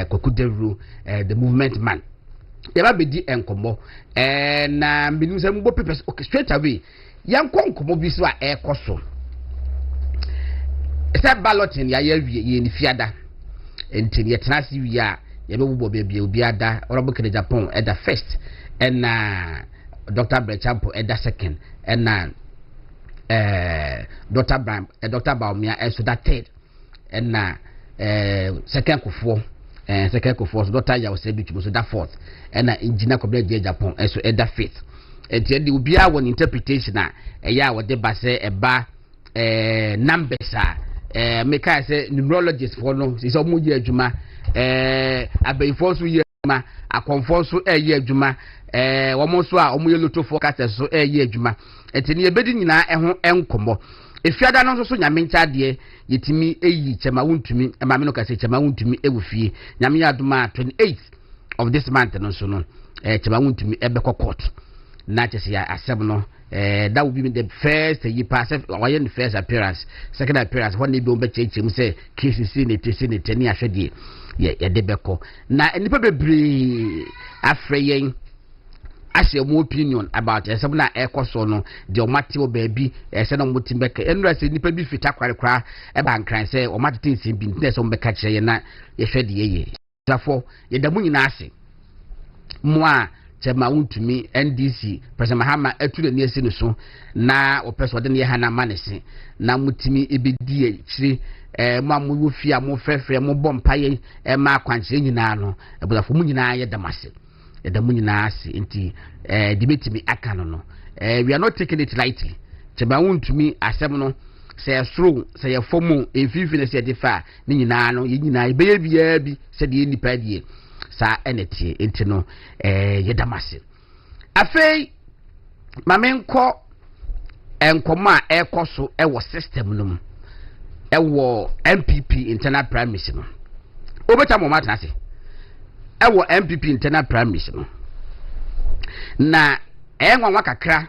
Kokudevru the movement man yaba bedi enkomo na mbinu se mbo papers okay straight away yanko nkomo bi so a ekoso esa balloting ya ye ni fiada enti ye tenasi wi a ye bebubo bebia obi ada orobo kene Japan at the first and Dr. Brechampo at the second and Dr. Baumia and so that third and second kufo so Dr. ya was said so that fourth and engineer Kobe Japan and so at the fifth and the ubia one interpretation ya what the base eba numbers make I say numerologist for no is omu ye adwuma abeyfo so ye adwuma akonfo so ye adwuma womo so a omu ye loto forecast so ye adwuma etini ebedi nyina eho enkomo efiada no so nyame nchade yetimi eyi chema wuntumi ma me no ka se chema wuntumi ewufie nyame aduma 28th of this month no so no chema wuntumi ebekọ court na chese ya asem no that will be the first ye pass or the first appearance second appearance when they be be chechim say KCC ne tesi ne tani ahwede ye debeko na nipa bebre afreyen ashe mo opinion about some na ekoso no de o mate o baabi se no motim beka enura se nipa bi fita kwarekwa e ba nkran se o mate tin bi nte se o beka kire ye na ye hwede ye tafo ye da munyina ase mo a chema wuntumi NDC President Mahama atule ne esi no so na opeso de ne hana manese na mutimi ebedi ekiri mo amu wofia mo frefre mo bompaye ma akwanche nyina no ebulafo mu nyina ye damase edamu nyina ase nti debate aka no we are not taking it lightly chema wuntumi asem no say through say fomu efifi ne se defa ne nyina no ye nyina ebeye bia bi se de nipa die sa eneti enti no yedamase afei mamenko enkoma ekoso ewo system no ewo MPP internal primaries no obeta mo mata ase ewo MPP internal primaries no na enwa kakra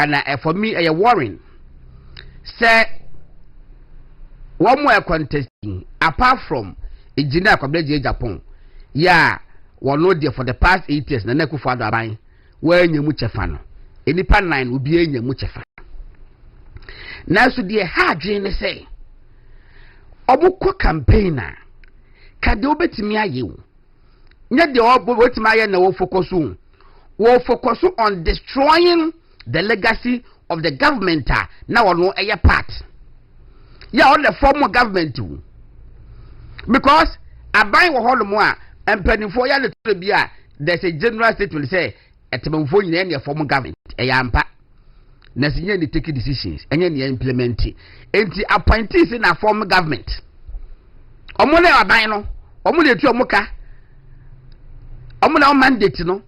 na for me a warning say one more contesting apart from engineer Kobe Japan ya wono there for the past 8 years na nekufo ado aban wa nyamu chefa no enipa 9 obi enyamu chefa na so de ha adwen ne say obukọ campaigner kade obetimi ayewu nya de obetimi aye na wo focus on destroying the legacy of the government na wono eye part ya on the former government because aban wo holomo a empanifo ya le bia there's a general statement say etemfo nyina ne former government eyampa na sinye ni take decisions enye ne implement enti appointees na former government omo na aban no omo le tu omuka omo na mandate no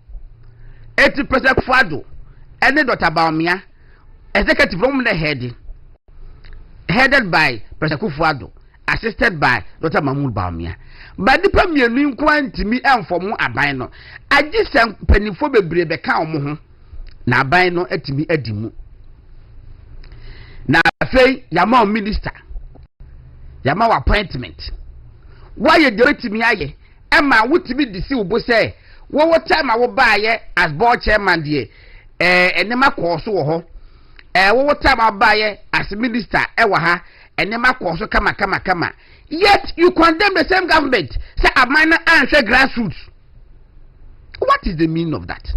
80% fado ene Dr. Baumia executive room na headed by President Kufuado assisted by Dr. Mahmoud Baumia but the premier new quantity enform aban no agisem penifo bebre beka omo ho na aban no atimi adimu na afei yama minister yama appointment why de atimi aye ema wutimi disi ubo say wo time wo baaye as board chairman de enema koso wo ho wo time abaye as minister ewa ha enema koso kama yet you condemn the same government say amana answer grassroots. What is the meaning of that?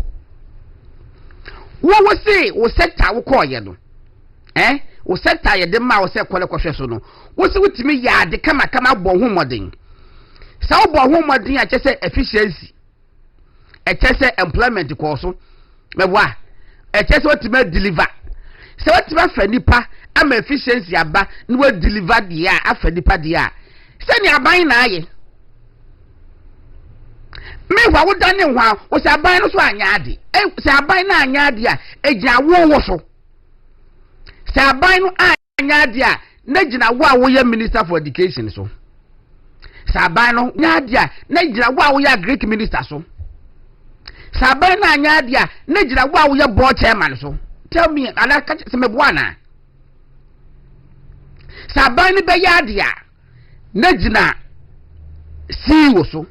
What we say we sector we call ye no we sector ye de ma we say kwale kwhwe so no we say wutimi ya de kama bo ho modern sa wo bo ho modern a chese efficiency a chese employment koso mebwa a chese wutimi deliver sa wutimi fa nipa ama efficiency aba no we deliver dia afa nipa dia se ni aban na aye me wa wo dane hwa wo se aban no so anya ade se aban na anya ade a egina wo so se aban no anya ade a na gina wo ye minister for education so se aban no anya ade a na gina wo ye Greek minister so se aban na anya ade a na gina wo ye board chairman so tell me ala ka se me bwana se aban ni be ye ade a na gina CEO so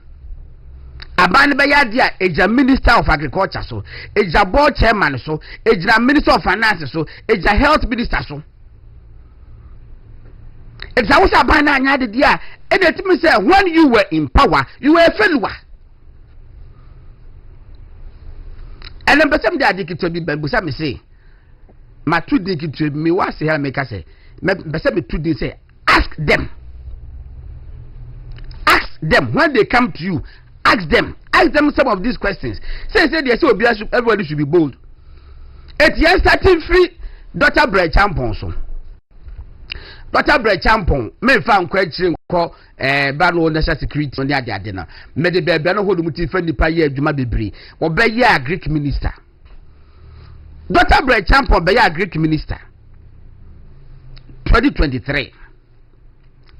aban be ya dia eja minister of agriculture so eja board chairman so eja minister of finance so eja health minister so eja wo aban na anya de dia e dey timi say when you were in power you were a failure. And then person dey adik to be busa me say my two dey to me what say make I say person me two dey say ask them when they come to you. Ask them some of these questions. Say they say everybody should be bold. It's yes starting free Dr. Bread Champon so. Dr. Bread Champon me found question call bano national security on the adena. Me de be no hold muti friend nipa ye adwuma bebre. Wo be ye Greek minister. Dr. Bread Champon be ye Greek minister. 2023.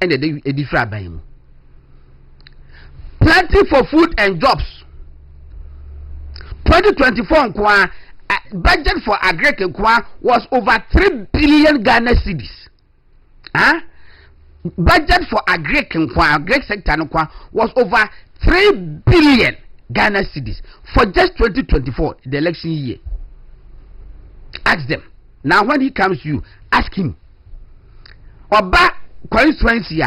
And the different by him. Plenty for food and jobs. 2024 budget for agric was over 3 billion Ghana cedis. Budget for agric sector was over 3 billion Ghana cedis for just 2024, the election year. Ask them. Now when he comes to you, ask him. Oba constituency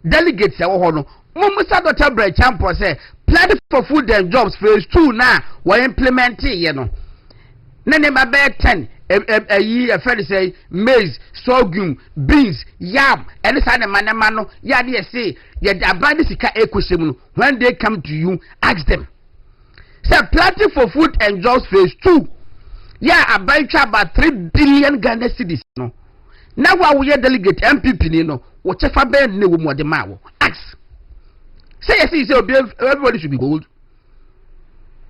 delegates no. Mumusa Dr. Bread Champo say plenty for food and jobs phase 2 now we implementing you know. Nene mabe 10 a year friend say maize, sorghum, beans, yam, and this other manamano, yadi say ya abadi sika ekwesemu when they come to you, ask them. Say plenty for food and jobs phase 2. Yeah, about 3 billion Ghana cedis no. Now we delegate MPP no, whatever be ne wo mo de mawo. Ask. Say yes, everybody should be bold.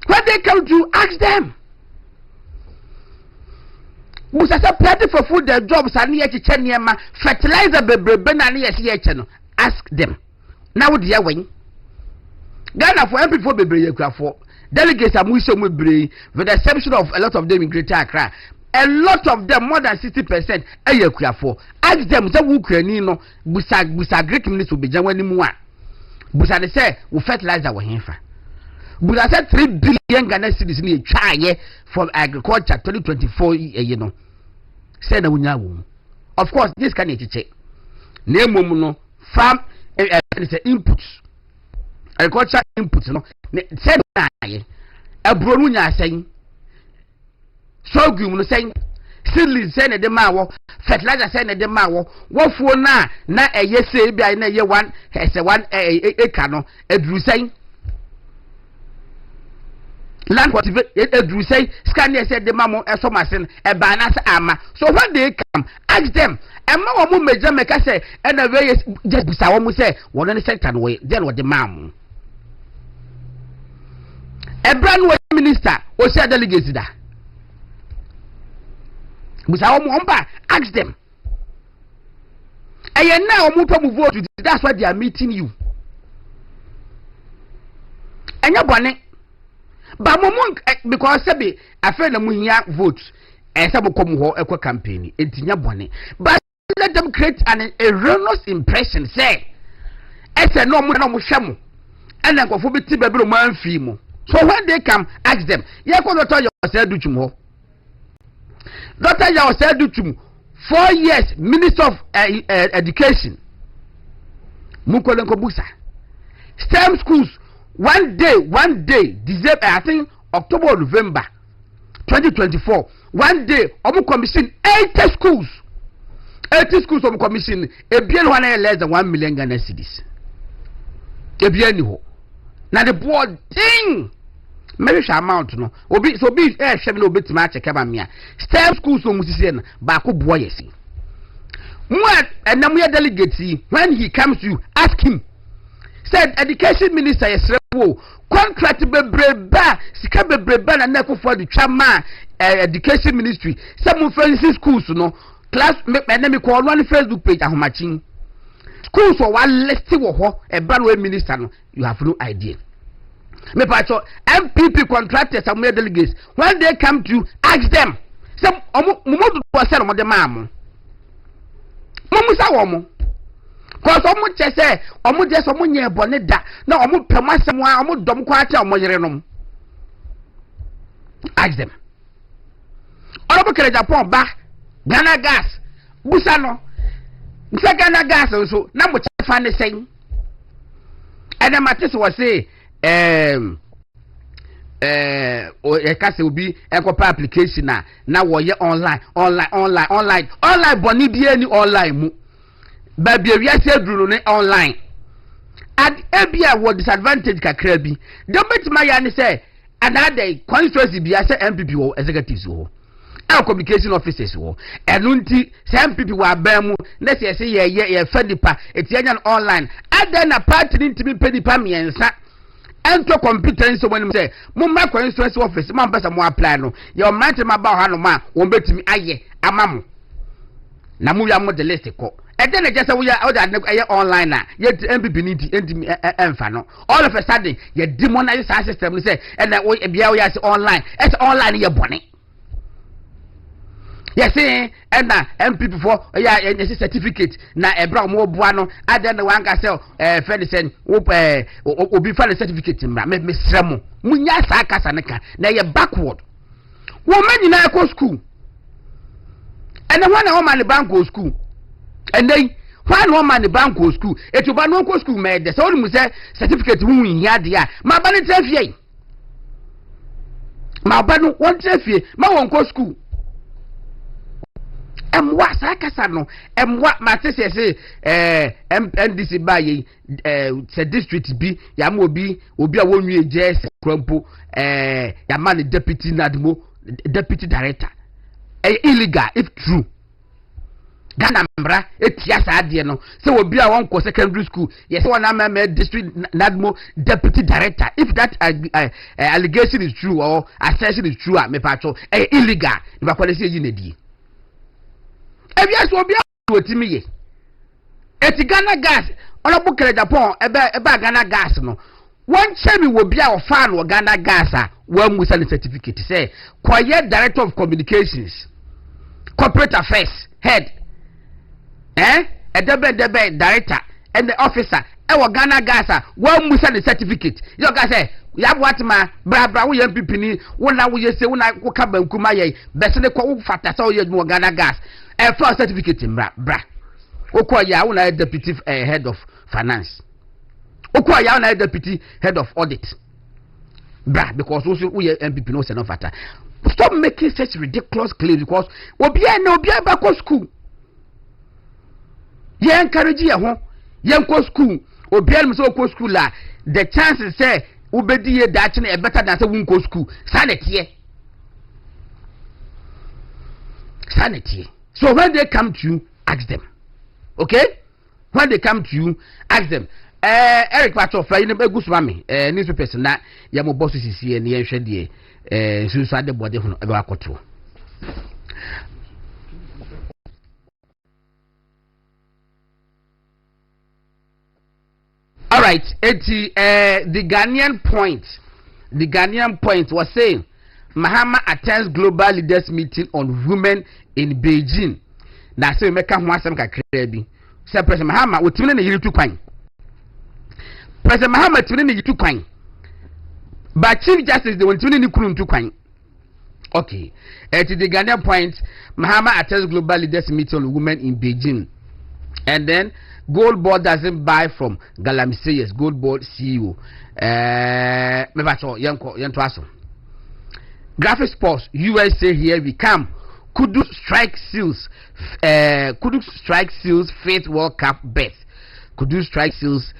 When they come to ask them. Musa say plenty for food and jobs and near chicheniema fertilizer bebrebe na near no. Ask them. Now the way. Ghana for MP for bebrebe for delegates are muso bebrebe with the exception of a lot of them in Greater Accra. A lot of them, more than 60%, for. Ask them, say who Ukraine no busa Greek minister will be January more. Busa they say we fertilizer we hinfa. Busa say 3 billion Ghana cedis in a try from agriculture 2024 you know. Say na wunya wo. Of course this can check. Name no farm inputs. Agriculture inputs no. Say na ye. Abro no nya say. Sorghum no say seedlings say na de ma wo fertilizer say na de ma wo wofuo na eye say bia na eye 1 acre no eduru say land what eduru say scan say de ma mo eso machine e ba na say ama so when they come ask them e ma wo mo meja meka say e na we just bisa wo mo say wo no sector no we then wo de ma mo e brand minister o say delegate da. Ask them. And now vote. That's why they are meeting you. And you're bonnet. But because I feel the votes and some come home equal campaign. It's in your bonnet. But let them create an erroneous impression. Say, I said no more shamu. And then go for the baby man fimo. So when they come, ask them. You're going to tell yourself do tomorrow. Dr. Yao said to 4 years Minister of Education. Mukolenko Busa. STEM schools one day, December, I think October or November 2024. One day, Omu commission 80 schools. 80 schools Omu commission. Ebien one less than 1 million Ghana cedis. Ebien ho. Now the board ding. Maybe amount no obi so be shebe no beti ma check ba mia STEM schools so musisi na ba ko boy yesi what enam ya delegate when he comes to you ask him said education minister yesrewo contract bebreba sika bebreba na na for the chama education ministry some fancy schools no class me call one Facebook page ahomachin schools for one list wo ho e ba no minister no you have no idea. Me pacho MPP contractors and delegates when they come to ask them some mumu do sell mo de mamu mumu sa wo mo cause omo che say omo je so mo nye bone da na omo pemasem a omo dom kwa ate omo yerenom. Ask them. Orobo kere Japan ba Ghana gas busa no nse Ghana gas so na mo che fa ne sen. And then Matis was say o ekase obi ekopa application na wo ye online boni bi ani online mu ba bi awiase aduru ne online at ebia wo disadvantage kakra bi dem betima ya ne say another constituency bi ase MPP wo executives wo our communication officers wo enunti say MPP wo abamu na say ye fedipa etianya online ada na party ntimi pedipa miensa ento competence when say mumma constituency office man pesa mo apply no your man ma ba ha no ma won betimi aye amamu na mu ya mo the list ko e dey na just we ya online na ye MPP ni enti emfa no all of a sudden ye demonize our system say and we bia we say online it's online ye bone yes and na MPP for ya certificate na ebra mo boa no ada na wan ka say Fedisen obi fa certificate mra me sremo munya sa kasa ne ka na ye backward wo mani na ko school and when na man bank go school and then when no man bank go school etuba no ko school me de so mu say certificate hu hia de a ma ba ne trafie ma ba no won trafie ma won ko school emwa sakasa no emwa matese se NDC baye se district bi ya ma obi a wonwie JS krampo ya ma ne deputy nadmo deputy director illegal if true Ghana mbra etia sa de no se obi a won ko secondary school yes one am district nadmo deputy director if that allegation is true or assertion is true me patcho illegal ni ba kwale se yi na die ebia so obi a otimi ye eti Ghana gas olobu kere Japan ebe Ghana gas no won chemi wo bia o fa no Ghana gas a wan musa ni certificate say kwaye director of communications corporate affairs head edebe director and the officer e wo Ghana gas a wan musa ni certificate yo ga say ya bwatima bra wo MPP ni wona wo yese wona wo ka bankuma ye bese ne ko fata sa wo ye wo Ghana gas first certificate bra okoya wona deputy head of finance okoya wona deputy head of audit bra because we MPP no say no fata. Stop making such ridiculous claims because obi ba ko school ye encourage ye ho ye ko school obi am so ko school la the chances say ubedi ye that na better than say we go school sanity. So when they come to you, ask them. Okay? When they come to you, ask them. Eric Pacho, you know, good swami. Newspaper na ya mo boss sisi ni yenhwe de so so ade body ho ebe akoto. All right, the Ghanaian point was saying Mahama attends global leaders meeting on women in Beijing. Na say meka ho asem kakra bi. Say President Mahama otimi na yiri tu kwan. President Mahama timi na yiri tu kwan. But Chief Justice they want ni kunu tu kwan. Okay. At the Ghanaian point, Mahama attends global leaders meeting on women in Beijing. And then Gold Board doesn't buy from Galamseyes, Gold Board CEO. Me ba cho yanko aso. Graphic Sports USA here we come. Kudu strike seals Faith World Cup bet. Kudu strike seals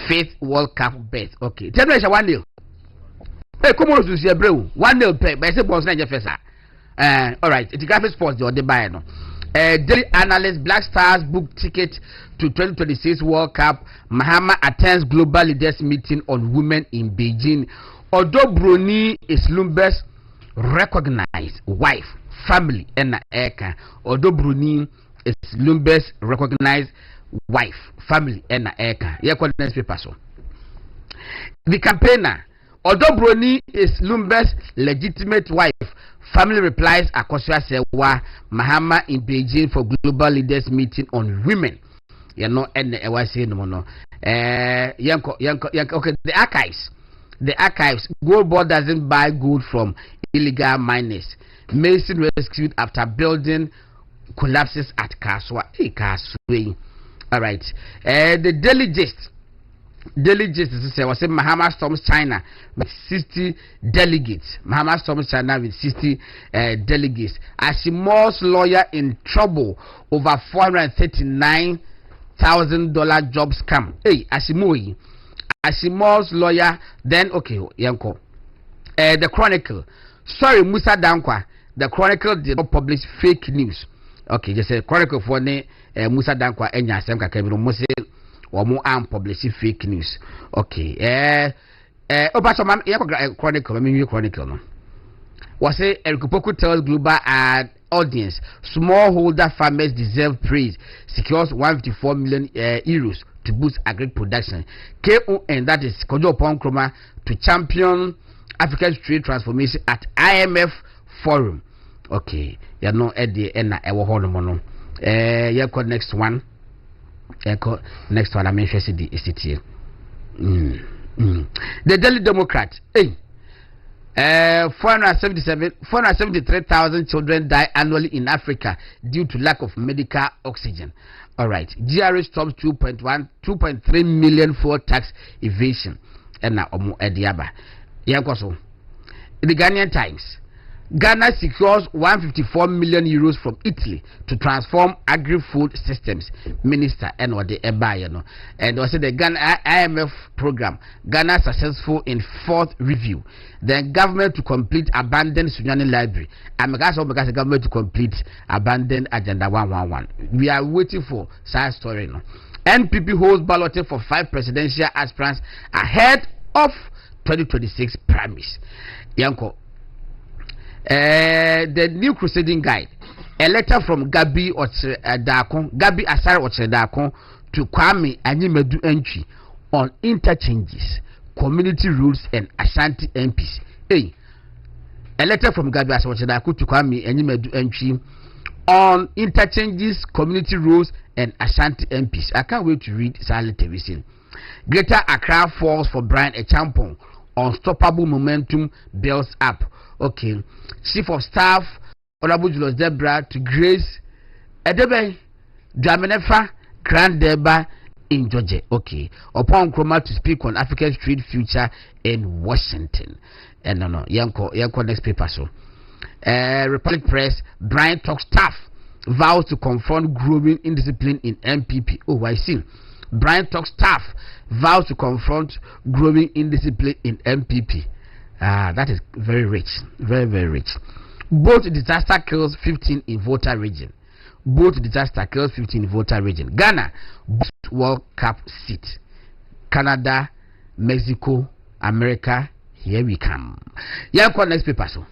Faith World Cup bet. Okay. Tell me 1-0. Hey, come on to see bro. 1-0 pay. But I say boss na Jefferson. All right. It's Graphic Sports the buy no. Daily analyst Black Stars book ticket to 2026 World Cup. Mahama attends global leaders meeting on women in Beijing. Although Bruni is Lumber's recognized wife, family, and Eka. Although Bruni is Lumber's recognized wife, family, and Eka. Here called next paper so. The campaigner, although Bruni is Lumber's legitimate wife, family replies Akosua Sewa Mahama in Beijing for global leaders meeting on women. you know, and I was saying no. Yanko, okay, the archives. Gold board doesn't buy gold from illegal miners. Mason rescued after building collapses at Kaswa. All right. The Daily Gist is was saying Mahama storms China with 60 delegates. Mahama storms China with 60 delegates. Ashimo's lawyer in trouble over $439,000 job scam. Hey, Ashimo's lawyer. Then okay, Yanko. The Chronicle. Sorry, Musa Dankwa. The Chronicle did not publish fake news. Okay, just say Chronicle for ne Musa Dankwa enya asem kakabiro mo say omo am publish fake news. Okay. Obaso mam Chronicle, Chronicle no. Was say Erikupoku tells global audience smallholder farmers deserve praise, secures 154 million euros to boost agri production. KON, that is Kojo Ponkroma, to champion Africa's trade transformation at IMF forum. Okay, you know Eddie and I will hold on. Next one. Next one. I'm interested in the The Daily Democrat. 473,000 children die annually in Africa due to lack of medical oxygen. All right. GRA stops 2.3 million for tax evasion. And now Ediaba. Yankoso. The Ghanaian Times. Ghana secures 154 million euros from Italy to transform agri-food systems. Minister Enwade Ebayano. And also the Ghana IMF program. Ghana successful in 4th review. The government to complete abandoned Sunyani library. And because the government to complete abandoned Agenda 111. We are waiting for side story. No? NPP holds balloting for 5 presidential aspirants ahead of 2026 primaries. Yanko. The new crusading guide, a letter from Gabi Asare-Bediako to Kwame Anyimedu entry on interchanges, community rules and Ashanti MPs. Hey, a letter from Gabi Asare-Bediako to Kwame Anyimedu entry on interchanges, community rules and Ashanti MPs. I can't wait to read Silent Television. Greater Accra falls for Brian Echampong. Unstoppable momentum builds up. Okay, Chief of Staff Honorable Julius Debra to Grace Edebe Dramenefa Grand Deba in Georgia. Okay, upon Chroma to speak on Africa's trade future in Washington. And no, Yanko next paper. So, Republic Press. Brian talks tough, vows to confront growing indiscipline in MPP. Oh, I see. Brian talks tough, vows to confront growing indiscipline in MPP. That is very rich, very, very rich. Both disaster kills 15 in Volta region. Ghana, World Cup seat. Canada, Mexico, America, here we come. Next paper. So,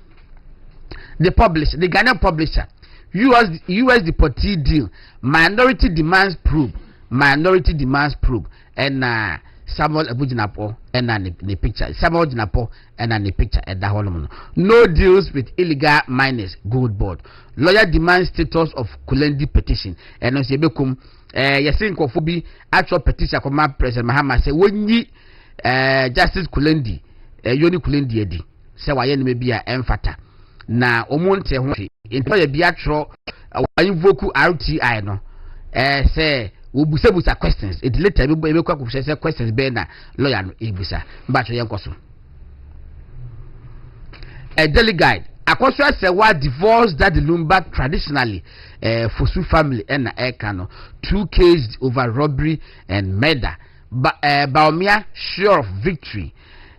the Ghanaian publisher, US deportee deal, minority demands probe, and Samuel Abujinapo and the picture. Samuel Jinapo and the picture at the Holloman. No deals with illegal miners, gold board. Lawyer demands status of Kulendi petition. And on Sebekum, Yasin Kofubi, actual petition command President Mahama say, when ye Justice Kulendi, Yoni Kulendi Edi, say, why may be a emphata. Na Omonte, into a biatro, invoke RTI no, say, we busa questions. It later we be questions be na lawyer no ebusa mbacho yankoso. A daily guide. Akosua say what divorce that the Lumba traditionally for Su family and na Ekano 2 cases over robbery and murder. Baumia sure of victory.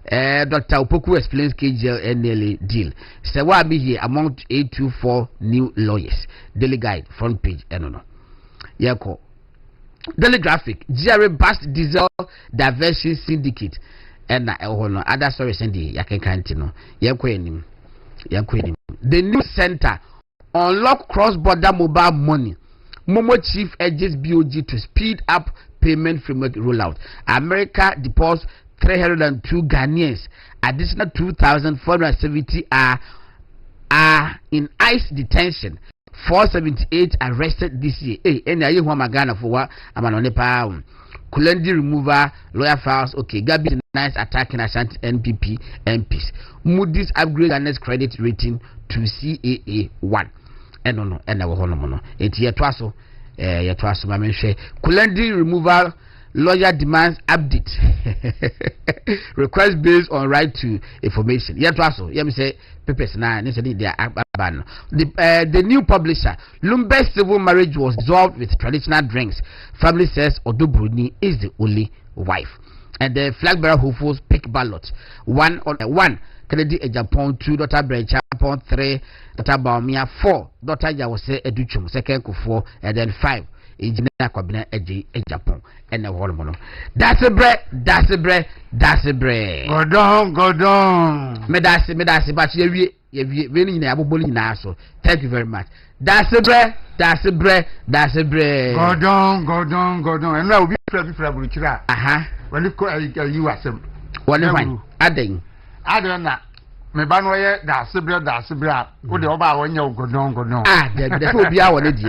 Dr. Opoku explains KGL NLA deal. Say what be here among 824 new lawyers. Daily guide front page no. Yako. Daily Graphic, GRA bust diesel diversion syndicate, and other stories and the Yakan The new center unlock cross-border mobile money. Momo chief urges BOG to speed up payment framework rollout. America deports 302 Ghanaians. Additional 2,470 are in ICE detention 478 arrested this year. Any aye who magana for what amanone pa. Kulendi remover, lawyer files, okay. Gabi nice attacking Ashanti NPP MPs. Moody's upgrade Ghana's credit rating to CAA1. No, and our honomono. It's yet twaso, my share. Kulendi removal, lawyer demands update. Request based on right to information. Yet twaso, me say, papers now, necessarily they are ban. The new publisher, Lumbe's civil marriage was dissolved with traditional drinks. Family says Odubruni is the only wife. And the flag bearer hopefuls pick ballot. One Kennedy Ejapon, 2 daughter Branch Japon, 3 daughter Baumia, 4 daughter Yawase Educhum, second Kufo, and then 5 engineer Kwabena Ejapon. And the hormone. That's a bread. Go down. Medasi, but you winning aboboli na so. Thank you very much. That's a bread. Go down. And now we free Buchira. When you call you as him. What is fine? Adding. I don't know. Me banwaye that's a bread. Wo de oba wonye go down. There will be our lady.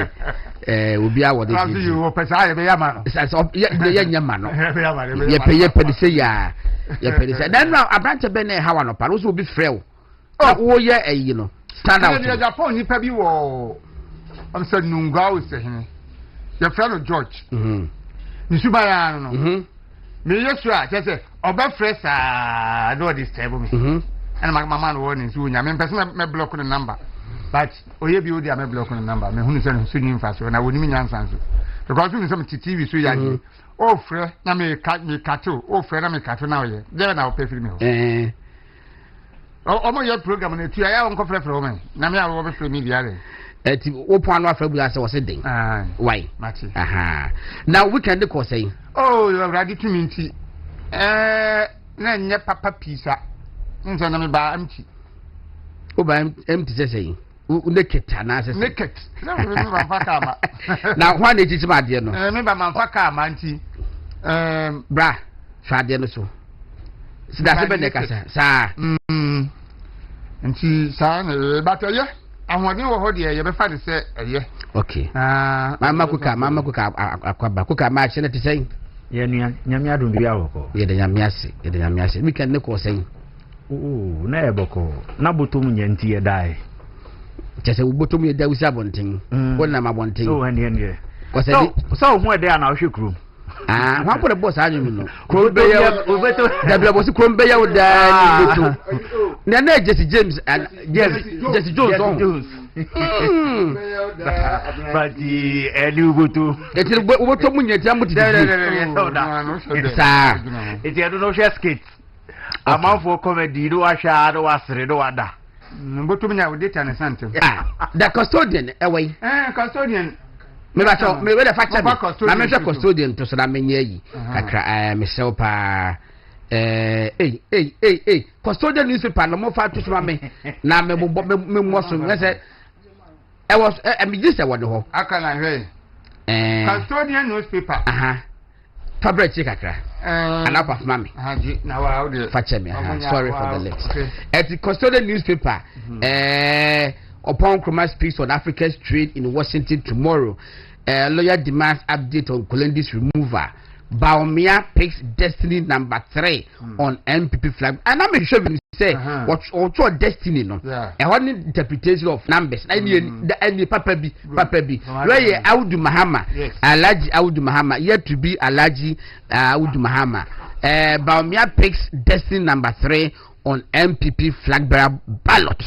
Will be our lady. You pesa be yama. Ye nyama no. Ye pay say ya. Then now a branch bene how no pa so be free. Oh yeah, you know. Stand out. The Japan nipa bi wo am say nunga wo se hene. Your friend George. Ni subaya no. Me yesua say oba fresh no disturb me. And my mama warning so nya me person me block the number. But oye bi odi me block the number. Me hunu say so nim fa so na woni me nyansan so. Because we some TV so ya di. Oh frɛ na me kato. Oh frɛ na me kato na oye. There na o pay free me. Omo your program na tu ya won ko frɛ o me. Na me a wo be frɛ me dia re. Eti wo pon no afra bu ase wo se den. Why? Mati. Now we can dey say. Oh, you are ready to me nti. Na nye papa pisa. Nso na me ba empty. O ba empty say. Naked na say. Naked. Na me ba fa ka ma. Na hwan dey titi ma de no. Me ba man fa ka ma nti. Bra, fa de no so. Sida se be ne kasa. Sa. Nti sa na bataye. Ahwade wo ho de ye be fa de se eye. Okay. Mama kuka akwaba. Kuka ma che na te say. Ye nua nyame adom bia woko. Ye de nyame ase. We can ne ko say. Na e boko. Na botom nyanti ye dai. Chese wo botom ye da usi abonten. Wona ma abonten. So hande. So hu e dey na wo hwekuru. Wan put the boss anyu no. Krombe ya obeto. Da bia boss krombe ya oda ni beto. Na Jesse James and Jesse Jones on. But the elu boto. Eti boto munyeti amuti. Sa. Eti ado no share skit. Amanfo comedy do asha do asre do ada. Boto munya wo data na sante. The custodian away. Custodian. Me ba cho me we the factor na me hwe custodian to so na menye yi kakra me sel pa custodian newspaper no mo fa to so me na me mo so me say I was me this I won ho aka na hwe custodian newspaper fabric kakra anapa mama haji na wa de fache me sorry for the late at the custodian newspaper upon Nkrumah speaks on Africa's trade in Washington tomorrow. Lawyer demands update on Kulendi's removal. Baumia picks destiny number 3 on MPP flag. And I'm sure you say what's also destiny no. A one interpretation of numbers. I mean Papa B. Where Audu Mahama, Alaji Audu Mahama, yet to be Alaji Audu Mahama. Baumia picks destiny number 3 on MPP flag bearer ballot.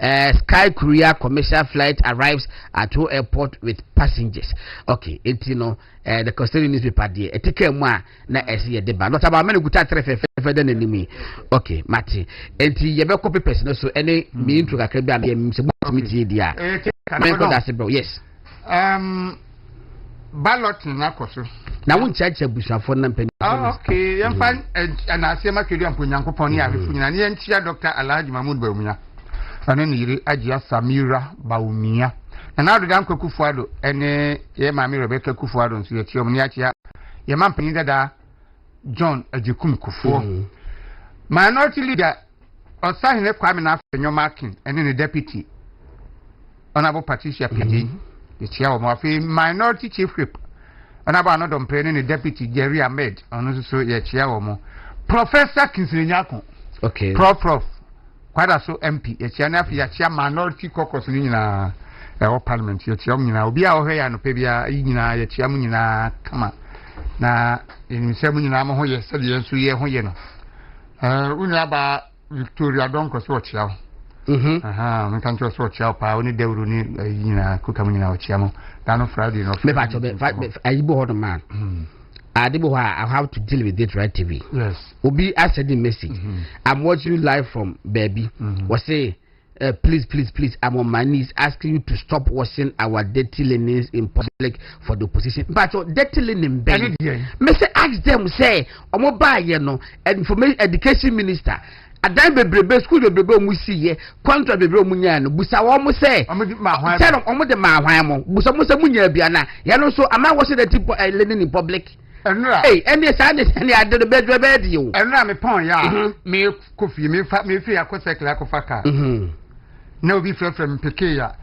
Sky Korea commercial flight arrives at Ho Airport with passengers. Okay, it you know the custodian newspaper there. Etike mu a na ese de ba. Not about many good trefe than enemy. Okay, Mati. Enti ye be copy person so any me intro kakra bi am se meet dia. Men go that bro. Yes. Ballot na koso. Na won chacha busuafo na mpani. Okay, yem fan na asema kedu amponyankopon ne abefu nyina ne yentia Dr. Alhaji Mahmoud Bawumia. Ana nire Ajia Samira Bawumia. Na do dan Kufuado ene ye mami Rebecca Kufuado nso ye tiom ne achia ye mampani dada John Ajikum Kufuo. Minority leader Osahene Kwame na Afenyo Markin ene ne deputy Honorable Patricia PD, the chairman of a minority chief whip. Honorable Anodom Penny, the deputy Jerry Ahmed, and also the chairman. Professor Kinsleyako. Okay. Prof. Quite so MP, a chairman minority caucus in our parliament. Your chairman, I'll be out here and Pebia, your chairman, come on. Na in ceremony na mo ye said ye so ye ho ye no unaba Victoria don ko so chia aha me kan so chia pa oni dewru ni nyina kuka mu nyina o chia mo dan Friday no me ba cho be ayibo ho no man Adibo, I have to deal with it, right? TV. Yes. Obi, I send a message. I'm watching you live from baby. Was say, please, I'm on my knees asking you to stop washing our dirty linens in public for the opposition. But your dirty linen, baby. Me say, ask them, say, I'm buy, you know, information education minister. Adan bebrebe school bebrebe mu si ye contract bebrebe mu nya no busa wo mu say tell them omo de ma hwan mo busa mu say mu nya bia na ya no so am I watching the tipo learning in public hey any say any ade the bedre bed you enra me pon ya me kofi me fi akose kla ko faka na obi frefre me peke ya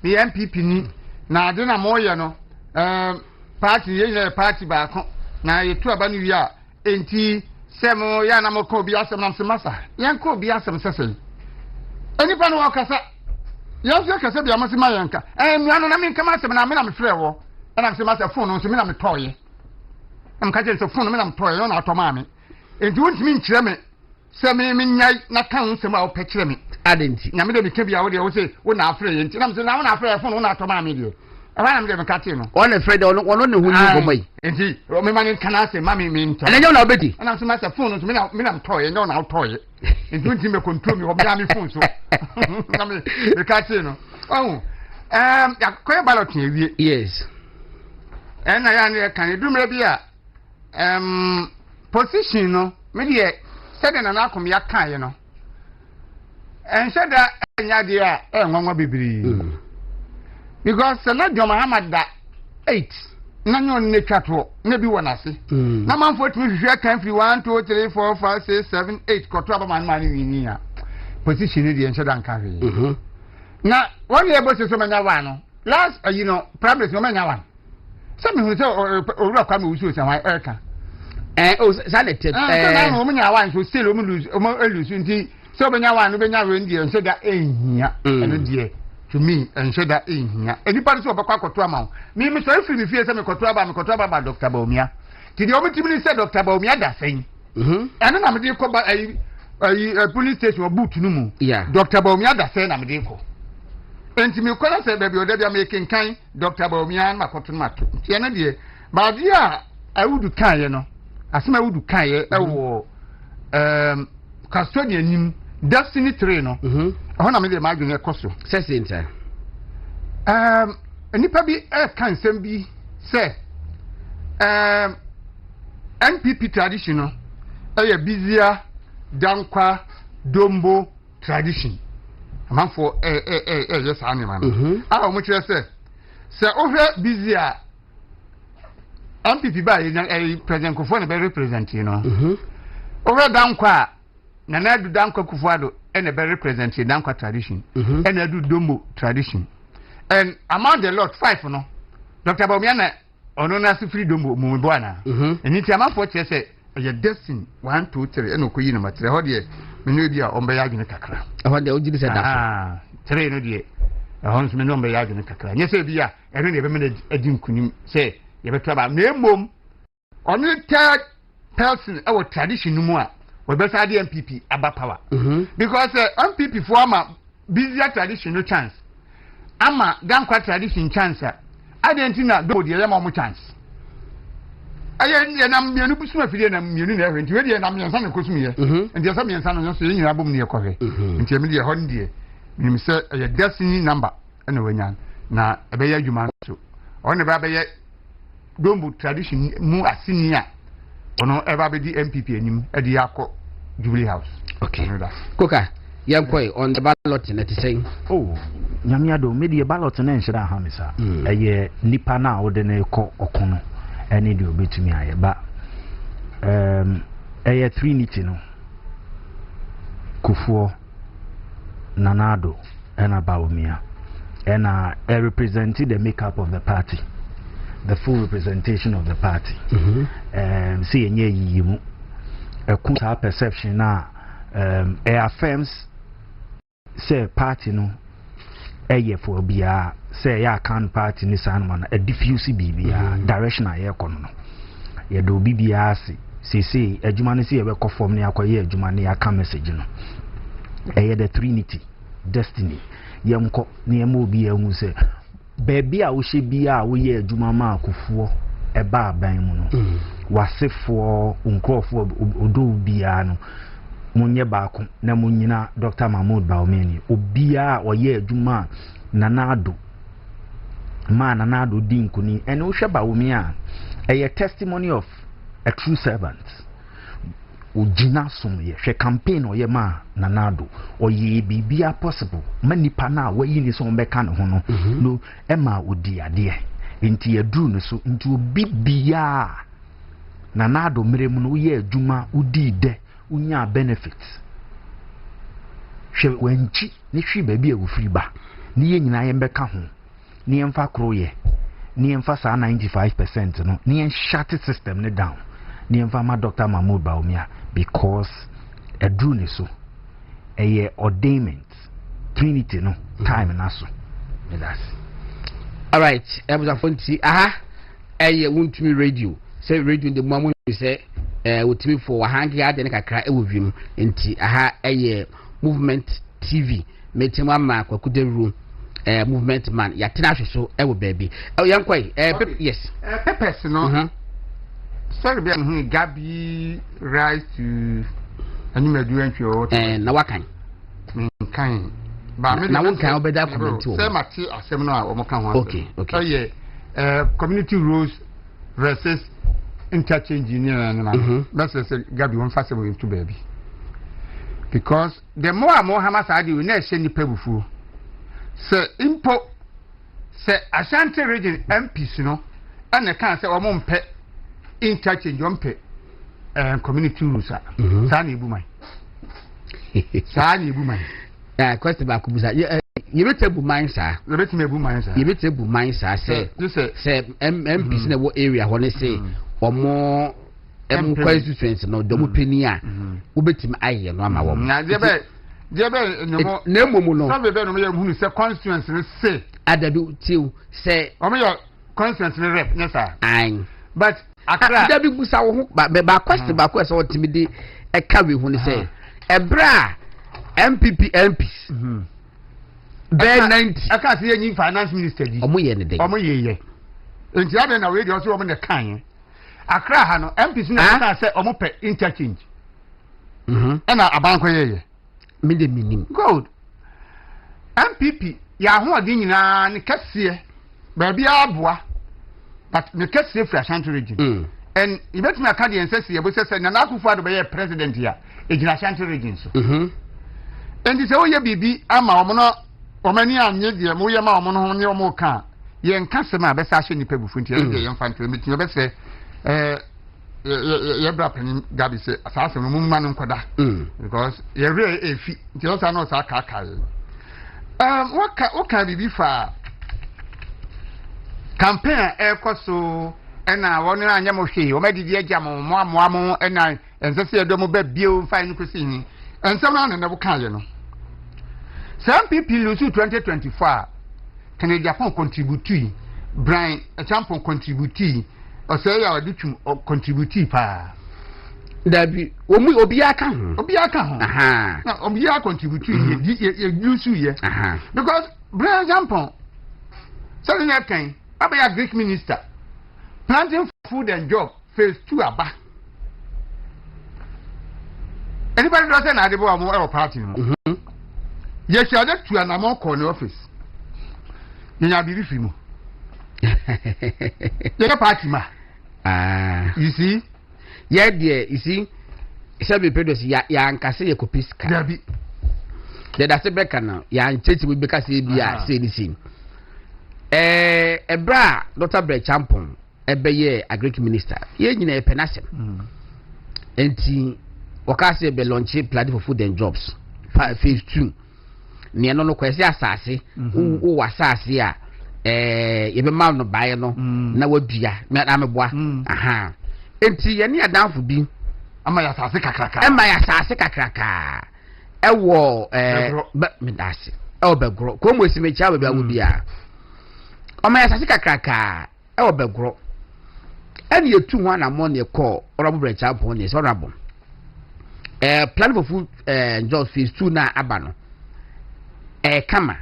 me MPP ni na ade na mo ye no party ye party ba ko na ye tu aba ni wi a enti Semo ya na moko bi asem na semasa yanko bi asem sese enipa no wakasa yanso kasa bi amasema yanka miano na menka masem na me na me frɛ wo na semasa phone no so me na me toye am ka je so phone me na me toye no na atoma me enti wontimi nkyerɛ me sɛ me nyai na kan nsɛm a wo pɛkyerɛ me adenti na me de me ka bia wo de wo se wo na afrɛ yenti na me se na wo na afrɛ phone wo na atoma me de Awa am dem kati no. On afraid ono ne hunyu gomai. Enti me mani kana se mami me nto. Ana nyo na obedi. Ana so ma se phone so me na toy nyo na toy. Enti unti me control me obi am phone so. Na me kati no. Oh. Ya koy ballot na ewie. Yes. Na ya ne kan dumre bi a position no me de se de na akom ya kan ye no. Ense da nya de a enwanwa bibiri. Because Senator Muhammad da 8 na nyo ne twato na bi wona se na manfo tumi hwehwe kan fi 1 2 3 4 5 6 7 8 koto aba man ni ya position ni de enche dan ka hwe na one ye bo se so manya wa no last you know problem no manya wa se me hu se owura kwa me wusu se wan erka o sa ne tip na no manya wa so still o mu lose nti so manya wa no benya we ndi enche da ehia eno die to me and said that in anybody so about Kotuama. Me, Mr. If you say Kotuaba by Dr. Baumia. Did the only thing said Dr. Baumia that thing? And then I'm going to a police station or boot no. Yeah, Dr. Baumia that saying I'm a and to me, Kola said, baby, you're making kind Dr. Baumia and Makotumato. Tiana dear, but yeah, I would do kind, you know. As I would do kind, custodian Destiny trainer. I want to make the imagine a costume. Says inter. Nipa bi kan sem bi say NPP traditional busier dankwa dombo tradition. Man for yes animal. Ah, much say over busier NPP by president Kufo be represent you know. Over dankwa na na do dankwa Kufuado and a very represent dankwa tradition and I do dombo tradition. And among the lot 5 no Dr. Baumiana ono na si free dombo mu bwana and it am for say your destiny 1 2 3 and okoyi na matre ho de me no bia ombe ya adwene kakra ho de ogidi se da 3 no de ho nso me no ombe ya adwene kakra nye se bia eno ne be me adi nkunim say ye beto ba na emom ono third person our tradition mu a we be say MPP aba power because MPP for ama busier tradition no chance ama dankwa tradition chance adentina do de yema mo chance aye na mienu busu afide na mienu na ehwenti we de na miensa na kosumiye enti asa miensa no so yenyina bom ne yekohwe enti emi de ho ndie minim se aye destiny number na wanya na ebe ya adwuma so on ba be ye dombu tradition mu asini a ono eba be di MPP enim e de yakọ Jubilee House. Okay koka yankoi on the ballot na ti say oh nyamia do me the ballot na nhira ha me sa eye nipa na wo de na ko okono ene de obetumi aye ba eye trinity no Kufuor Nanado ena Baumia and represented the makeup of the party, the full representation of the party. See, a perception now affirms say party no for bia say ya can party ni sanman a diffuse bibia direction aye kono no ye do bibia see adwuma ne see ye be form ne akoye adwuma ne aka message no the Trinity destiny yemko ne yem obi ehu say baby a wo hye bia wo ye adwuma ma akofuo eba aban mu no wasefo nkrofo odo bia no munye baako na munyina Dr. Mahmoud Baumeni obia oye adwuma nanado dinkuni and uhwe Baumi a testimony of a true servant ujina somye hwe campaign oye ma nanado oye bibia possible manipa na wayi ni so mbeka ne ho no no ema odi ade enti aduru no so enti obibia nanado meremu no ye adwuma udi de unya benefits hwe wanchi ni hwi ba bi awufiri ba ni ye nyina ye mbeka ho ni ye mfa kroye ni ye mfa sa 95% no ni ye shut system ne down ni ye mfa ma Dr. Mahmoud Baumia because edru ne so eye ordainment Trinity no time na so that's all right ebuza fonti eye wuntumi radio say radio the mama say wotimi for wahangi ade ne kakra ewuvim enti eye movement TV metima ma kwakude room movement man ya tena hweso ewo baby yankwai yes peppers no sorry be hu gabi rise to animadu entry o na wakan kan ba me na wonkan obeda comment o say mati asem no a o mo kan ho okay community rules versus interchange engineer that's gabi won fast we to baby because the more and more Hamas adi we na ehye nipa bufu say impo say Ashanti region MPs no and can say o mo mpe interchange o mpe community rules sa na ebuman sa na ebuman question back busa you bet ebuman sa you bet me ebuman sa you bet ebuman sa say MPs na wo area ho ne say omo constituency no do mo pani a wo betim aye no ama wo na de be na momu no so be no me hu se constituency ne say adabi tiu say omo your constituency ne rep ne sa ain but akra adabi busa wo ho ba question ba ko so otimidi e ka we hu ne say ebra MPs be 90 aka say yin finance minister di omo ye ne de omo ye enti ade na we dey so omo ne kan Accra ha no MPs na ka say omo pe interchange na abanko yeye me de minim good MPP ya ho odi nyina ne kase ba bia aboa but ne kase fra Ashanti region and ibetumi aka de ensese yebo sese na Akufo Addo be president ya ejina Ashanti region so and say oye bibi ama omo no omani anye de mo ye ma omo no ho ne omo ka ye nkase ma be sa hye nipa bufu nti ye ye mfanto emitumi be se ye bra panin gabi se asase no mumma no nkoda because ye re efi nti o sa no sa ka waka bibi fa campaign ekoso ena wonu anya mo hwe o madidi agya mo mo ena ensese edo mo ba bio fa no kosi ni ensem na na buka ye no some people lose 2024 can Japan contribute Brian a champion contribute or say ya ditum contribute pa dabi obi aka ho na obi aka contribute ye use ye because Brian Jampon selling that kind abaya Greek minister planting food and job phase 2 aba anybody does say na dey bo am party no ye should to an amount call the office you be free mo the party ma you see yeah there you see sabi pedos ya ankase ye kopiska dabi de da se beka na ya nchechi we beka se bia se ni sin ebra Dr. Bre Champon ebeye agric minister ye nyina epenasem enti wakase be launch plan for food and jobs phase 2 ne no kwese asase wo wasase a yebe ma no bae no na wadua na meboa aha enti ye ne adanfo bi ama ya asase kakraka ewo medase ewo begro ko mo esimecha ba wo bia ama ya asase kakraka ewo begro eni etu ho na mo ne ko orobo brecha pon ne so rabo plan for food just phase 2 na aba no kama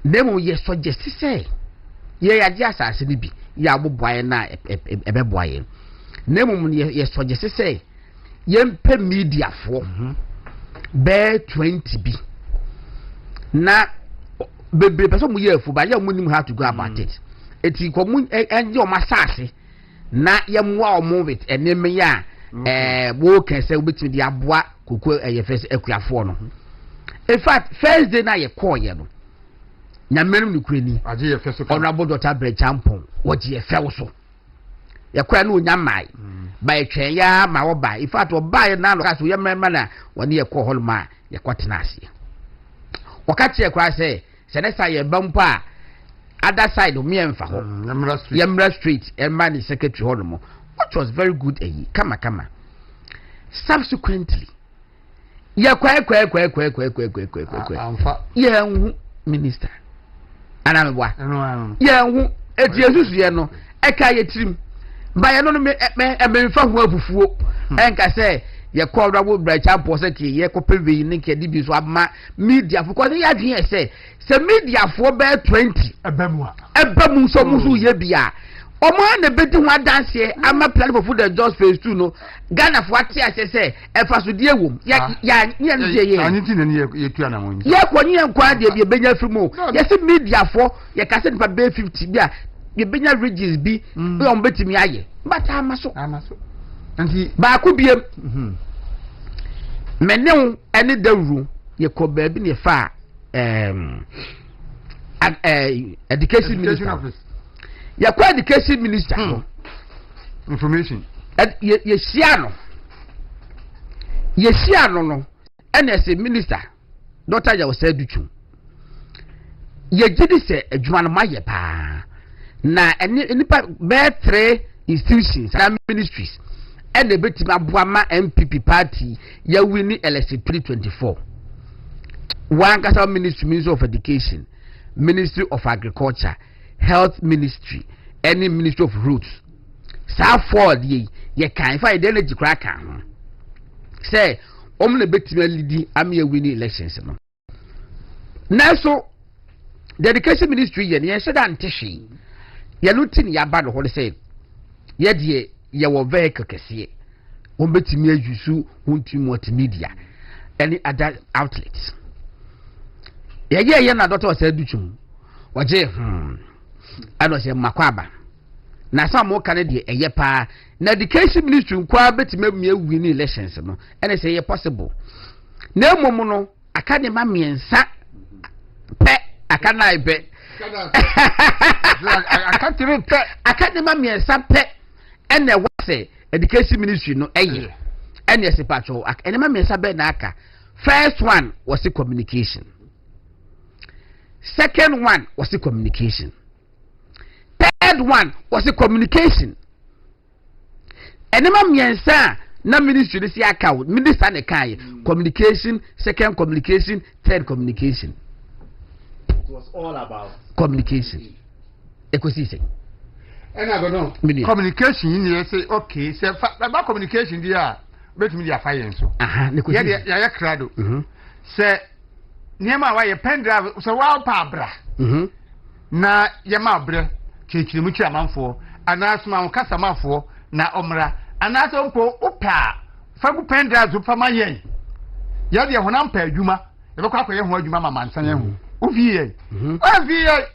demo ye suggest say ye ya ji asase ni bi ya boboaye na ebeboaye nemo ye suggest say ye mpe media fo be 20 bi na bebe person mu ye fu ba ye mu nim how to go about it eti ko mu enje o masase na ye mu a o move it eneme ya wo kan say obetimi di aboa kokko ye fese akuafo no in fact first day na ye call ye no nyamenum ni kurani aje ye fese honorable Dr. Brechampon woje ye fewo so ye kwa na onyamai ba etwen ya ma wo ba in fact wo ba ye na no ka so ye mema na woni ye call holma ye kwatena ase wakati ye kwa say senesa ye bampa other side of me emfa ho Yamra Street and man secretary holmo which was very good kama subsequently ya kwa ya hu minister anamwa ya hu etiesusu ye no eka ye tirim ba ye no me emfa hu abufuo enka say ye call rabo bracha poseti ye kopelwe ni ke di bi so ama media for cause ya dwen say media for be 20 ebamu so musu ye bia omo na beti ho adanse ama plan for food and just phase 2 no Ghana for ati say efasodie wom ya nje ye aniti na ye tu ana monyi ye kwonye nkwa de bi benya frimo ye se media for ye ka se pa be 50 bia ye benya regions bi e on betimi aye but amaso anti ba ko biem menew ene dawru ye ko ba bi ne fa education minister ya kwa education minister information ye siano no ene se minister Dr. ya wose duchu ye gidi se adwuma no maye pa na nipa be 3 institutions and ministries and the beti abuama MPP party ya wini election 2024 one kasa ministry of education, ministry of agriculture, health ministry, any ministry of roads sa forward ye kan fa the energy cracker say omle beti lead am ye wini elections no na so the education ministry ye said antishi ye lutin ya bad ho say ye de ye wo vehicle kese won betimi ajusu hunti multimedia any other outlets ye na Dr. said duchum waje ado se makwaba na some kan de eye pa na education ministry kwa betimi win elections no ene say ye possible na mom no akadema miensa pe akana ibe akadema miensa pe ene wase education ministry no eye ene se patrol ene ma miensa be na aka first one was the communication, second one was the communication, third one was the communication. Ene ma miensa na ministry this year account minister ne kai communication, second communication, third communication. It was all about communication. Ecosystem. And I don't know. Communication you say okay, say about communication there bet me dia fire so. Aha, ya krado. Say niema wa ye pen drive so wa pa bra. Na ye ma bra chechiri mu kira manfo anasoma wo kasa manfo na omra anaso mpo opa fa ku pen drive so fa mayen. Ya de honam pa adwuma e be kwa akoye ho adwuma ma mansan ye ho. Ovie. Ovie.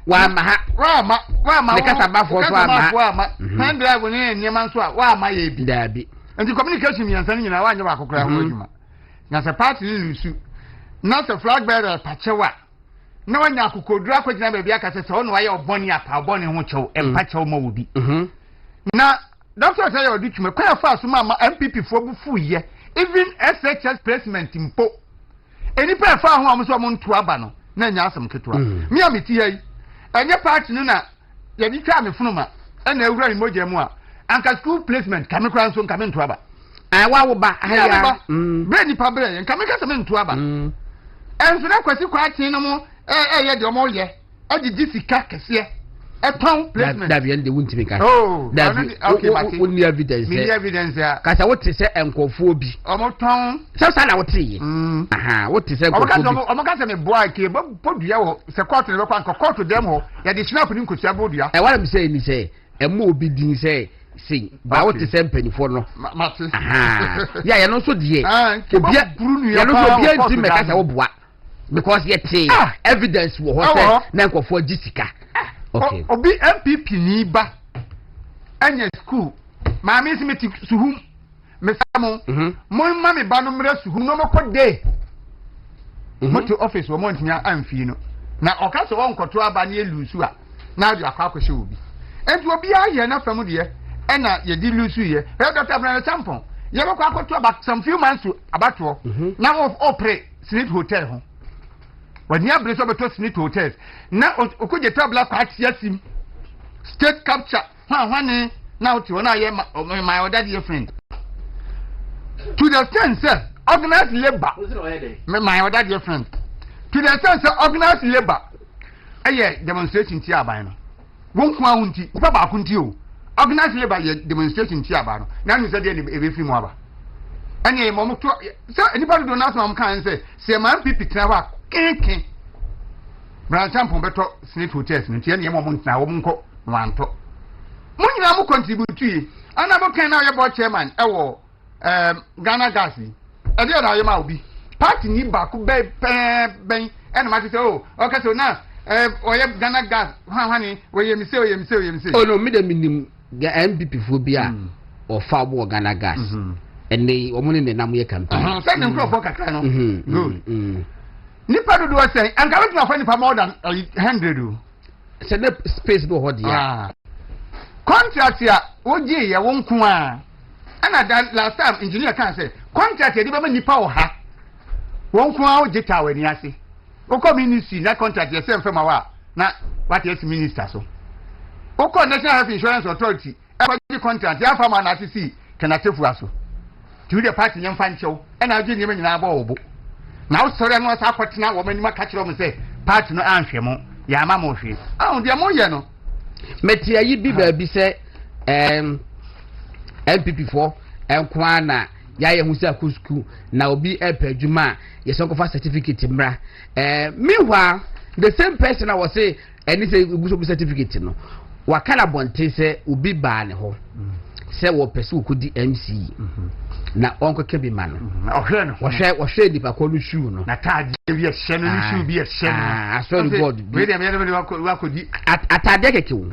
Wa ma ne kasa bafo so ama pen drive ne niema so a wa ma ye bi dabi enti communication miansan nyina wa anya ba kokora ho adwuma na se party ni lusu na se flag bearer pachewa na wanya akokodru akwagina ba bia kase se ono wa ye oboni apa oboni ho chew empa chew ma wobi na doctor say you ditwuma kwa fa so ma MPP fo bu fu ye even SHS placement mpo eni pa fa ho am so mo nto aba no na nya asem ketewa me ameti yi enye party no na ye di twa me funuma na ewura ni moja mu a anka school placement kame kra nso kame nto aba wa wo ba ya bre ni pa bre kame ka se me nto aba enso na kwasi kwa tin no mo ye de omo ye agigi sika kese ton placement that be the won't make oh that okay only evidence me evidence ya kasa what say enkofo bi omo ton so na what yi aha what say enkofo bi omo ka se me boy ke bodua wo se court ne be kwa court dem ho ya de snap ni nkosia bodua what am say ni say emo obi din say see ba what say mpanifo no mate aha ya ya no so die obi guru nu ya no so bia nti me kasa wo boa because yet evidence wo ho say na enkofo gisika. Okay. Obi MPP ni ba anya school maami simeti suhum mesamo mo mami ba no mra suhum no mako day mo to office wo mo ntnya amfi no na okaso won koto aba na elusu a na adu akwa akohye obi enti obi aye na fam de e na ye di lusu ye e Dr. Brian Champon ye bako akoto aba some few months abato na opre Smith Hotel ho wani abre so beto Smith Hotels na okoje tabla kwa atiasim state capture hwane na oti wona ye my other dear friend to the extent say organized labor my other dear friend to the extent say organized labor eye demonstration ti aban no won kwa hunti pa ba kunti o organized labor ye demonstration ti aban no na nu say de ebe fi mu aba anye mo to say anybody do not know kan say man pipi tena wa keke Brian Champon beto Smith Hotels nti ne mo ntina wo nko wanto mo nyina mo contribute yi ana bo kan na ye board chairman e wo Ghana Gas e de na ye ma obi party ni ba ku ben e na ma say oh okay so now oye Ghana Gas hwani we ye mi say oh no me de minim MPP fo bi a o fa bo Ghana Gas ene o mo ne na mo ye campaign say dem crop for kakra no good nipa do say anka wetin afa nipa more than 100 say the space do ho dia contract ya oji ye won ku a ana that last time engineer kan say contract di ba nipa o ha won ku a oji ta wani ase o ko ministry na contract ye say mfema wa na what is minister so o ko national health insurance authority e ko di contract ya fa ma na sisi kana tefu aso ti the party nyam fa nchew e na oji nyem nyina ba obo now sorry no sa kwatena wo manima ka kire o me say party no anhwe mo ya ma mo hwe ahun de mo ye no metia yi bi ba bi say MPP for enkwa na ya ye hu say akusku na obi epadwuma ye so kofa certificate mra meanwhile the same person I was say any say ubuso certificate no wakala bonte say obi ba ne ho say wo pese ukudi MC na onko kebi mano ohwe no ohwe di pa ko lu shoe no na tade bi e hye no shoe bi e hye no sorry god we dem ye dem wakodi atade keke wo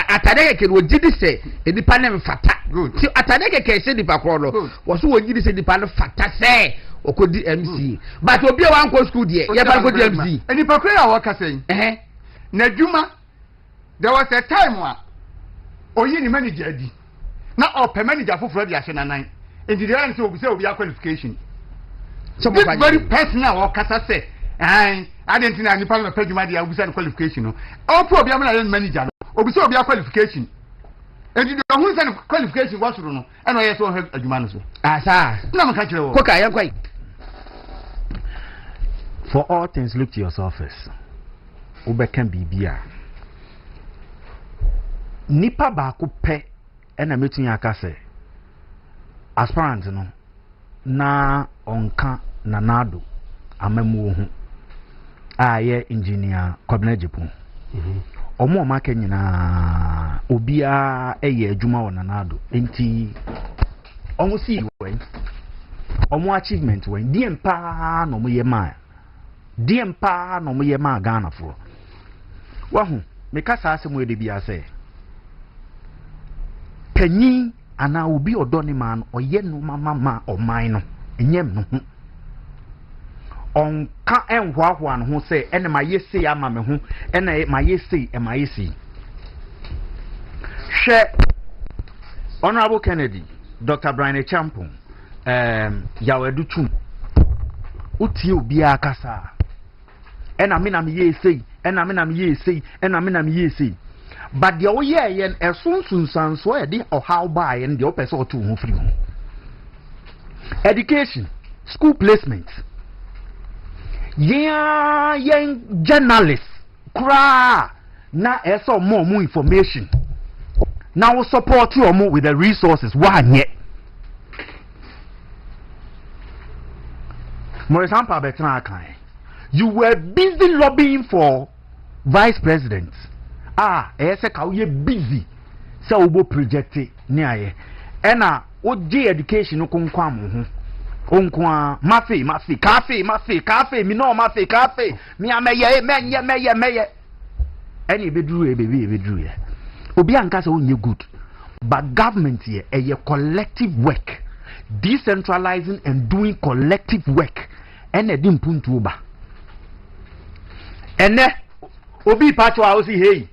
atade keke wo gidi se edipa ne mfata ti atade keke se dipa ko no wo so wo gidi se dipa ne fata se okodi MC but obi e wan ko school die ye ba ko di MC edipa ko ya wo ka sei na djuma there was a time wa oyi ni manager di na o manager foforo di ahye nanan and the answer will say we have qualification. So this very personal or kasa say, I didn't know any part of the pejuma dia obi say qualification no. All pro bia na manager no. Obi say obi have qualification. And you don't who say qualification what no. And why so adwuma no so. Asa. Na maka kire wo. Koka yan kwai. For all things look to yourself first. Ube kan bibia. Nipa ba ko pe na metun aka say aspirant no na onka nanado amamu hu aye engineer Kwabnajipu omo ma ka nyina obia eye adwuma wo nanado enti omo si wen omo achievement wen die mpa no mo ye ma Ghana fo wahu meka sa asemu ede bia se panyin ana obi odoni man oye no mama oman no enyem no ho onka enhwahwa no ho se ene ma yesi ama me ho ene ma yesi e ma yesi hwe Honorable Kennedy Dr. Brian Champon yawedu tum uti obi akasa ena me na me ye sei ena me na me ye sei ena me na me ye sei but the oye yen esunsun sanso e de how buy and the opese otu ho free education school placement yen journalists kra na eso more information now support you more with the resources one yet Morisampa Betana Kai. You were busy lobbying for vice president. You busy. So we project near Ena OJ education no kunkwam onkwa mafi cafe mi no mafi cafe mi ameye meye any bedru bedru obi anka say onye good but government here a collective work decentralizing and doing collective work and a dim puntu ba ene obi pacho a osi hey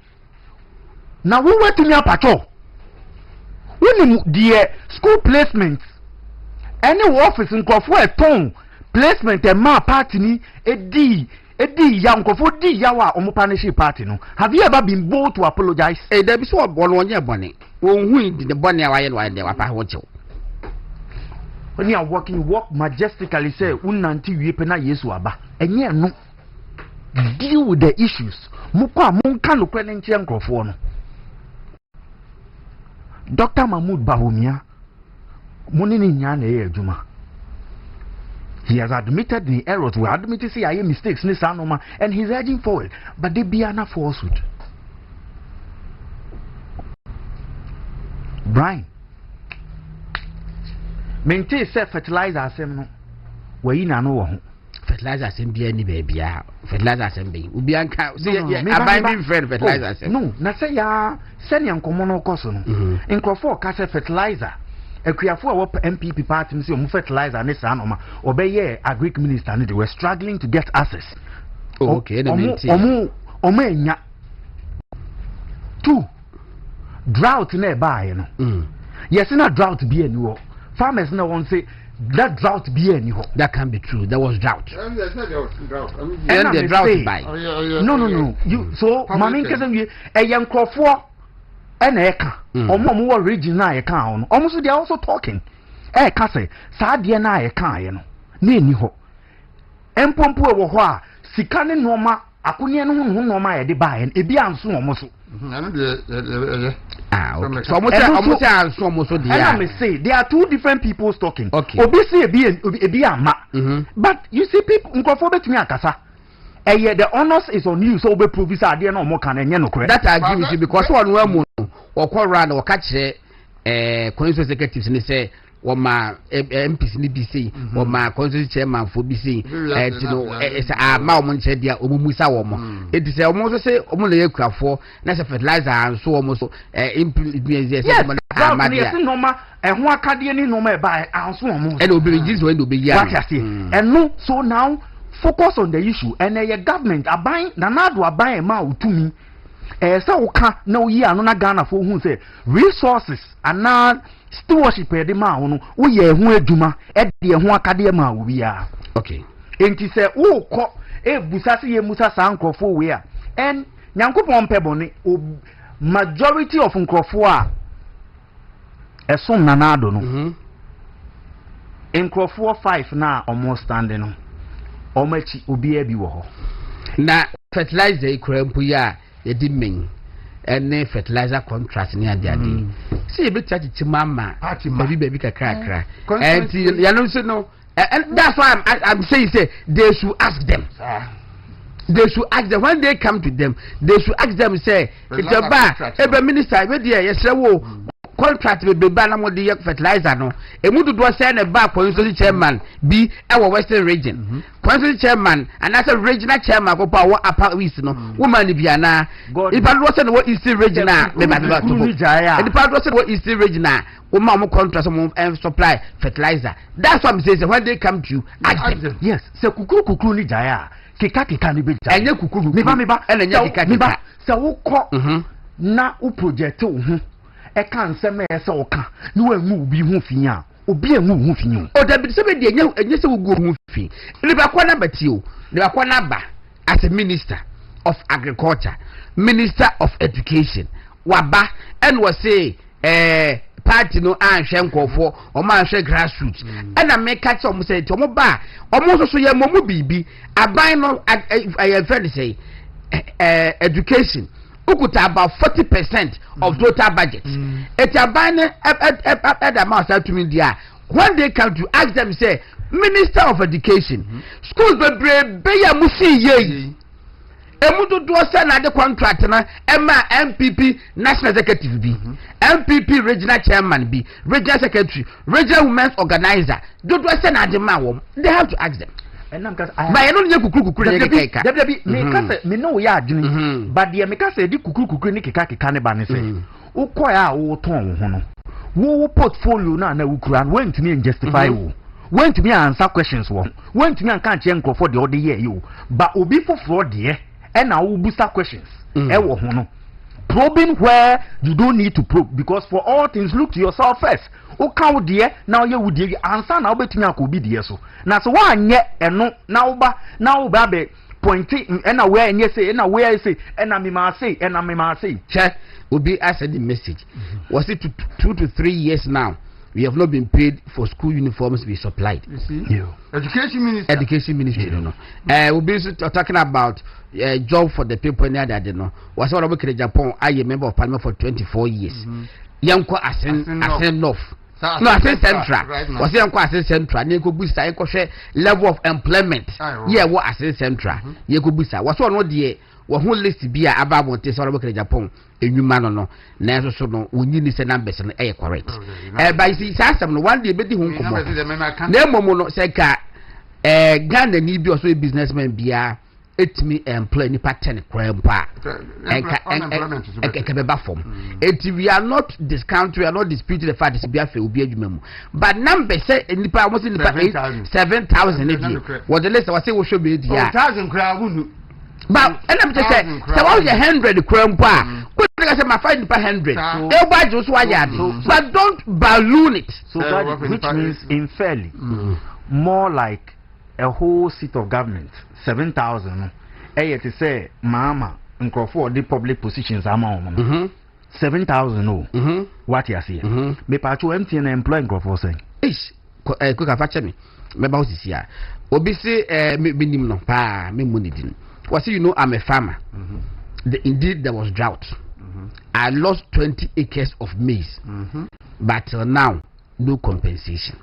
na wo wetumi apacho when the school placement any office nkofo eton placement e ma party ni edi ya nkofo di ya wa omopanship party no have you ever been bold to apologize there be so obolo onye bone won hu the bone awaye no aye wa pa ho chew when you are walking walk majestically say unanti wie pe na Yesu aba enye no deal with the issues mukwa monka no kwene nche nkofo no Dr. Mahmoud Bawumia monini nya na ye adwuma he has admitted the errors we admitted say aye mistakes ni sanoma and he's urging forward but they be ana falsehood Brian maintain self fertilizer asem no wayi na no wo ho fertilizer asem bia ni ba bia fertilizer asem be obi anka say aban be friend fertilizer asem no na say ya send yankomo no koso no nkrofo ka say fertilizer ekuafo a wo MPP party say omu fertilizer ne sa no ma obeye agric minister no they were struggling to get access okay na maintain omu enya 2 drought na e baaye no yes na drought be any wo farmers now won't say that drought be any ho. That can be true. There was drought. And the drought by. No. You so mami nkese wie eyan krofo and eka. Omo wo region na eka on. Almost they are also talking. Eka say sa de na eka ye no. Na eni ho. Empompo e wo ho a sika ne noma akonye no ho noma ye de bae ebi anso omo so. Okay. So almost and I say there are two different people talking. Okay. Obisi ebi ama. But you see people nkofo betumi akasa. The honors is on you so be prove say ade na omo kan enye no correct. That I agree with you because one mu okora na okakire constituency executives ni say woma MPs ni bi say woma constituency chairman for bi say ma omo nche dia omumusa womo it say omo so say omo na yakuafo na say fertilizer and so omo so implement say omo na ma dia yes normal ho akade ni normal e ba anso omo and obi register when obi ya and no so now focus on the issue and your government aban na nado aban e ma utumi say oka na oyi anu na Ghana for hu say resources and stewardship e de ma ho no wo ye hu adwuma e de ho akade ma wo bia okay enti say wo ko e busase ye musa san krofo we a and nyankopon pebone majority of nkrofo a esom na nado no nkrofo 5 na almost standing no omachi obi e bi wo ho na fertilizer ikrampu ya ye di men ene fertilizer contract ni ade see be chachi mama baby kakra and you know so no and that's why I'm saying say they should ask them when they come to them they should ask them say it's a bar ebe minister we there yes wo contract be ba na mo de fertilizer no e mu dodo say na ba constituency chairman bi e western region constituency chairman and as a regional chairman go pa upper east no woman bi ana if I was say no eastern region na me ba to if I was say no eastern region na woman mo contract mo supply fertilizer that's what I'm saying when they come to you ask them yes say kukuru ni jaya kika ni be jaya enye kukuru me ba enye kika say wo ko na u project wo hu e kan se me se o kan ni wa mu bi hu fi a obi enwu hu fi nyu o da bi se be de enye se wugu hu fi ni ba kwa na bati o ni ba kwa na ba as a minister of agriculture, minister of education waba and was say party no anhwe nkofo o ma anhwe grassroots and I make catch o mo say to mo ba o mo so ye mo bibi aban no I friend say education ukuta about 40% of total budget et aban at amount to me there when they come to ask them say minister of education schools be ya musi ye emudu do say na the contract na ema MPP national executive bi MPP regional chairman bi regional secretary regional women's organizer do say na the man they have to ask them and am kasa ba ye no nye kukuru ne keka me kasa me no ya adwene but de me kasa di kukuru ne keka ne ba ne say ukoya a wo ton ho no wo portfolio na wukura when to me justify wo when to me answer questions wo when to me kan che nkofo de ode ye yo ba obi foforo de and now we booster questions. Probing where you don't need to probe because for all things look to yourself first. O count dear now you would answer now bet me could be dear so. Now so one yet and no now baby pointing and aware and yes say and aware I say and I say check will be answered the message. Was it 2 to 3 years now? We have not been paid for school uniforms to be supplied. You see? Yeah. Education ministry. We'll be talking about job for the people near that. Was one of the Japan. I a member of parliament for 24 years. Yanko Asen North. No, Asen Central. Was Yanko Asen Central. Yanko Busta. Yanko share level of employment. Yeah, what Asen Central. Yanko Busta. Was one of the who list be about what is all about Japan. A new man or no, never so no, we need to numbers and air correct. By see, some one day, betting home. No, say, Ghana need be also a businessman be it me employ any pattern grandpa and we are not discount, we are not disputing the fact that will be a memo. But number say in the was in the 7,000 what the list was say we should be 1,000 crowd. But and I'm just saying, so was 100 crown pa. What I say, my 500. Everybody just but don't balloon it. So which means unfairly, more like a whole seat of government, 7,000. To say, Mama, and for the public positions, I'm 7,000. No, what you see? Me patrol empty and employing for saying. Ish, cook a fetch me. My boss is here. Obisi, minimum, pa, me money didn't. Was you know I'm a farmer. Indeed there was drought. I lost 20 acres of maize. But till now no compensation.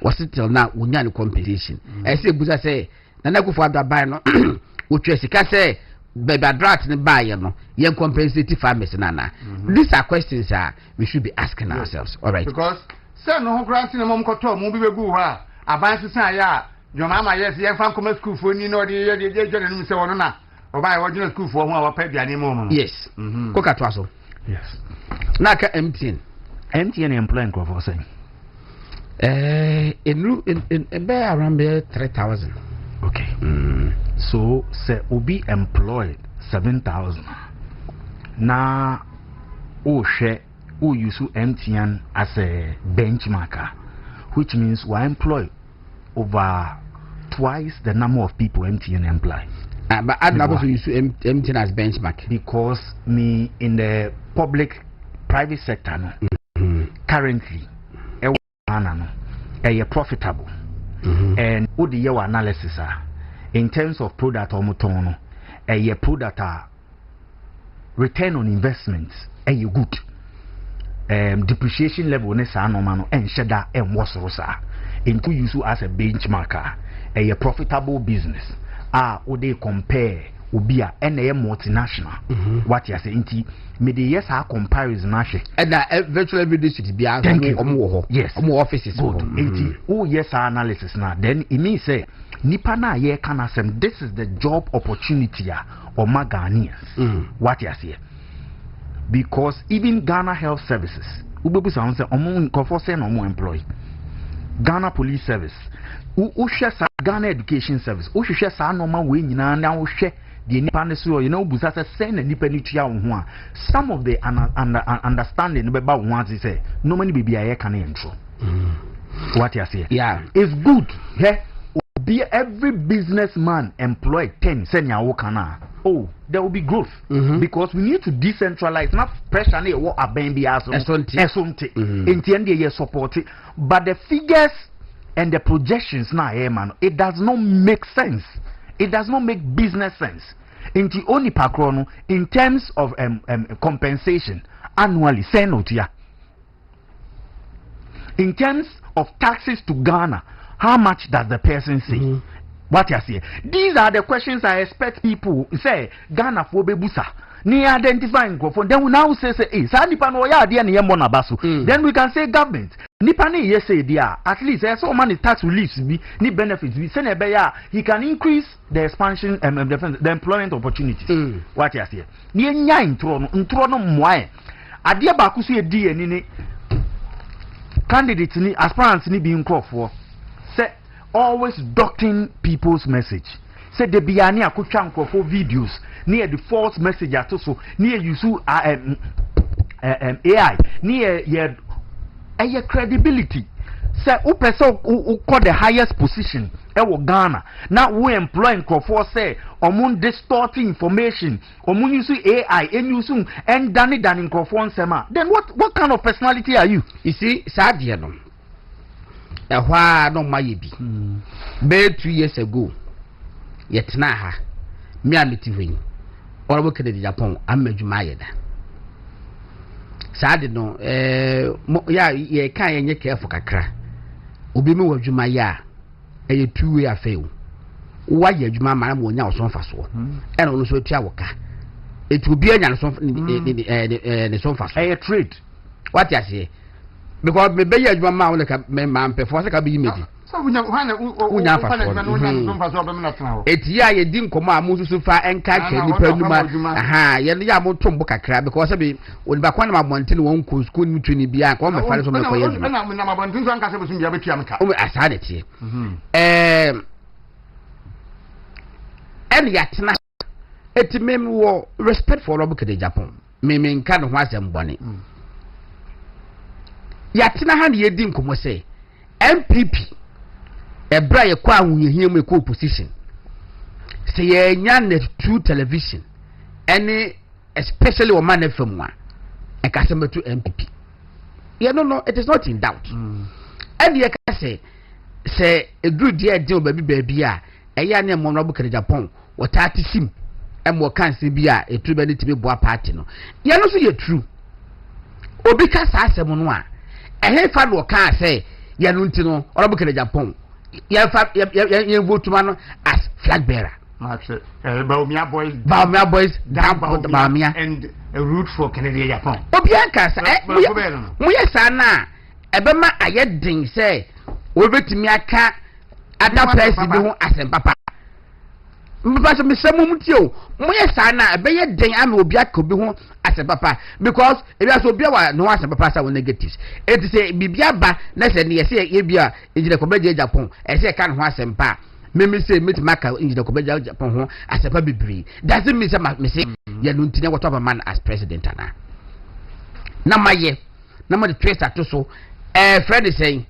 Was it till now we need compensation? I say Buza say nana go for that buy no which is say baby drought ne buy no yen compensate farmers nana. These are questions we should be asking ourselves. All right. Because say no grant na mom koto mo bi begu ha aban sisan ya your mama yes you fan come school for ni no dey no say wono na oba e wojina school for ho a wapa biane mo no yes koka to aso yes na ka MTN employing for saying in be around 3,000 okay so say obi employed 7,000 na o share o use MTN as a benchmarker which means we employ over twice the number of people MTN employ. But I'd love to use MTN as benchmark because me in the private sector no, currently a profitable and what the year analysis in terms of product or motono a product return on investments a good depreciation level ne sa no mano and sheda and was rosa into use as a benchmarker a profitable business would they compare ubia and a multinational what you say inti me the yes comparison and virtual every district be yes offices good inti yes analysis now then it means say nipa na ye can asem this is the job opportunity or Ghanaians what you say because even Ghana Health Services ubebu sound say omo employee Ghana Police Service ushesa Ghana Education Service ushesa normal way nyina na uhwe the nipa ne so you know busa say na nipa ni tua wo ho some of the understanding be ba wo ase say no many baby aye kan intro What you say? Yeah. It's good. Yeah. Be every businessman employ 10 senior worker. Oh, there will be growth because we need to decentralize. Not pressure any what a baby as something. In the end, you support it, but the figures and the projections now, man, it does not make sense. It does not make business sense. In the only pakrono, in terms of compensation annually, say no to ya. In terms of taxes to Ghana, how much does the person say? What you say? These are the questions I expect people say. Ghana for bebusa. Ni identifying microphone. Then we now say, hey, sa nipa no ya ade na yemo na baso. Then we can say government. Nipa ni yes say dia. At least so many tax reliefs be ni benefits be. Say be ya he can increase the expansion the employment opportunities. What you say? Ni nya intro no mwae. Ade ba ku so e di ni candidate ni aspirants ni bi nkofo. Say always docking people's message. Say the biani akutwa nkofo videos near the false message atoso near use AI near your credibility. Say who person who call the highest position Ghana. Now we employ nkofo say omun distorting information omun use AI and use and dani nkofo nsema. Then what kind of personality are you? You see sadie no ehwa no mayebi be 2 years ago yetna ha me ameti hwen orabo kede Japan amadwuma yeda sade no ya ye kan yenye careful kakra obi me wadwuma ya eye 2 way afew wa ye adwuma mara mo nya osonfa so ena no so tua woka etu obi anya no so ne sonfa so eye trade what you say because me be adwuma ma won ka me ma mpefo se ka be yimedi so unya fa etia ye di nkomo amususu fa enka twa nipa numa aha ye ya mo tombo kakra because be oni ba kwana mabonte won ko school ni tuni bia ko me fa so me ko ye na mabonte so anka se busum bia betua meka o asade tie en ya tena etimem wo respect for Robo Kede Japan me nka no ho asem bone ya tena ha ne ye di nkomo se MPP ebra ye kwa ahunhia mu ko opposition say ye nya net true television any especially o man FM wa e ka se metu MPP you no it is not in doubt and ye ka say edru dia din obabi a eya na mo Robo Kede Japan wotati sim mo kan se bi a etu be ne tibi boa party no ye no so ye true obi ka sa asem no a ehe fa no ka say ye no ntino Robo Kede Japan ye vote man as flag bearer. Baumia boys down Baumia and a route for Canadian Japan. Obianka muye sana ebema ayedin say we betimi aka ada price bi ho asem papa. Mbasa me semu mutio muye sana ebeye den am obiaka bi ho asem papa because ebi aso obi wa no asem papa sa negatives. It say bibia ba na se ne ye ye bia ejire ko beje Japan e se ka no asem pa me say meet maka ejire ko beje Japan ho asem pa bibiri doesn't mean say me say ye no ntine what of a man as president ana na maye na mo the trace atoso friend is saying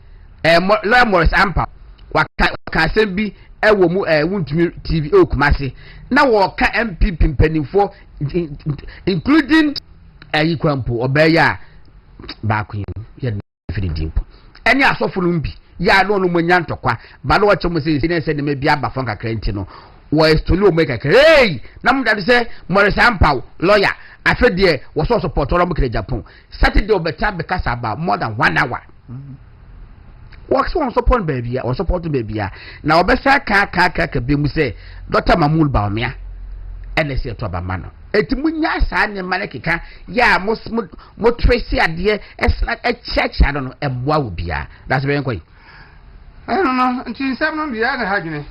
lawyer Morris Ampa waka asem bi ewo mu wuntumi TV okumase na wo ka MPP mpanimfo including ayikwampo obeya ba kun ye firi dimpo eni asofo no mbi ya no no manya ntokwa ba no wache mo se ne me bia ba fon kakra nti no wo estoli o me kakra hey na mo dade se Morris Ampa lawyer afede wo so support Robo Kede Japan Saturday obeta be kasa about more than 1 hour works on support baby or support baby na obesa ka be mu say Dr. Mamul Baumia NSA to abamano etimunya sa ne manekeka ya mo trace ade esna a church I don't know eboa obia that's very quite I don't know until 7 bia na hagene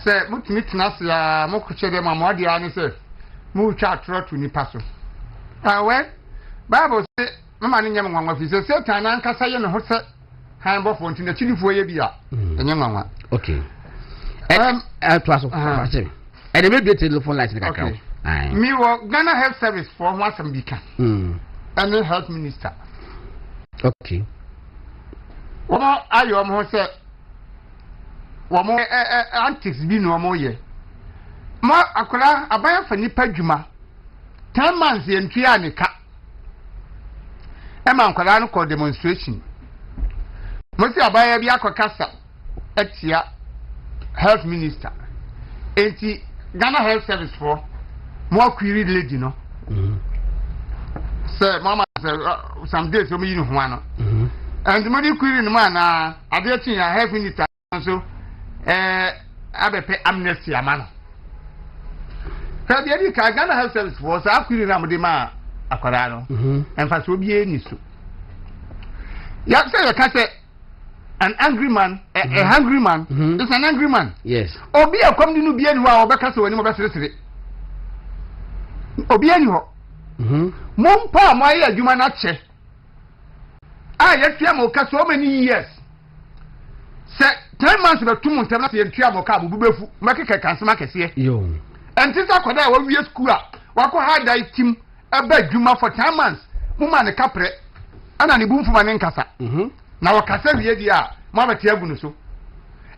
say mutimi tena sia mo kuche de mama ade ani say mo twa tro to ni paso we Bible say mama ni nyam nwanwa fi say Satan an kasa ye ne ho say han bo fonti na chilifo ye bia enye nwanwa okay twaso and the maybe telephone lines like okay. Me wo Ghana Health Service for Mozambique. And the health minister. Okay. Womo ayo mo se womo antics bi no mo ye. Ma akola abaya fa nipa dwuma. 10 months ye ntua ne ka. E ma akola no ko demonstration. Mo si abaya bi akokasa etia health minister. Enti Ghana Health Service for more query lady no. Say mama say some days so me you know no. And the money query no man na adetin ya health minister so abepe amnesty amano. Ka dia di ka Ghana Health Service for so query na mo de ma akwara no. Emfa so bi eni so. Ya say you can say an angry man, a hungry man, is an angry man. Yes. Obi a come no bi eni ho a obeka so wani mo be sere. Obi eni ho. Mompa mo aye adwuma na che. Yefia mo ka so many years. Say 10 months be tum ntem na yefia mo ka bubu befu. Makeke kansema kese. Yo. Entisa koda wa wie school a wako hard die team eba adwuma for 10 months. Muma ne kapre. Ana ne bumfuma ne nkasa. Na wakasa wie di a mo abete agu no so.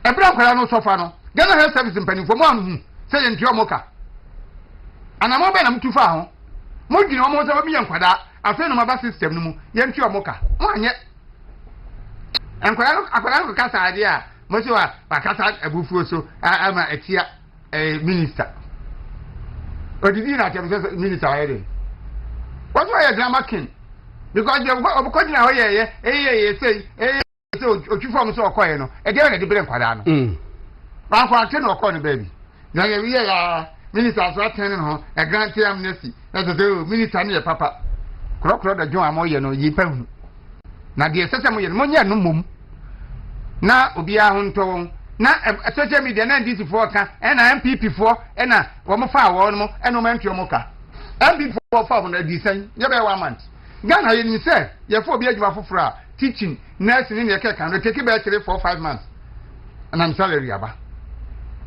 Ebra kwara no sofa no. Ghana Health Service mpanimfo mo anu hu. Say yefia mo ka. Ana mo be na mtufa ho. Mo gina o mo se obi yankwada afa no maba system no mu yentwi o mo ka mo anye akwara no kasa ade a mo se wa kasa abufuo so ama etia minister odidi na tem se minister ayede what why drama king because they obko gina ho ye say otwi form so okoye no e de na de bere nkwada no ba kwa ate no okoye no baby na ye wi ya minister so attending ho a grant amnesty na so minister ne papa krokro da jon amoye no yi pahu na de sese mo ye mo nya no mom na obi a ho nto na social media na ndc for ka na MPP for na wo mo fa wo no no mantu mo ka MPP for fa mo na di san ye be 1 month Ghana ye ni say ye for obi adwuma foforo a teaching nursing ne ye ka no take be 3 4 5 months and I'm salary aba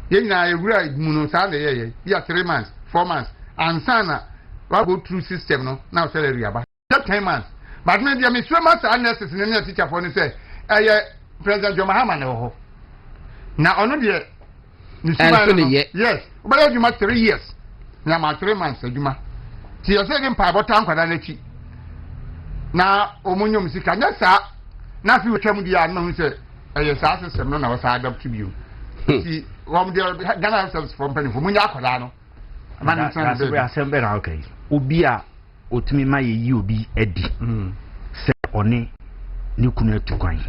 ye na ewura mu no sa na ye ya 3 months 4 months and sana we go through system no now salary aba 10 months but me dia me so months analysis ne na teacher for ni say President John Mahama ne ho na ono de ni yes but you must 3 years na ma 3 months adwuma ti yo say dem pa bota nkwada na chi na omunyom sika nya sa na fi wetwam di an no say sa system no na we sa adapt to you ti wam de Ghana Service for penny for munya akwada no amana san be assemble na okay obi a otumi ma ye yi obi edi se one ni kunu etukwan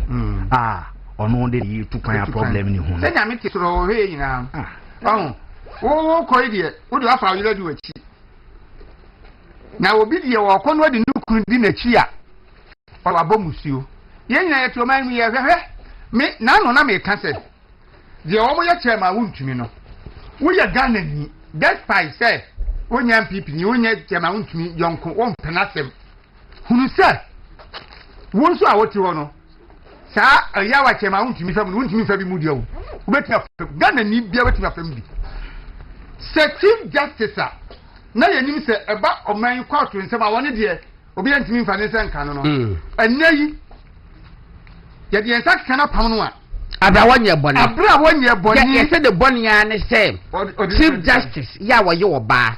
ono de yi etukwan a problem ni hu se nya me ti soro he nyina wo ko ide wo do afa yele di wachi na obi de wo ko no de nukunu di na chi a wa bomusuo ye nyina ye to man mi ye hwehwe me na no na me ka se de wo mo ye chema wuntumi no wo ye Ghana ni despite say wonya MPP ni wonya chema wuntumi yonko won penasem hunu se won so a woti wo no sa ya wa chema wuntumi fam wuntumi fa bi mu dia wo betia Ghana ni bia betia fam bi se chief justice na ye nim se eba oman court nsem a woni de obi antimi mfa ne se nka no no enayi ye de ensa kana pam no a abra wonye boni ye se de boni ya ne se chief justice ya wo ye oba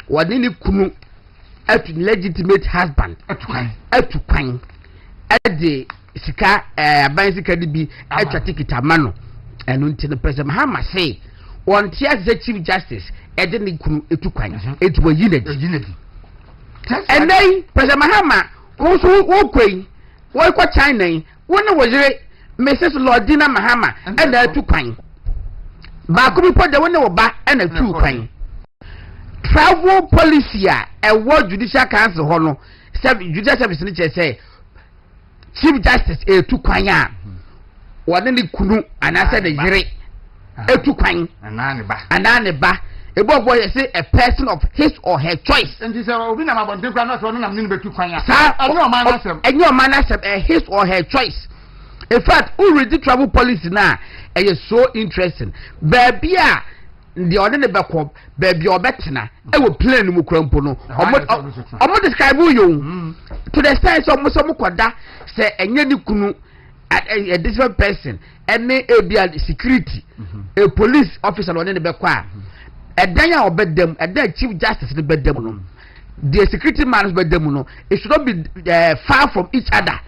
woni ni kunu at legitimate husband atukan ade sika ban sika de bi atwa tikita mano enu nti no President Mahama say on tia the chief justice ede ni kunu etukwan etuwa yinedi and then President Mahama wo kwei wo kwa China wona wojire Mrs. Lordina Mahama and etukwan ba ko bi poda wona wo ba and etukwan travel policy a world judicial council ho no judicial service ni che say chief justice etukwan a wona ni kunu anase de yire etukwan anane ba ebo boy say a person of his or her choice and this obi na mabonte kwa na so no na mni betukwan a enyo manasem his or her choice. In fact, who read the travel policy now is so interesting. Baby the ordinary backup baby or betina I will play no crampo no omo describe you to the sense of musomo kwada say enye ni kunu a different person any a security a police officer on the back a danya or bedem a dead chief justice in the bedem the security man's bedem it should not be far from each other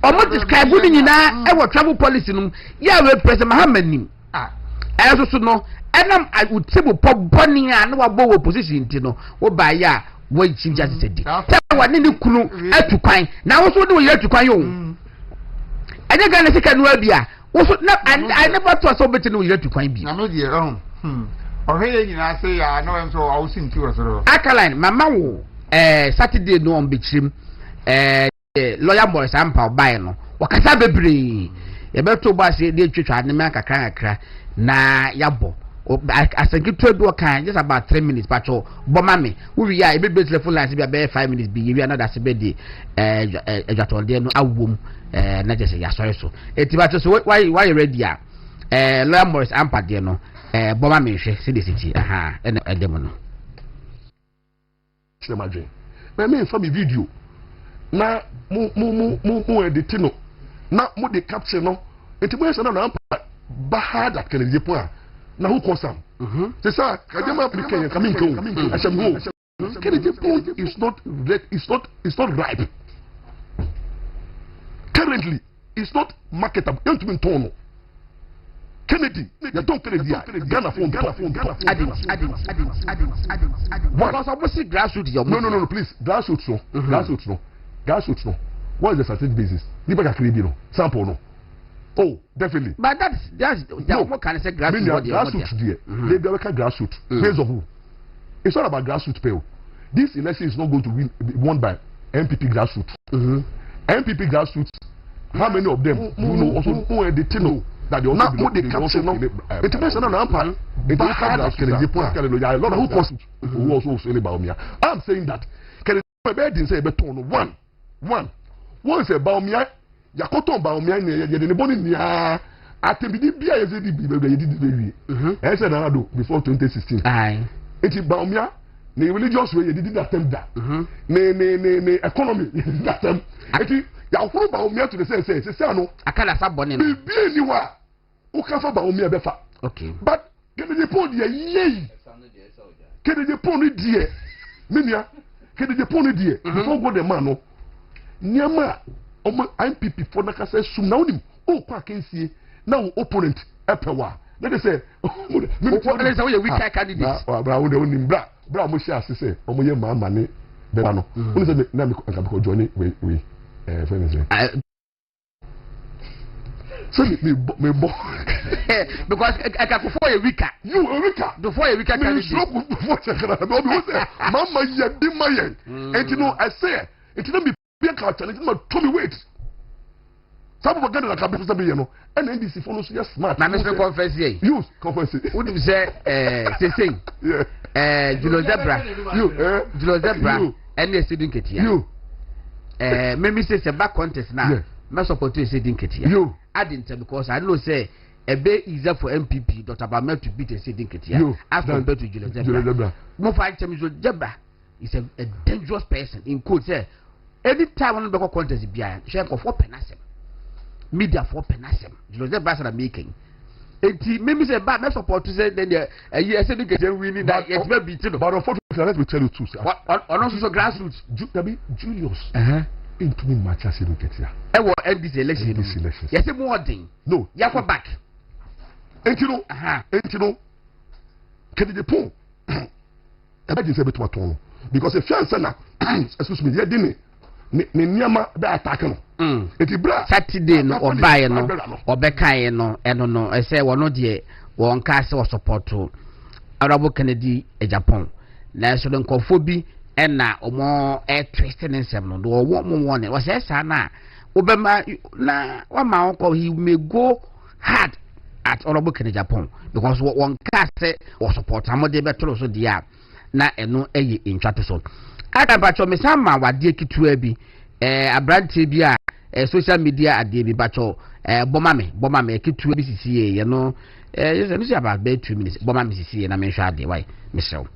almost describe in our travel policy yeah we president Muhammad nim as also no and I would say pop bunny and no bow position you know what by ya what chief justice said tell what any kunu to quine now also do you to quine I don't gonna take a new idea. I never thought so better you to find me. I'm not your own. Okay, I say I know him so I'll sing to us. Alkaline, Mamma, Saturday no on beach him, lawyer boys, I'm power by no. What can I be? A better bus, the church, and the man can cry. Na yabo. I think it do kind just about 3 minutes, but Bomami, who we are a bit better full lines, be 5 minutes, be you are not as a bedi, no a womb, not just a sorry so. It's about so why you ready? Lawyer Morris Ampadiano, Bomami, see the city, and a demon. Imagine. My man from the video. Now, more the now, more the caption, no, it's worse than an Bahad at Kennedy Point. Now who calls them? C'est ça. It's not ripe. Currently, it's not marketable. Kennedy, you don't Kennedy. Ghana phone. Because I was see grassroots. No, please. Grassroots no. What is the strategic basis? Sample no. Oh, definitely. But that's no. What can I say? Grassroots there. They work grassroots. Base of who? It's not about grassroots pay. This election is not going to be won by MPP grassroots. MPP grassroots. How many of them you know also who are the know that they also belong? They capture now. It depends on the number. It is hard as Kennedy point. A lot of who cost who also say about me. I'm saying that Kennedy didn't say better one is about me. Yakoto Baumia, the Bonia, at the BDBA, I said, I do before 2016. Aye, it's Baumia, the religious way, you didn't attempt that. The economy, that them. Yakoto Baumia to the sense, it's no, I can't have bonnet. Be anywhere. Who can for Baumia Befa? Okay, but Kennedy Pony, yea, Kennedy Pony, dear, Minia, Kennedy Pony, dear, before go the man, Niama. MPP for the say soon now him can see now opponent epewa let us say we weak candidates bra mo share say omo ye ma mane be no oni say na me kan ko join we friend say so me bo because I can for a weaker you a weaker before a weaker candidate mama ye di mayen and you know I say it no be challenge ma to me wait some of them can be somebody you know and NDC follows just smart na me confess here you confess who do say Julo Zebra Julo Zebra and the student ketia you me say back contest now me support you say dinketia you I didn't because I know say a bit easier for MPP Dr. Bamel to beat a sitting ketia as compared to Julo Zebra more fight Julo Zebra is a dangerous person in quote say anytime on the contest behind share for penasem media for penasem you know that making maybe say bad support to say then a year said you get winning that it's very beaten but unfortunately let me tell you too sir on also grassroots Julius into me match as you get here I will end this election yes more thing no you go back and you know can the point imagine say beto aton because if you answer na excuse me you didn't ne niama be attack no eti bra Saturday no obaye no obekaye no eno no say wono de won ka se support Arabo Kennedy Japan na so den kofo bi na omo twisting nsem no do wo mo ne wo say sa na obema na wa ma ko he may go hard at Arabo Kennedy Japan because won ka se wo support amode betoro so dia na eno eye intwato so aka bacho mesama wade kitua bi abrante bi a social media ade bi bacho bomame kitua bi sisiye ye no you say about 2 minutes bomame sisiye na menhwa ade why mesel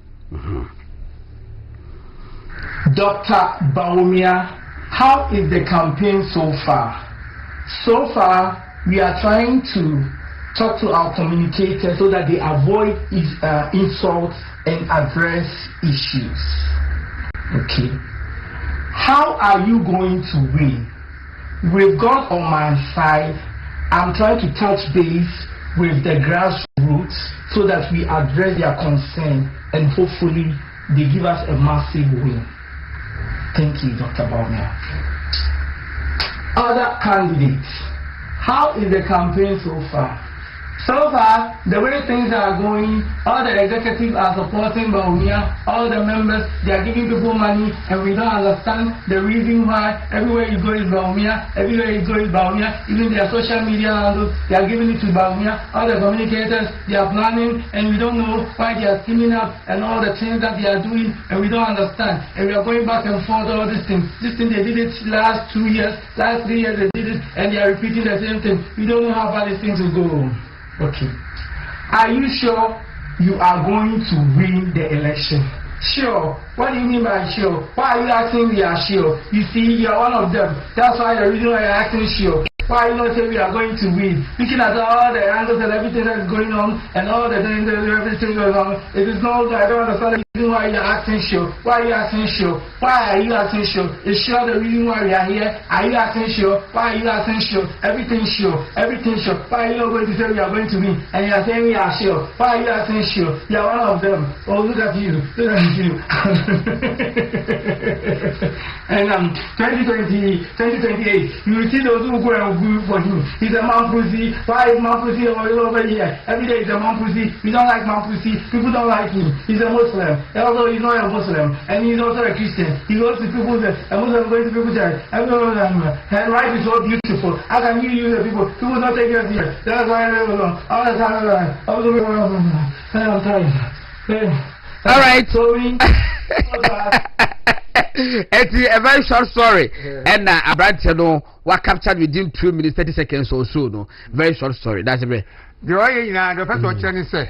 Dr. Baumia, how is the campaign so far? So far, we are trying to talk to our communicators so that they avoid insults and address issues. Okay. How are you going to win? With God on my side, I'm trying to touch base with the grassroots so that we address their concern and hopefully they give us a massive win. Thank you, Dr. Baumia. Other candidates, how is the campaign so far? So far, the way things are going, all the executives are supporting Baumia, all the members, they are giving people money, and we don't understand the reason why. Everywhere you go is Baumia, everywhere you go is Baumia, even their social media handles, they are giving it to Baumia, all the communicators, they are planning, and we don't know why they are teaming up, and all the things that they are doing, and we don't understand. And we are going back and forth, all these things. This thing, they did it last 2 years, last 3 years, they did it, and they are repeating the same thing. We don't know how far this thing will go. Okay. Are you sure you are going to win the election? Sure. What do you mean by sure? Why are you asking we are sure? You see, you are one of them. That's why the reason why you're asking sure. Why are you not saying we are going to win? Looking at all the angles and everything that is going on and all the things that everything going on, it is not, I don't understand the reason why you're asking sure. Why are you asking sure? Why are you asking sure? Is sure the reason why we are here? Are you asking sure? Why are you asking sure? Everything sure. Everything sure. Why are you not going to say we are going to win? And you are saying we are sure. Why are you asking sure? You are one of them. Oh, look at you. Look at you. And 2028, you will see those who go and good for him. He's a man pussy. Why is man pussy all over here? Every day he's a man pussy. We don't like man pussy. People don't like him. He's a Muslim. Also, he's not a Muslim. And he's also a Christian. He goes to people's a Muslim going to people's church. Her life is so beautiful. How can you use the people? People not take us here. That's why I live alone. All the time I'm tired. All right. So it's a very short story, and I brought you know what captured within 2 minutes 30 seconds or so. No, very short story. That's a very. The way you know, the first one say,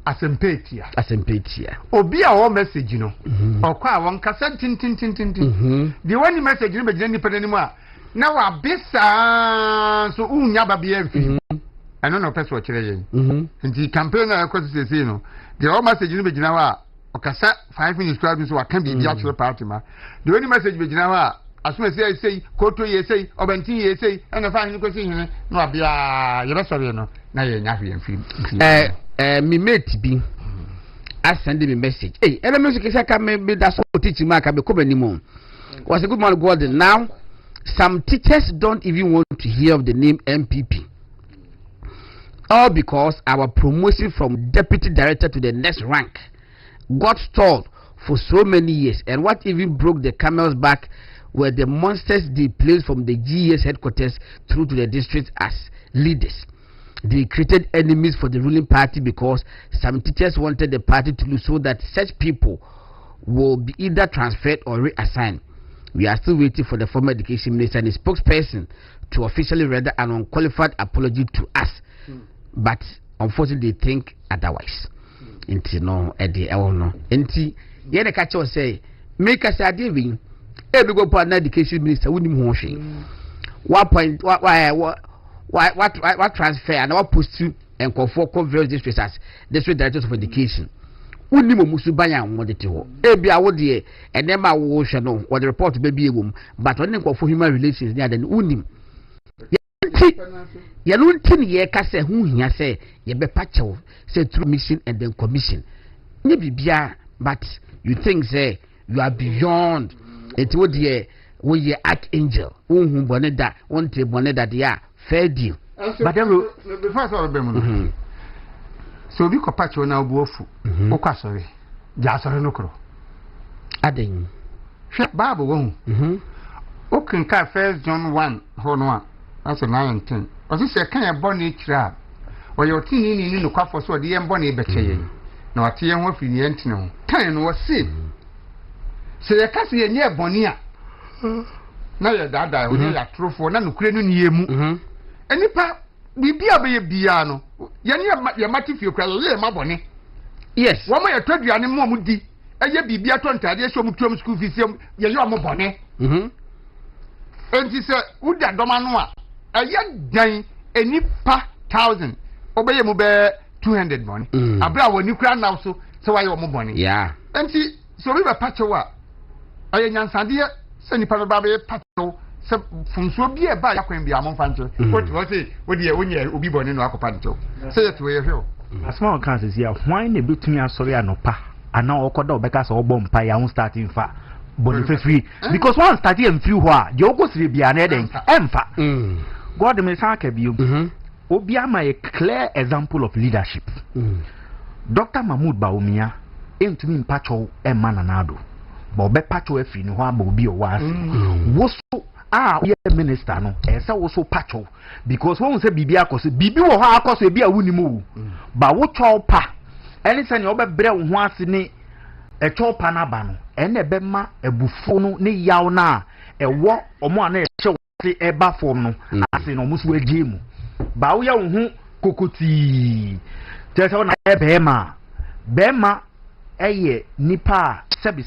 Asempetia. Obi a message, you know, or qua one cassette, tin. The only message you make any pen anymore. Now a bisa so unyaba BF. I don't know person what you're and the campaigner, of course, says, you know, the all message you make now. Okasa 5 minutes to have so I can be the actual party ma. The only message be now as soon as I say koto ye say obenti ye say and if I no say no bia you be sorry no na ye nya hwe mfi me mate bi I send me message hey ele music say ka me be that so teach me aka be come anymore was a good man Gordon. Now some teachers don't even want to hear of the name MPP, all because our promotion from deputy director to the next rank got stalled for so many years, and what even broke the camel's back were the monsters they placed from the GES headquarters through to the district as leaders. They created enemies for the ruling party because some teachers wanted the party to lose so that such people will be either transferred or reassigned. We are still waiting for the former education minister and his spokesperson to officially render an unqualified apology to us, but unfortunately they think otherwise. Inti no edi no inti ye de catch us say make us ade win e be go for an education minister wunim ho hwe what point what transfer and what post to and for various districts as district directors of education wunim omusu banya nwode te ho e bia wo de e dem a wo hwe no wo the report be bi ewum but when nko for human relations ni adan wunim ye no ntin ye ka se hu hia se ye be pachew say through mission and then commission ni bibia but you think say you are beyond it wo de wo ye archangel wo hu boneda won te boneda de ya fair deal but then before so be mu so bi ko pachew na obu ofu o kwa sori ja sori no kro aden hwe bible wo hu o kan ka 1 John 1 ho no a that's 9:10. Osi se kan e bọ na ekira. Oye otini ni no kwafo so de ye bọ na ebekeye. Na wate ye ho firi ye ntene ho. Kan no wose. Se ye kase ye nye bọni a. Na ye dada o ye atrofo na nukure no ni emu. Enipa bibia be ye bia no. Ye ne ye matifie kwa ye ma bọni. Yes. Wo ma ye toduane mo mu di. Eye bibia to ntade so mu tuom school fees ye yo mo bọni. Enti se uda doma no a dan enipa 1000 obeye mu be 200 money abra woni kura now so why you mo money yeah enti so we be pacho a aye nyansade se nipa be ba be pacho se funso bi e ba yakwan bi amon fanche what say we dey onye obi boni no akopa ncho say it we hwe asma kan se sia hwan na betumi asori anopa ana okoda obeka se obom pa ya starting fa Boniface because one started in few who the Ogosri Biane then Emfa. God may say Obiama a clear example of leadership. Dr. Mahmoud Baumia aim to mean Pacho and Mananado. Bobe Pacho a fin who Bobi was. We minister no, and so also Pacho because one say Bibiako say Bibi or Hakos will be a winning but what pa anything you be bread once in a chop panabano. Ene bema ebufonu ne yaw na ewo omo ana ehwe se eba fom no ase no musu agemu ba wo ya wo hu kokoti tese wona bema eye nipa sebi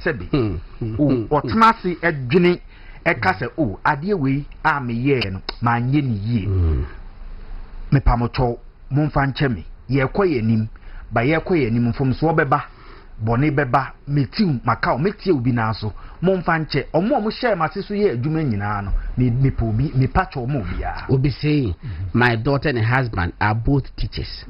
o otena se adwene eka se o ade we a meye no ma nye ni yie me pamocho momfa nche me ye koye nim ba ye koye nim fom so obeba boni beba metiu makao metiu bi na so momfa nche omo share masiso ye adwuma nyina no me pobi me patch omo bia obi say my daughter and husband are both teachers.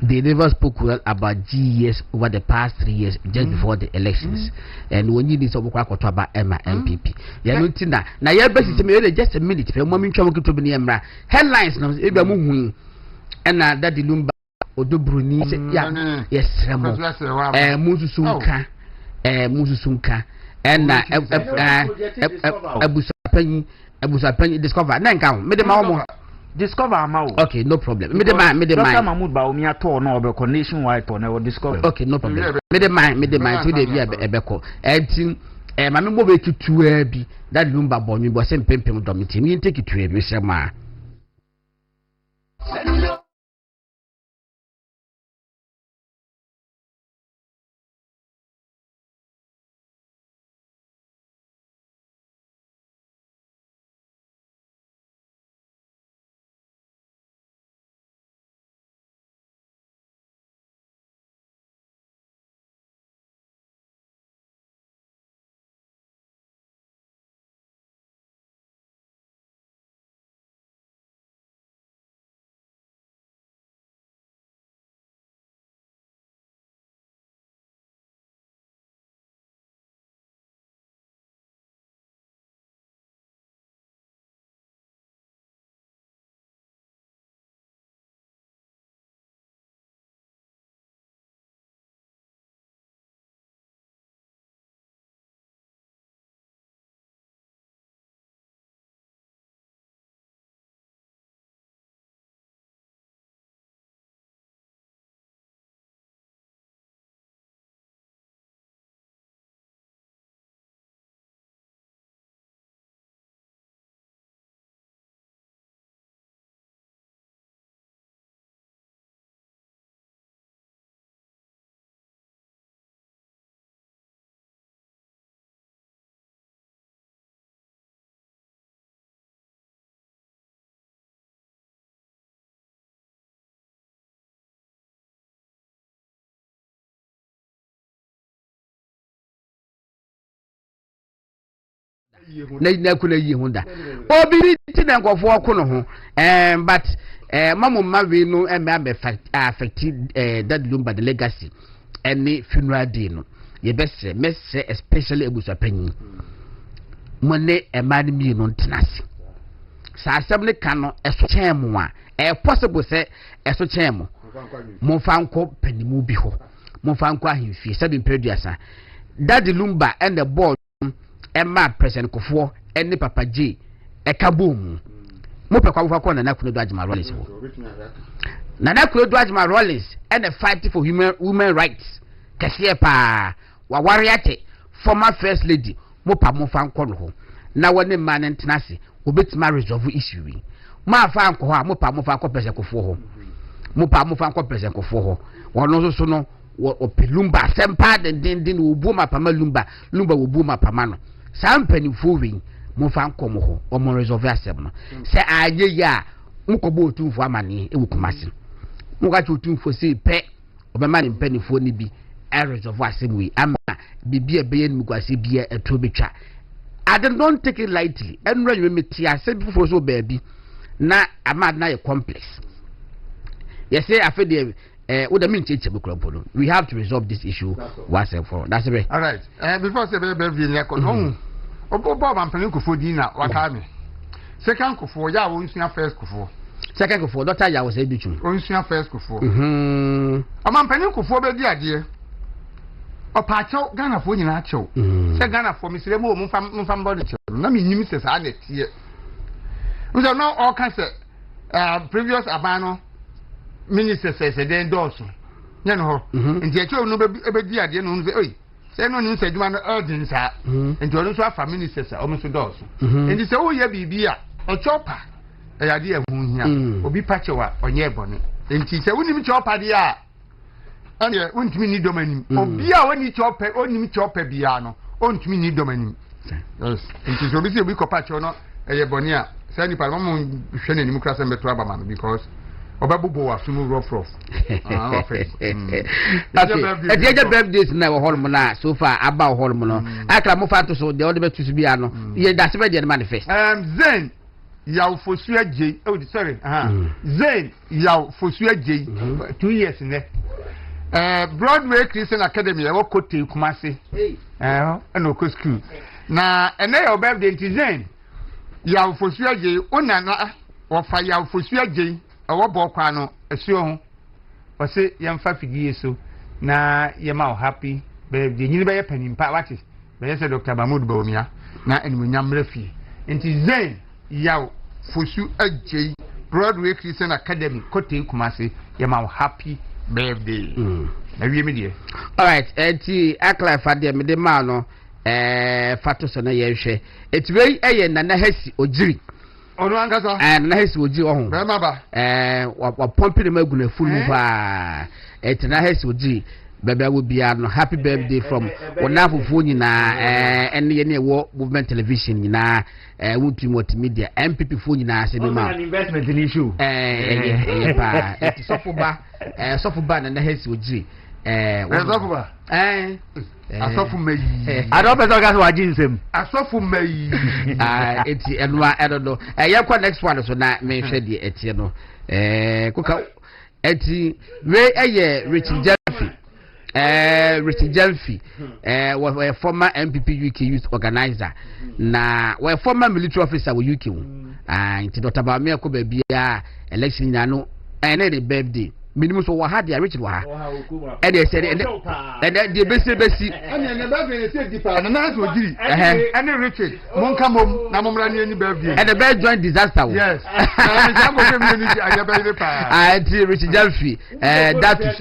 They never spoke well about GES over the past 3 years just before the elections. And when you need to talk about Emma MPP ya no tinda na ya best say just a minute pe mo ntwa mo kito bi ne emra headlines no e ba mo hu and na that the lumba Odobruni se ya yes remo mususunka mususunka na abusapanyi discover na nka me de ma wo discover ama wo okay no problem me de ma Dr. Mahmoud Baumia to no obeko nationwide to na discover okay no problem me de ma so de bi ebeko entin ma me mo be tutua bi that lumba bonyu bo se mpempem do me tim yin take tutua bi sema na kuna yi hunda obi ti na nkofo okono ho but mamu mawe no me affect that lumba the legacy any funeral day no ye bese messe especially ebusapanyi monne emani mi no ntenase sa asem ne ka no eso chemu a possible say eso chemu mo fanko panimu bi ho mo fanko ahimfie sabi mpeduasa that lumba and the board Emma President Kofo any Papa J Ekabum mo pe kwa kwa na Kuno Dwajima Rollins na Kuno Dwajima Rollins and the fight for women rights kese pa wa warriate former first lady mo pa mo fa nko no ho na woni man ntenase obetima resolve issue ma fa nko ho mo pa mo fa nko President Kofo ho mo pa mo fa nko President Kofo ho wono so no o pelumba sempa den obu ma pa ma lumba wo bu ma pa ma no sampanifo wi mo fa nkomo ho o mo resolve asem no se aye ya nkobo otumfo amane e wukumase mo ga otumfo se pe obema ne mpanifo ni bi e resolve asem wi ama bibia beye ni kwase bia eto betwa I don't take it lightly and when you meet say before so baby na ama na a complex yes say afa dey what the mean change polo we have to resolve this issue once and for all that's it all right before say baby ni ko no obo ba mpanin kofo di na waka me second kofo ya wo nsia first kofo second kofo doctor ya wo say bi tun wo nsia first kofo o ma mpanin kofo be di ade o pa chaw Ghana fo nyina chaw say Ghana fo misire mo mo fam body chaw na me nyim se sa na tie so now all can say previous abano minister says then doso nya no ho nti e chaw no be di ade no say oi say no nim say djuma no urgent sa nti ono so afa minister sa o mo so doso nti say o ye bibia o chopa e ya de ehun hia obi pa chewa onye ebone nti say wonim chopa de a ane wontimi ni domanim obi a woni chopa onim chopa bia no ontimi ni domanim yes nti so obi say obi kopa chewa no e ye bone a say ni parma mo hwe na nim krasa mbeto abama no because obabubo wa sumu rough okay birthdays na wo hol mo na so far aba wo hol mo no akra mo fa to so de o de betu bia no ye da se be de manifest zen yaw fosu agye oh sorry zen yaw fosu agye 2 years ne Broadway Christian Academy e wo kote Kumasi and oko school na ene your birthday nti zen yaw fosu agye ona na wo fa yaw fosu agye awo bokwa no asuo ho o se yemfa fidie so na yema happy birthday nyini be panimpa wati be se Dr. Mahmoud Bawumia na enumunyam refi nti zen yaw fosu agye Broadway Christian Academy kote Kumasi yema happy birthday na wie me die all right enti akla fa de me de ma no fato so na ye hwe etiwe eye na hasi ogiri ono angasa na hasi ogiri ohun be ma ba wa pompi na maguna fulu pa eti na hasi ogiri bebe wo bia no happy birthday from wonafofo nyina ene ye ne wo movement television nyina wutu multimedia MPP fo nyina se be ma investment in issue pa eti sofuba na hasi ogiri sofuba asofu meyi ado pesa gas wa jinsem asofu meyi eti enwa edodo ye kwa next one so na me hwe de eti no kuka eti we eye Richard Jelfi was a former MPP UK youth organizer na was a former military officer with UK and Dr. Bawumia ko ba bia election na no na the birthday minimum so wa ha dia Richard wa ha e dey say and the besi and the birthday say deeper and na so giri and Richard monka mom na momra ni any birthday and the birth joint disaster yes and the go community aya be pa and Richard Jelfi that is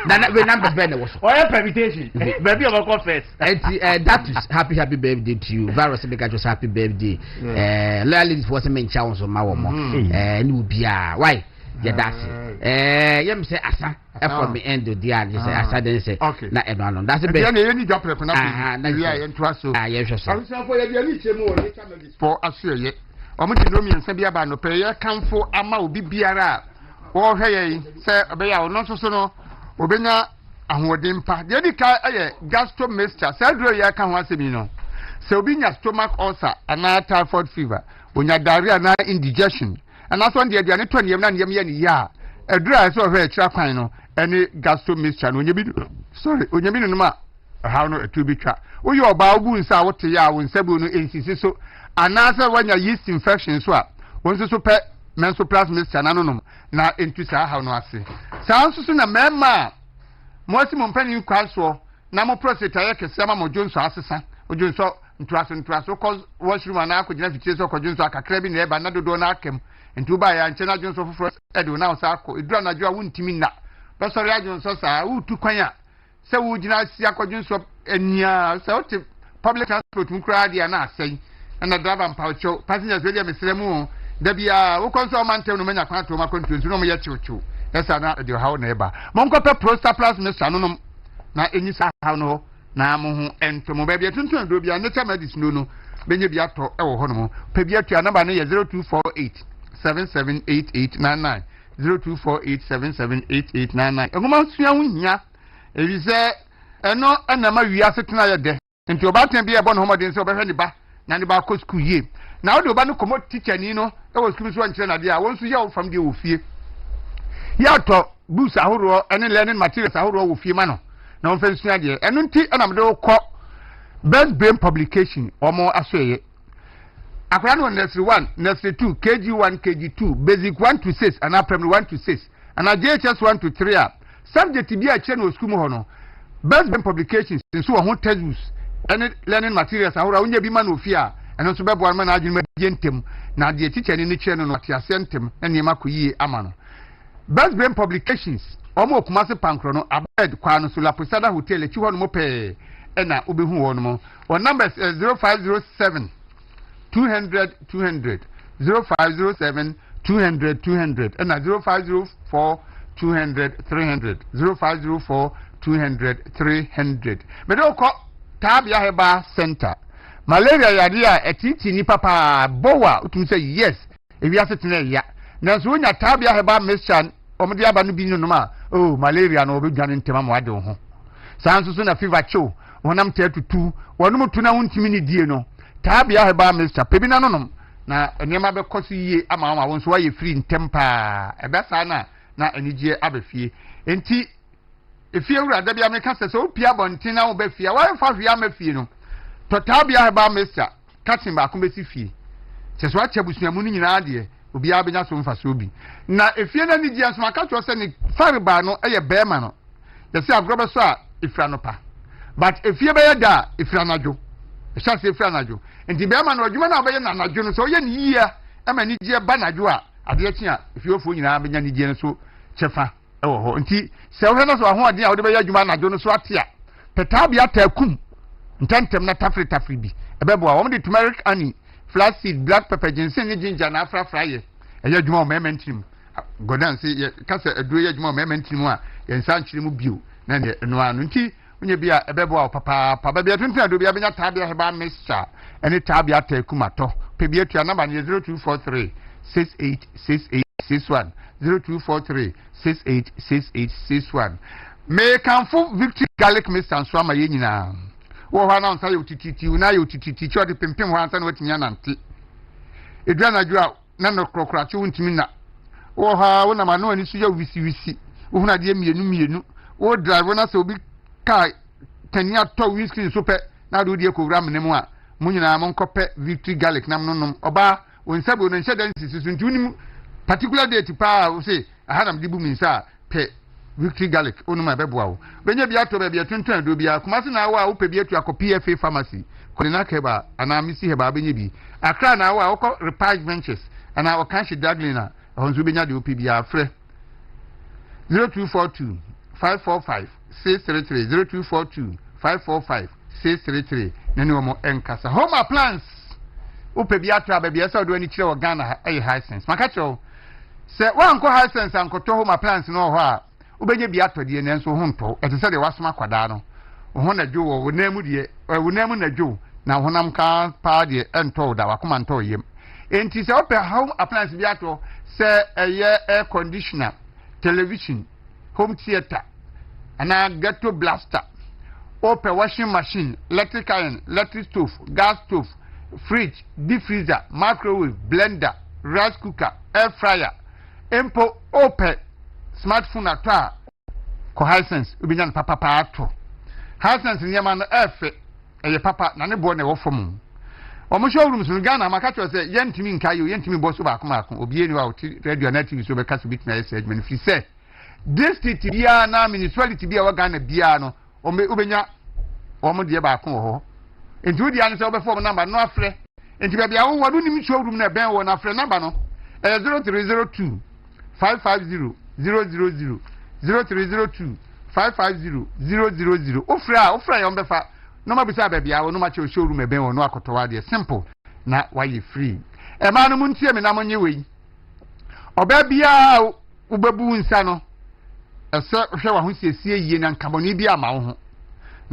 na we number ben was oya permutation baby of confess and that is happy birthday to you virus make just happy birthday loyally for some men chance on my mo ni bia why yeah that's it yem say asa from the end of the year say asa then say na eno that's the best yeah ni job prep na we are into so yeah sure so for ya ni chemu o ni chama for asuye omo ti no mi nsa bia ba no pe ya kanfo ama obi biara wo hwe ye say obeya no so no obenya ahoden pa de di ka gastromixture say dro ya ka ho asemi no say obi nya stomach ulcer ana typhoid fever onya diarrhea na indigestion and that's one the aduane to niem na niem ye ni ya edura so hwe kira kwan no ene gastromixture no onye bi no ma how no etu bi twa wo ye oba ogu nsa wote ya wo nsabu no ensisi so anasa wanya yeast infection so a wonso so pe menso plus mixture na no na entu sa how no ase sa nso so na mema mo asi mo mpani kwa so na mo prostate ya kese ma mo jonso asesa ojonso ntuaso cause washroom na akogina fitie so kojonso akakra bi na eba na dodo na akem ntu ba ya nche na jonso foforo edo na so akọ edura na jo wuntimi na be sori ajonso sa wutu kwanya se wu gina si akojonso enia se o public transport nkura dia na asai na driver mpaucho passengers we dia meselemu da bia wo konso mantem no manya kwato ma kontu no mo ye chiuchiu esa na de hawo na eba mo nkope prostate plus mixture no na enyi sa hawo no na mo ho entomo ba bia tuntun do bia nature medicine no benye bia to e wo ho no pa bia tua number no ye 0248 778899 0248778899 engoma sua ho hia ebi se eno enama wiase tena ye de nti obaten bia e bo no homoden se obehwe ne ba na ne ba ko school ye na ode oba no komo teacher ni no e wo school so ankyere na de a won so ye wo fam de wo fie ya to books ahoro ene learning materials ahoro wo fie ma no na on fe sua de eno nti na me de ko best brain publication omo asoye akwara no nursery 1 nursery 2 kg1 kg2 basic 1 to 6 and primary 1 to 6 and JHS 1 to 3 a subject bi a kire no school mu ho no best brain publications so ho textbooks and learning materials ahora unya bi ma no fi a eno so bebo ma na adwuma bi ntem na de teacher ni kire no ati asentem na ne makoyi ama no best brain publications omo kumase pankro no abed kwa no so la posada hotel echi ho no mo pe ena obehu wo no mo or numbers 0507 200 200 0507 200 200 and 0504 200 300 0504 200 300 me do ko tabia heba center malaria yadia etiti ni papa bowa utum say yes ewi asetene ya nanso onya tabia heba mixture omde aba no bi no ma oh malaria no obedwane ntema mo ade ho sanso so na fever cho wonam tetutu wonum tuna wontimi ni die no tabia heba mixture pebina no na enema be koso yie ama won so waye free ntempa ebe sa na enigye abefie enti efie wura da bia meka se so pia bontina wo be fie wa fa hwia ma fie no to tabia heba mixture katin ba ko be si fie se so ache busuamu ni nyina de obi abenya so mfa so obi na efie na nigye aso aka to se ni fariba no eye bema no ye se agrobe so a efra no pa but efie be ye da efra najo ehase efra najo enti bema no adwuma na obeye na najo no so ye ni yia ama nigye ba najo a ade achi a efie ofo nyina abenya nigye no so chefa ewo ho nti se wo na so ho ade a wo de be ye adwuma najo no so ate a petabia takum ntentem na tafri bi ebebo a wo de turmeric honey flaxseed black pepper ginseng ni ginger na afra ye eya dwuma o mementim godan se kasa aduro ye dwuma o mementim a ye nsa nkyire mu bio na ne no anu nti onye bia ebebo a papa bia tuntun ado bia benya tabia heba mixture ene tabia takumato pe bia tua number 0243 686861 0243 686861 me kanfo victory garlic mixture so ama ye nyina wo ha na nsa ye utititi una ye utititi cho de pimpim ho ansa na watinya nante edua na dua na no krokra cho wuntimi na wo ha wo na ma no ani so ya wisi wo hu na de mienu wo drive na se obi ka tania to whisky so pe na do de ekowura menemu a munyina mo nkope victory garlic na mnonom oba won sabo no nhyeda nsisi ntunim particular date pa wo se ahanam dibu minsa pe victory garlic onu ma beboa wo benye bia to bia tuntun ado bia kumase na wa wo pe bia tu akọ PFA pharmacy ko na keba ana misi heba benye bi akra na wa wo ko repage benches ana o kan shi daglina honzu benya de opi bia frɛ 0242 545 633 0242 545 633 nani omo enkasa home appliance wo pe bia tra bia sa do ani kire wo Ghana ay high sense maka cho se wa nko high sense ankoto home appliance no ho a ubenye bi atode ne nso ho nto ete se de wasoma kwada no ho na dwo wo namu de wo namu na dwo na honam ka pa de ento da wakoma nto yem enti se ope home appliance bi ato se eye air conditioner television home theater ana ghetto blaster ope washing machine electric iron electric stove gas stove fridge deep freezer microwave blender rice cooker air fryer empo ope smartphone atwa ko Hisense ubinya papa pa ato Hisense nyama no efe eye papa na ne bo na wo fom omo showroom so Ghana maka cho se yentimi nkayo yentimi bo so ba akoma obi eni wa oti radio na TV so be kaso bit na ese admin fi se district bia na municipality bia wa Ghana bia no ubenya omo de ba akoma ho enti odi an se obefo number no afre enti bia wo wadu nim showroom na ben wo na afre number no 0302 550 000 0302 550 000 ofra ya ombefa no ma bisa bebia wo no ma che showroom eben wo no akotowa de simple na why free e ma no muntie me na monye we oba bia ubebu nsa no ese hwe wa ho siesie yie na nkaboni bia ma wo ho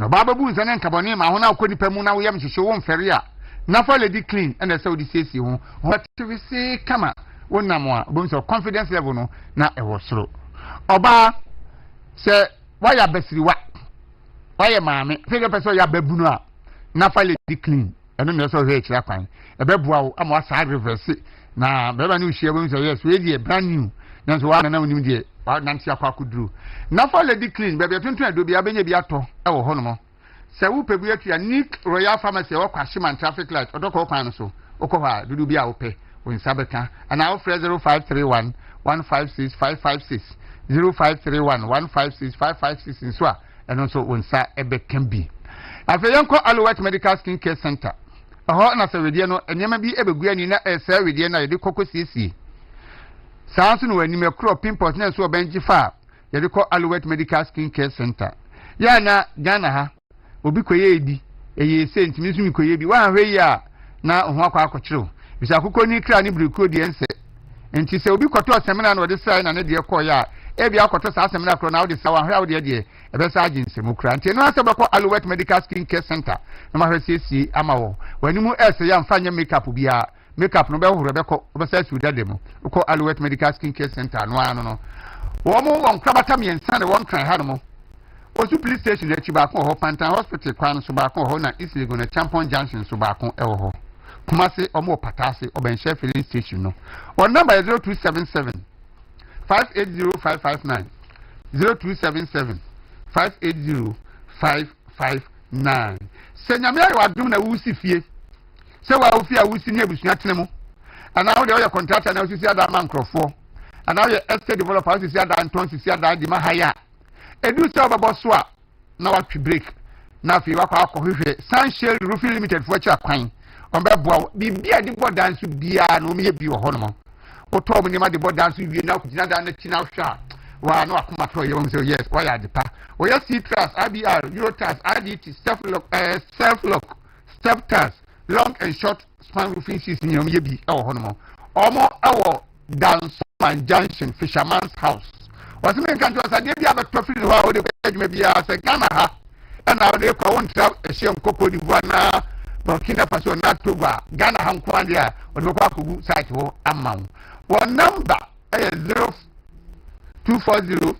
no baba bu nsa ne nkabone ma ho na akoni pamu na wo yam hwehwe wo mfere a na fa lady clean and say odi sesi ho what we say kama wonam a bo so confidence level no na e wo soro oba se waya basiriwa waya maame fege person ya babunu a na fa lady clean eno me so he kira kwan e bebua wo ama sa reverse na beba ni uhie bo so yes we dey brand new na so wa na onim dey wa nanti akwa kuduru na fa lady clean bebe tuntun ado bia benya bi ato e wo ho no mo se wo pebu atua Nick Royal Pharmacy wo kwa Shiman traffic light odoko kwan no so okwa dudu bia wo pe wo nsabeka ana wo frɛ 0531 156 556 0531 156 556 nso a eno so wo nsa ebe kan bi afa yanko Alouette Medical Skin Care Center aho na sawedie no enyema bi ebegu ani na sawedie na yede kokko siesie saanso no wani mekro pimples na so benji fa yede ko Alouette Medical Skin Care Center ya na Ghana ha obi koye edi eye senti mi sumi koye bi wa hwe ya na ho akwa akɔkyerɛw bisa akokɔ ni kra ni breko die nse enti sɛ obi kɔtɔ semina na ɔde sai na ne de kɔ ya e bi akɔtɔ saa semina kro na ɔde sa wa hwe a ɔde de e be sa agye nsɛm kra enti no asɛ bɛkɔ Alouette Medical Skin Care Center na ma hwe siesie ama wo wani mu ɛsɛ ya mfa nya makeup bia makeup no bɛhoro bɛkɔ ɔbɛsa su dade mu kɔ Alouette Medical Skin Care Center no ano no wo mo won krabata miɛnsa ne won kan ha no mo osu police station echi ba ko ho Pantan Hospital kwan so ba ko ho na East Legon na Champon Junction so ba ko e ho Kumasi omo patase obenhye filling station no on number is 0277 580559 0277 580559 senyame ayo adum na wusi fie se wa ofi a wusi ni abusua tenemu ana wo de oya contractor na wusi ada mankrofo ana wo estate developer wusi ada Anton wusi ada di mahaya edu se obabo so a na watwi break na fi wakwa akohwehwe Sunshine Roofing Limited fo cha kwan onbeboa bibia di bodan so bia na omiye bi wo ho no oto mo ni ma di bodan so wie na kugina da na tina hwa wa na akoma to ye won say yes why ya depa o ya Citrus IBR Eurotas IDT self lock step test long and short span roofing system ni omiye bi e wo ho no omo ewo Dansoman Junction Fisherman's House was me kan to say bia be to feel ho de adwuma bia say Ghana ha na de ko won tra ehye Cote d'Ivoire na Burkina Faso na Togo Ghana ha nko dia o de ko akugu site ho amount one number is 0240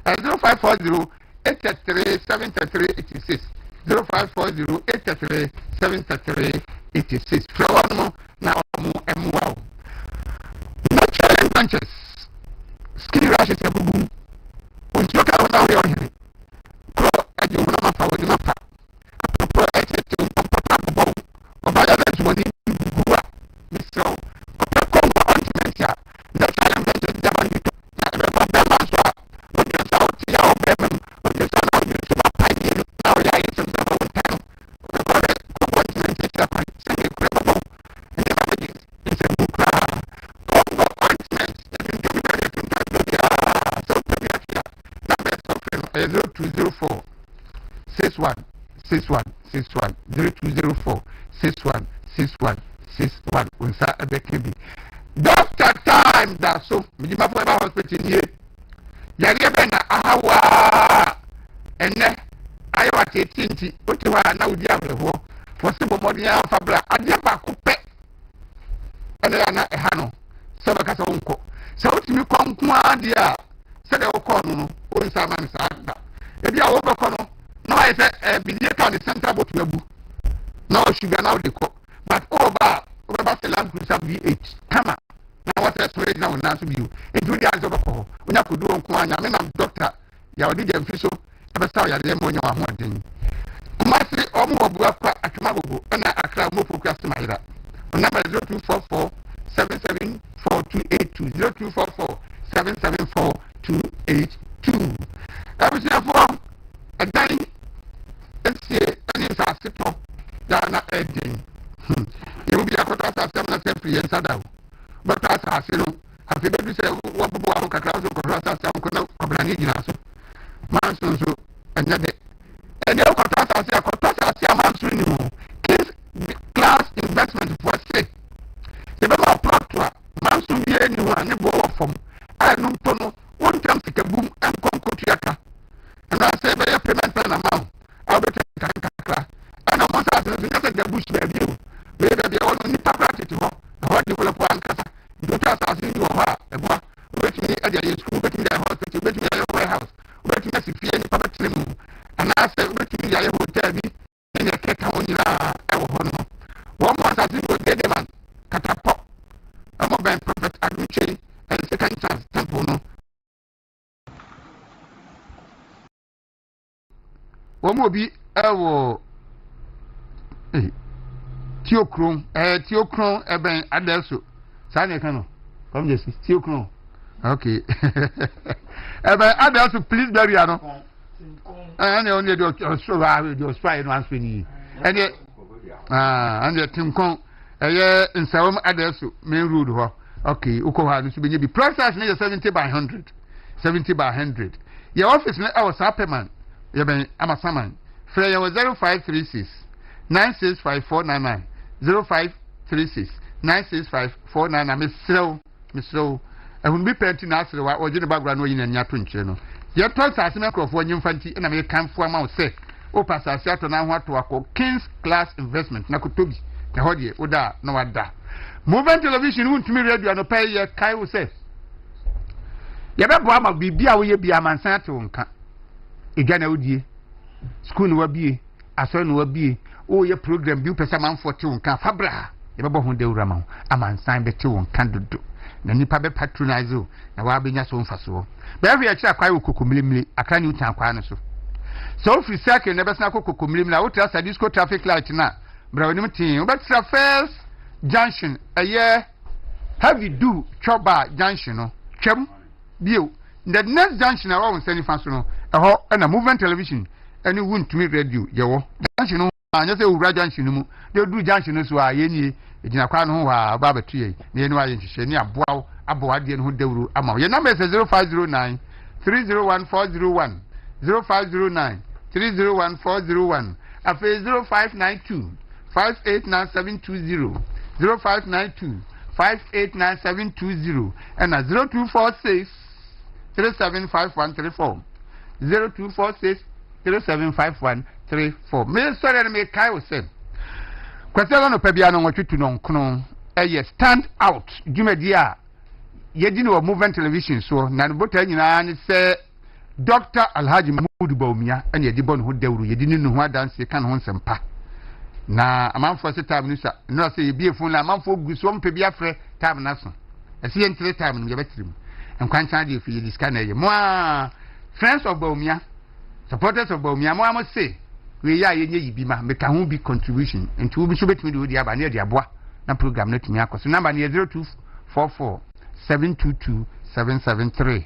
0540 83 73 86 0540 83 73 86 from na mu wow natural branches skin rashes abubu onti oka wona we ohiri ko aje wona mapa wodi mapa apopo ete papa bobo obaya na jumoni buwa misro ko ointment ya natural branches jamani na be ba so wodi sa oti ya obem wodi sa na wodi so papa ni na o ya ite so ba won tan ko ointment ya pa se ke ko bobo ni ba ji ise bukra ko ointment 0204 61 61 61 0204 61 61 61 unsa abekebi doctor time da so mi ma fo ba hospital nie yare be na ahawa enne ayo atetinti oti wa na udi abreho fo se bo modi ya fabra ade ba ko pe ene ya na eha no se ba ka so nko se otimi konko ade a se de ko no onsa man sa da ebi a wo ko no na I say bilie ka the center bot mabu na o sugar now de ko but over the Land Cruiser V8 kama na what storage na na so biu edu dia zo ko onya kodu onko anya me na doctor ya odi dem fiso ebe sa ya de mo nya wa ho den kuma se o mo obu akwa atuma gogo na akra mo focus maira number 0244 774282 0244 774282 Abusha for a dying and it's a simple Dana Edin. You will be a quarter seven free and Sadao. But as I say, I feel to say what Bobo Cacao Corrasa Sam Cobrani Manson so and Nade. And the Cortasa say a Cortasa Manson is class investment for sake. The Baba Proctor Manson be anyone and go from I don't know one time to boom and come to Yaka. And I say by a payment plan amount. I'll be si fie ni pa betire mu anaasɛ wobɛtumi yɛ hotel bi ne keka ho nyinaa ɛwɔ hɔ no wɔn mo asase wɔ Dedeman Katapɔ ɔmo bɛn Prophet Aduche and Second Chance Temple no wɔn mo bi ɛwɔ Tiokron ɛbɛn Adelso saa ne ka no come just Tiokron okay ɛbɛn Adelso please bury no ɛne only do so no answer ni ɛne and Timkon ɛyɛ nsawom Adelso main road hɔ okay ukɔ ha no so benye bi process ne yɛ 70 by 100 your office ne ɛwɔ Sapeman yɛbɛn Amasaman frɛ yɛ wɔ 0536 965499 0536 965499 mesrew ehun bi penti na asere wa oje ne background no yin anya to nkyere no ye to sase me krofo nyimfa nti na me kanfo ama wo se o pasase ato na ho ato akọ Kings Class Investment na kotobi te ho de oda na wada movement television wuntumi radio no pay ye kai wo se ye bebo ama bibia wo ye bia mansan ate wo nka egwa na odie school no wabie aso no wabie o ye program bi pesa manfo te wo nka fabra ye bebo ho de wura ma amansan be te wo nka dodo na nipa be patronize o na wa benya so mfaso be ahwe akira kwai wo kokomilimili aka ni utan kwa no so free circle na besna kokomilimili wo tra disco traffic light na bra wonim tin wo betra first junction heavy do choba junction no twem bio the next junction na wo nsani fa so no eho na movement television any wuntumi radio yewo junction no anya se owura junction no mu de du junction no so a yenie ejina kwa no ho wa ba betu ye ne enu aye nhihye ni aboa de no ho dawuru ama ye number is 0509 301401 0509 301401 afa 0592 589720 0592 589720 and 0246 375134 0246 375134 me sorry na me kai wo sem kwasela no pabia no nwotwetu no nkono stand out jumadi a yedi no movement television so na no bota nyina ne se Dr. Alhaji Mahmoud Baumia ene yedi bon ho dawru yedi ni no ho adanse kan ho nsempa na amanfo se time ni sa no se yebie fun na amanfo guso mpabia frɛ time na so ese ye ntre time no yebetirim enkwancha de fi yedi scan na ye mo friends of Baumia supporters of Baumia mo am say we ya ye nye yibi ma meka ho bi contribution nti wo bi so betumi de odi aba na de aboa na program na tumi akoso number na 0244 722 773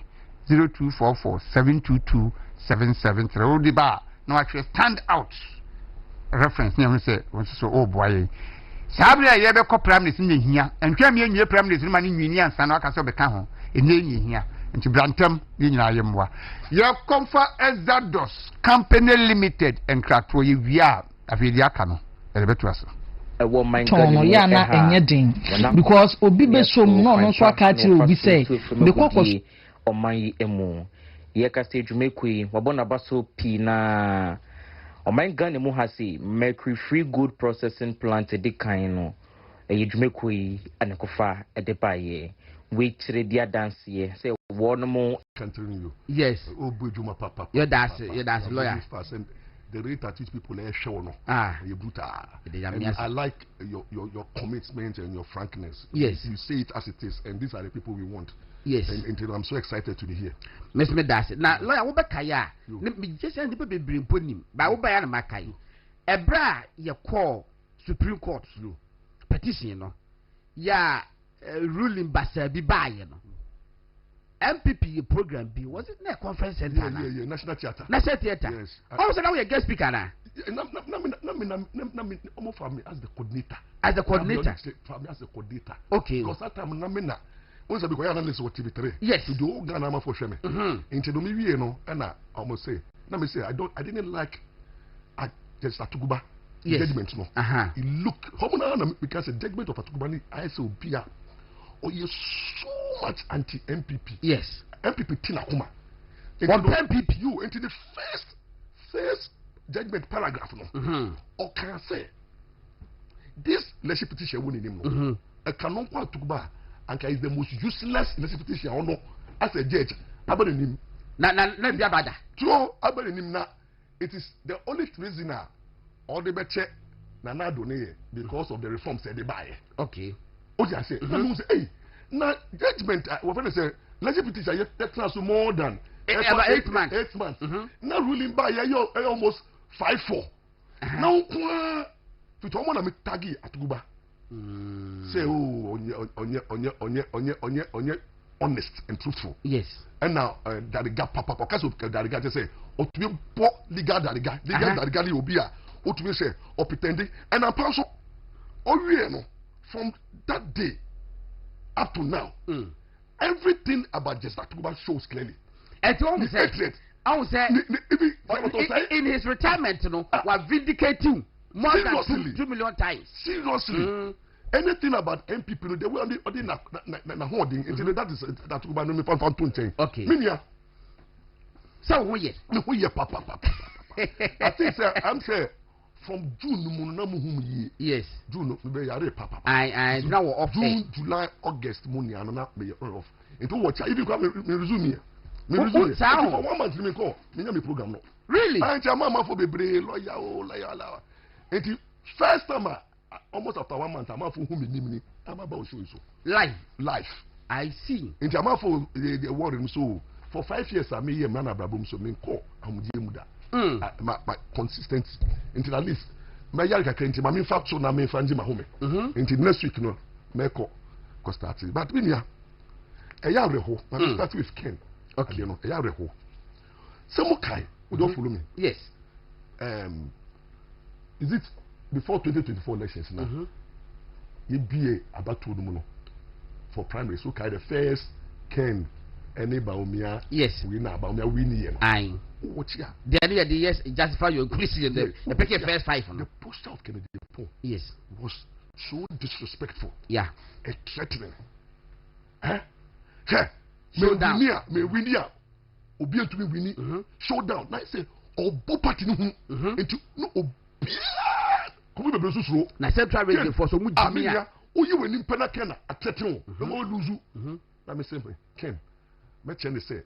0244 722 773 odi ba na wa stand out reference ne ho say won so o boaye sabria ye be ko prime ne hia entwa me enwie prime ne ma ne nwini ansa na aka so be ka ho enye hia nti brantam ye nyina ye mwa ye komfa Exodus Company Limited enkrato ye wia afedi aka no elebetu aso ewo mango ya na enye din because obi be som no no so aka tire obi say be kokko oman yi emu ye ka stage dwumekui wabona baso pi na oman Ghana mu ha say mercury free good processing plant de kan no e dwumekui anekofa e de baye we chire dia dance ye say one more continue you yes oh bujuma papa that's lawyer the rate at which people are show no you brutal I like your commitment and your frankness yes you say it as it is and these are the people we want yes and I'm so excited to be here Miss Medasi now lawyer wo bekaya me just say people be bring ponim ba wo ba ya na makai ebra ye call Supreme Court petition no ya ruling basabi baye no MPP program B was it na conference center yeah national theater yes also now we guest speaker na almost for me as the coordinator for me as the coordinator okay because that time na once because I analyst what TV3 yes to do Ghana ma for shame into do me wie no and I almost say na me say I didn't like just Atuguba judgment no it look how many because the judgment of Atuguba ni I say obia or you so much anti-MPP. Yes. MPP Tina Kuma. One MPP. You into the first judgment paragraph. No. Or can I say this leadership petition winning him? A canon to Kuba and is the most useless leadership petition or no as a judge. About him. Na be abada. So it is the only reason all the better Nana donate because of the reforms that they buy. Okay. What I say? Hey, now judgment. What I say? Legislative petition yet class more than about 8 months. 8 months. Now ruling by almost 5-4. Now, if you want to make taggy at Guba, say honest and truthful. Yes. And now that the gap papa because of that the guy just say or to be poor legal that the guy will be or to be say or pretending and I'm also from that day up to now everything about just Guba shows clearly. And to almost say I would say in his retirement, was vindicating more than 2 million times. Seriously. Anything about MPP, they will only holding. That is that will be found to okay. Minya. So, who ye? Who ye, papa? I think, sir, I'm saying from June, yes. June, papa. I now off June, July, August, money, and not be off. Into what if you come resume here? For 1 month, you may call me program. Really? I am a for the brave lawyer. And first time, almost after 1 month, I'm for whom I'm about to show you so. Life. I see. And I'm for the warning so. For 5 years, I may man abrabum so me call. I'm Jemuda. My consistency. Until at least my yarka can't my fact so now me find my home. Until next week, no, me call. Cause that's it. But when ya a yareho, I start with Ken. Okay, you know, a yareho. Some kind, we don't follow me. Yes. Is it before 2024 elections now? You be about to do for primary. So kind of first Ken. Any Baumia, yes, we know Baumia winning. Aye, what ya? The idea, yes, justify your increasing the pick first 5. The poster of Kennedy yes, was so disrespectful. Yeah, a threatening. Showdown. Me win ya. Obi to me winning. Showdown. Now I say, oh, party into no obia. Come be so slow. Na central radio for so much. Amia. Oh, you win in Penakena. A threatening. No more lose. Let me say, Ken. Me chende say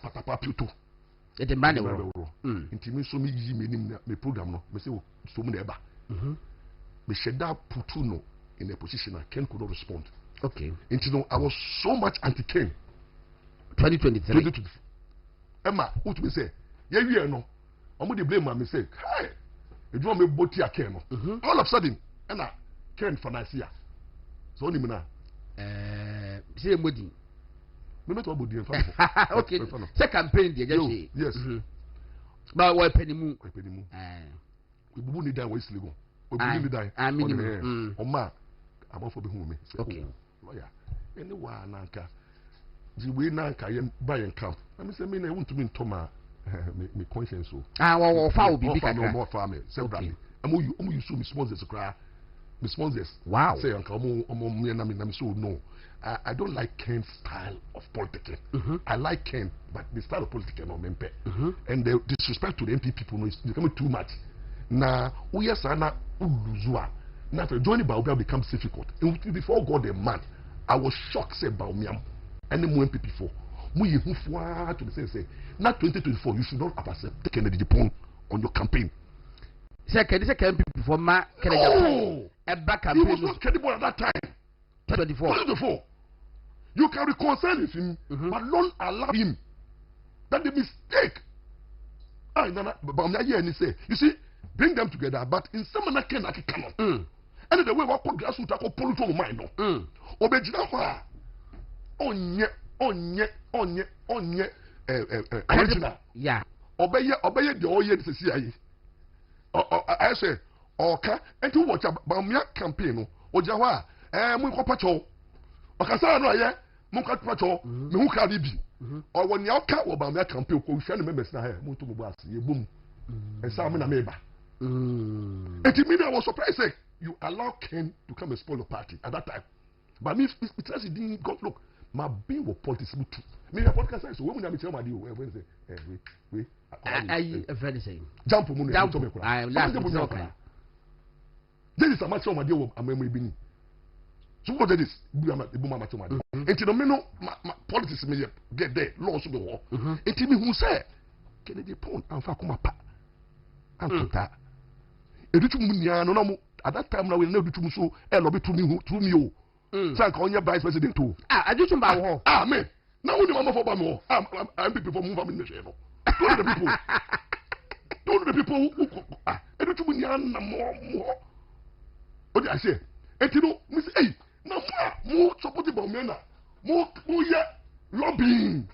patapa pioto e de mane wo ntimi so me yi me program no me say so mu na eba me sheda putu no in a position that Ken could not respond. Okay. And you know, I was so much anti-Ken. 2023. Emma, what me say? Yeah, you know. I'm going to blame me say, hey, you want me boti a Ken? All of a sudden, Emma, Ken financier. So only me now. See a body. Me not about the okay. Say campaign the just yes. But what penny moon? We bubu ni die we sleep. We bubu ni die. I mean, Oma, I'm for be home. Okay. Lawyer. Anyone nanka. The way nanka yen buy and camp. Let me say me na want to me ntoma me conscience so. Well, foul be big more farm. Several. You so me sponsors cry. Me sponsors. Wow. Say uncle me na me so no. I don't like Ken's style of politics. I like Ken, but the style of politics no mempe. And the disrespect to the MP people is becoming too much. Now, we are sana uluzua. Now, joining Baobia becomes difficult. And before God, a man, I was shocked. Say Baomiam, any more MP before. We who to the say, not 2024. You should not have accepted Kennedy Japan on your campaign. Second, this campaign before my Kennedy. A back campaign. He was not credible at that time. 2024. You can reconcile with him, but don't allow him. That's the mistake. You see, bring them together, but in some manner can cannot. And the way we put grassroots, I put it on mind. Obejina onye original. Yeah. Obeye the oye this is I say okay, and to watch about campaign. Ojawa, mu kwapacho. Okasa no aye, mu kwapacho, me hu ka bi. O woni aka wo ba me campaign ko hwe no members na he, mu to mu boss ye bom. E sa me na me ba. And to me I was surprised say you allow Ken to come and spoil your party at that time. But me it has didn't go look, my being was politics too. Me the podcast so when we tell my deal when say we I very same. Jump mu no to me ko. I last okay. This is a match on my deal I'm bini. So what that is, we are the boomer match on my deal. And to the minute politics may get there, laws will be war. And to me who say Kennedy Pond, and Fakumapa, and Kuta. Educhumunia, no, at that time, I will never do so, and lobby to me, Sank on your vice president too. I do some bow. Man. Now, when the mama for Bamo, I'm people for moving in the channel. Don't the people. Don't the people who Educhumunia, more. What did I say? And you know, Miss A, no more supported by men, more lobbying.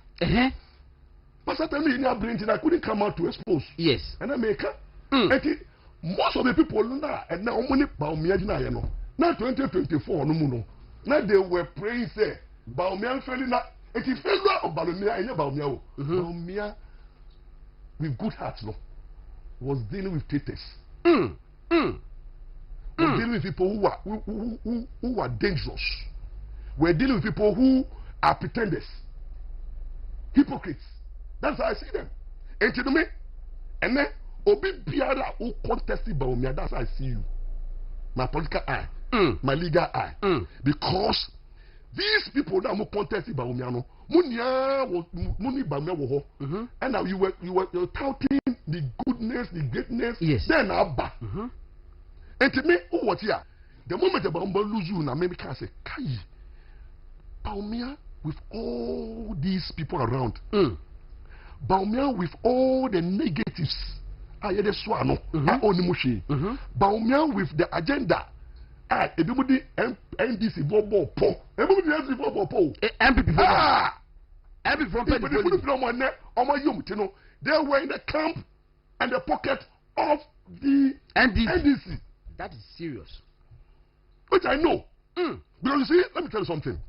But certainly in your brain, I couldn't come out to expose. Yes. And I make her. Most of the people now, and now money Baumia, now 2024, no more. Now they were praying, say, Baumia fell in that. And if failure of Baumia, and Baumia, Baumia with good hearts, no, was dealing with traitors. We're dealing with people who are dangerous. We're dealing with people who are pretenders, hypocrites. That's how I see them. And you know me? And then, Obi Biara who contested Baumia, that's how I see you. My political eye, my legal eye. Because these people now who contested Baumia, no, Muni Baumia wo ho. And now you're touting the goodness, the greatness. Yes. Then Abba. And to me, oh, what here? The moment the Baumia lose you, now maybe can say, Kai, Baumia with all these people around. Baumia with all the negatives. I had a swano. I only mushi. Baumia with the agenda. Everybody NDC Bobo Po. Everybody NDC Bobo Po. MPP from they were in the camp and the pocket of the NDC. That is serious. Which I know. Because you see, let me tell you something.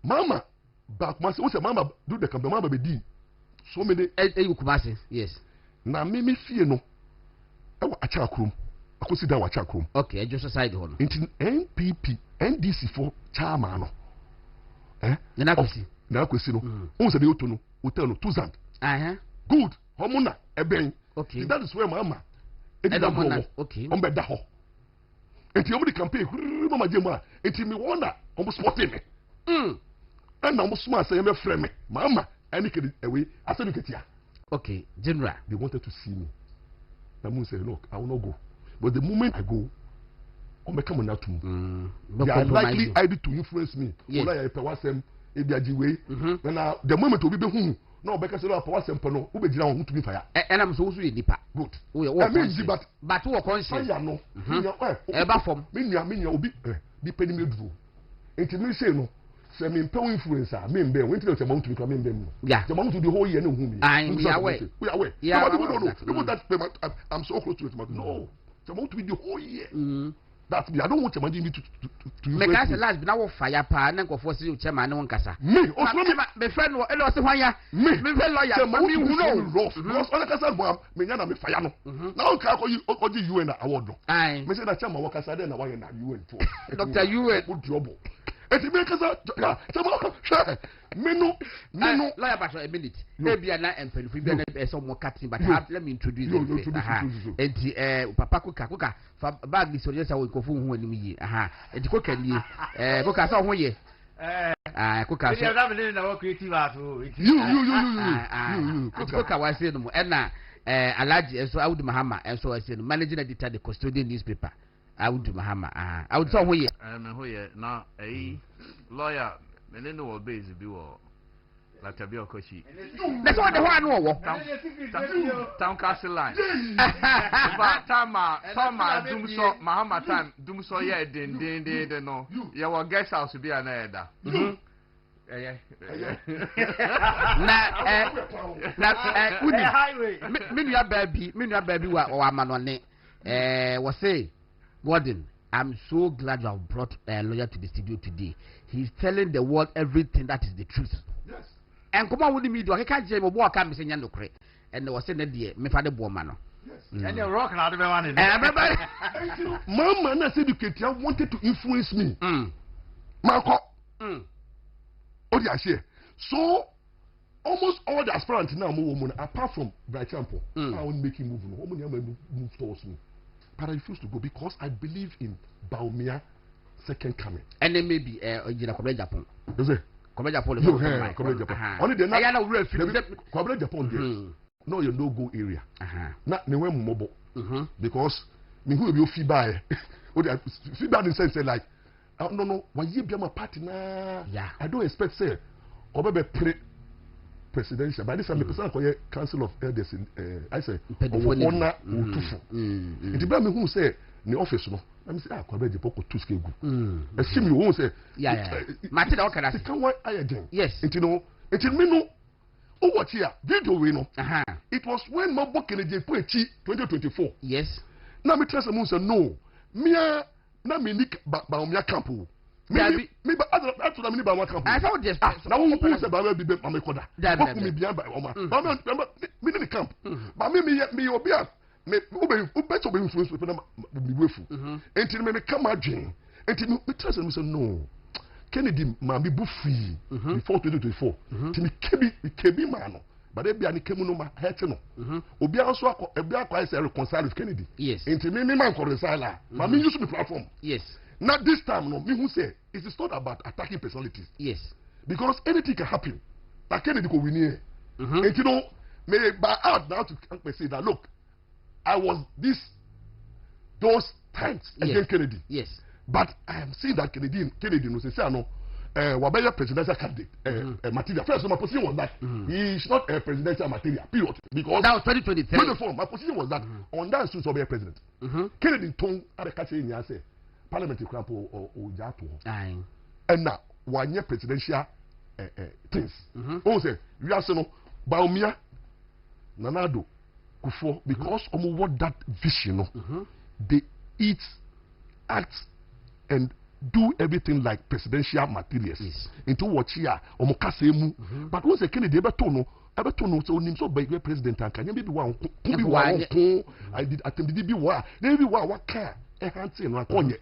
Mama, back once Mama do the campaign, Mama be so many. Yes. Na me fear no. I wa achakrum. I could sit down achakrum. Okay, I just aside one. Into NPP, NDC for chairman no. Na kwesi. Na kwesi no. O se be oto no, hotel no 2000. Good. Homuna eben. Okay. That is where Mama. Okay. On bed ho. Enti omo the campaign, Mama Jema. Enti me wonder, omo sporting me. And now Musma say me frame me. Mama, any kid away. I said you here. Okay, General. They wanted to see me. Namun said, look, I will not go. But the moment I go, I'm become an atom. They are likely either to influence me. Yes. The moment will be who. No, because I was a no, who be down to be fire. And I'm so sweet, Nipa. Good. But who are conscious? I know. Ever from me, will be penny me do. Intimacy, no. So I'm influencer. Me and Ben went to the amount to come in them. Yeah, the amount to the whole year. We are away. Yeah, I'm so close to it. No, the amount to be the whole year. That's me. I don't want to make us last, but now fire pan and go for you, chairman. No one casa. Me, my friend, and also why me, lawyer, who knows? Because all the casa, me, me fire. Now, can call you and I want. I say that chairman workers are then. I want you and Dr. You good trouble. Eti make us menu lawyer pastor a minute maybe na empel fi be na some more cutting but let me introduce you enti papa kuka fa bag this so we ko fun hu anim yi enti kuka ni kuka so ho ye kuka so na creative art you kuka wa say no mo na Alhaji enso Audu Mahama enso wa say no managing editor the custodian newspaper Audu Mahama Audu so ho ye me ho ye na lawyer me no wo base bi wo Asare-Bediako shi that's what the one wo town castle line but time dumso Mahama time dumso ye den no ye wo guest house bi na eda me nua baby wa manone we say Gordon, I'm so glad you have brought a lawyer to the studio today. He's telling the world everything that is the truth. Yes. And come on with the media. I can't say more can say no credit. And they were saying that dear, me father boy Yes. And you're rocking out of the one. Mama, I said educator wanted to influence me. Marco. Oh, yeah, share. So almost all the aspirants now move apart from Bright Champo. I won't make him move towards me. But I refuse to go because I believe in Baumia second coming. And then maybe Japan. Come Japan. Come Japan. Only the Come Japan there. No, you no go area. Not the way mobile. Because me who will fee by. Fee by in sense like, no, why you be my partner? Yeah. I don't expect say, or maybe presidential. By this time, the person call Council of Elders in I say, honor Utufu. It be me who say the office no. Let me say, ah, Kwabena Japan to scale good. Assume you won't say, yeah. Martin, what can I say? What I again? Yes. It you know, it me no. Oh, what here? Video we know. It was when my book in the 2024. Yes. Now me trust the say no. Me na me nick ba me campo. Me ba after me ba one campo. I thought this. Now who say ba be my koda. Book me bian ba oma. Ba me ni camp. Ba me obi a me better be influence people na me wefu. Enti me come adwen. Enti me trust them say no. Kennedy ma be free before 2024. Timi kebi man. But they be an kemu no ma hurt no. Obi also obi akwa say reconcile with Kennedy. Yes. Enti me man reconcile. Ma me use the platform. Yes. Not this time no. Me who say it is not about attacking personalities. Yes. Because anything can happen. Like Kennedy go win here. And you know, may by out now to say that look, I was those times against Kennedy. Yes. But I am seeing that Kennedy no say no Wabaya presidential candidate material. First my position was that he is not a presidential material, period. Because that was 2023. My position was that on that suit of a president. Kennedy tone at the catch in say parliament crampo or jato. And now one year presidential things. Oh say you are saying Baumia Nanado Kufo because what that vision they eat, act and do everything like presidential materials into what here omokasemu but once Kennedy ebeto no so nim so by president and can be one I did attend be wa there be wa ka e hanti no akonye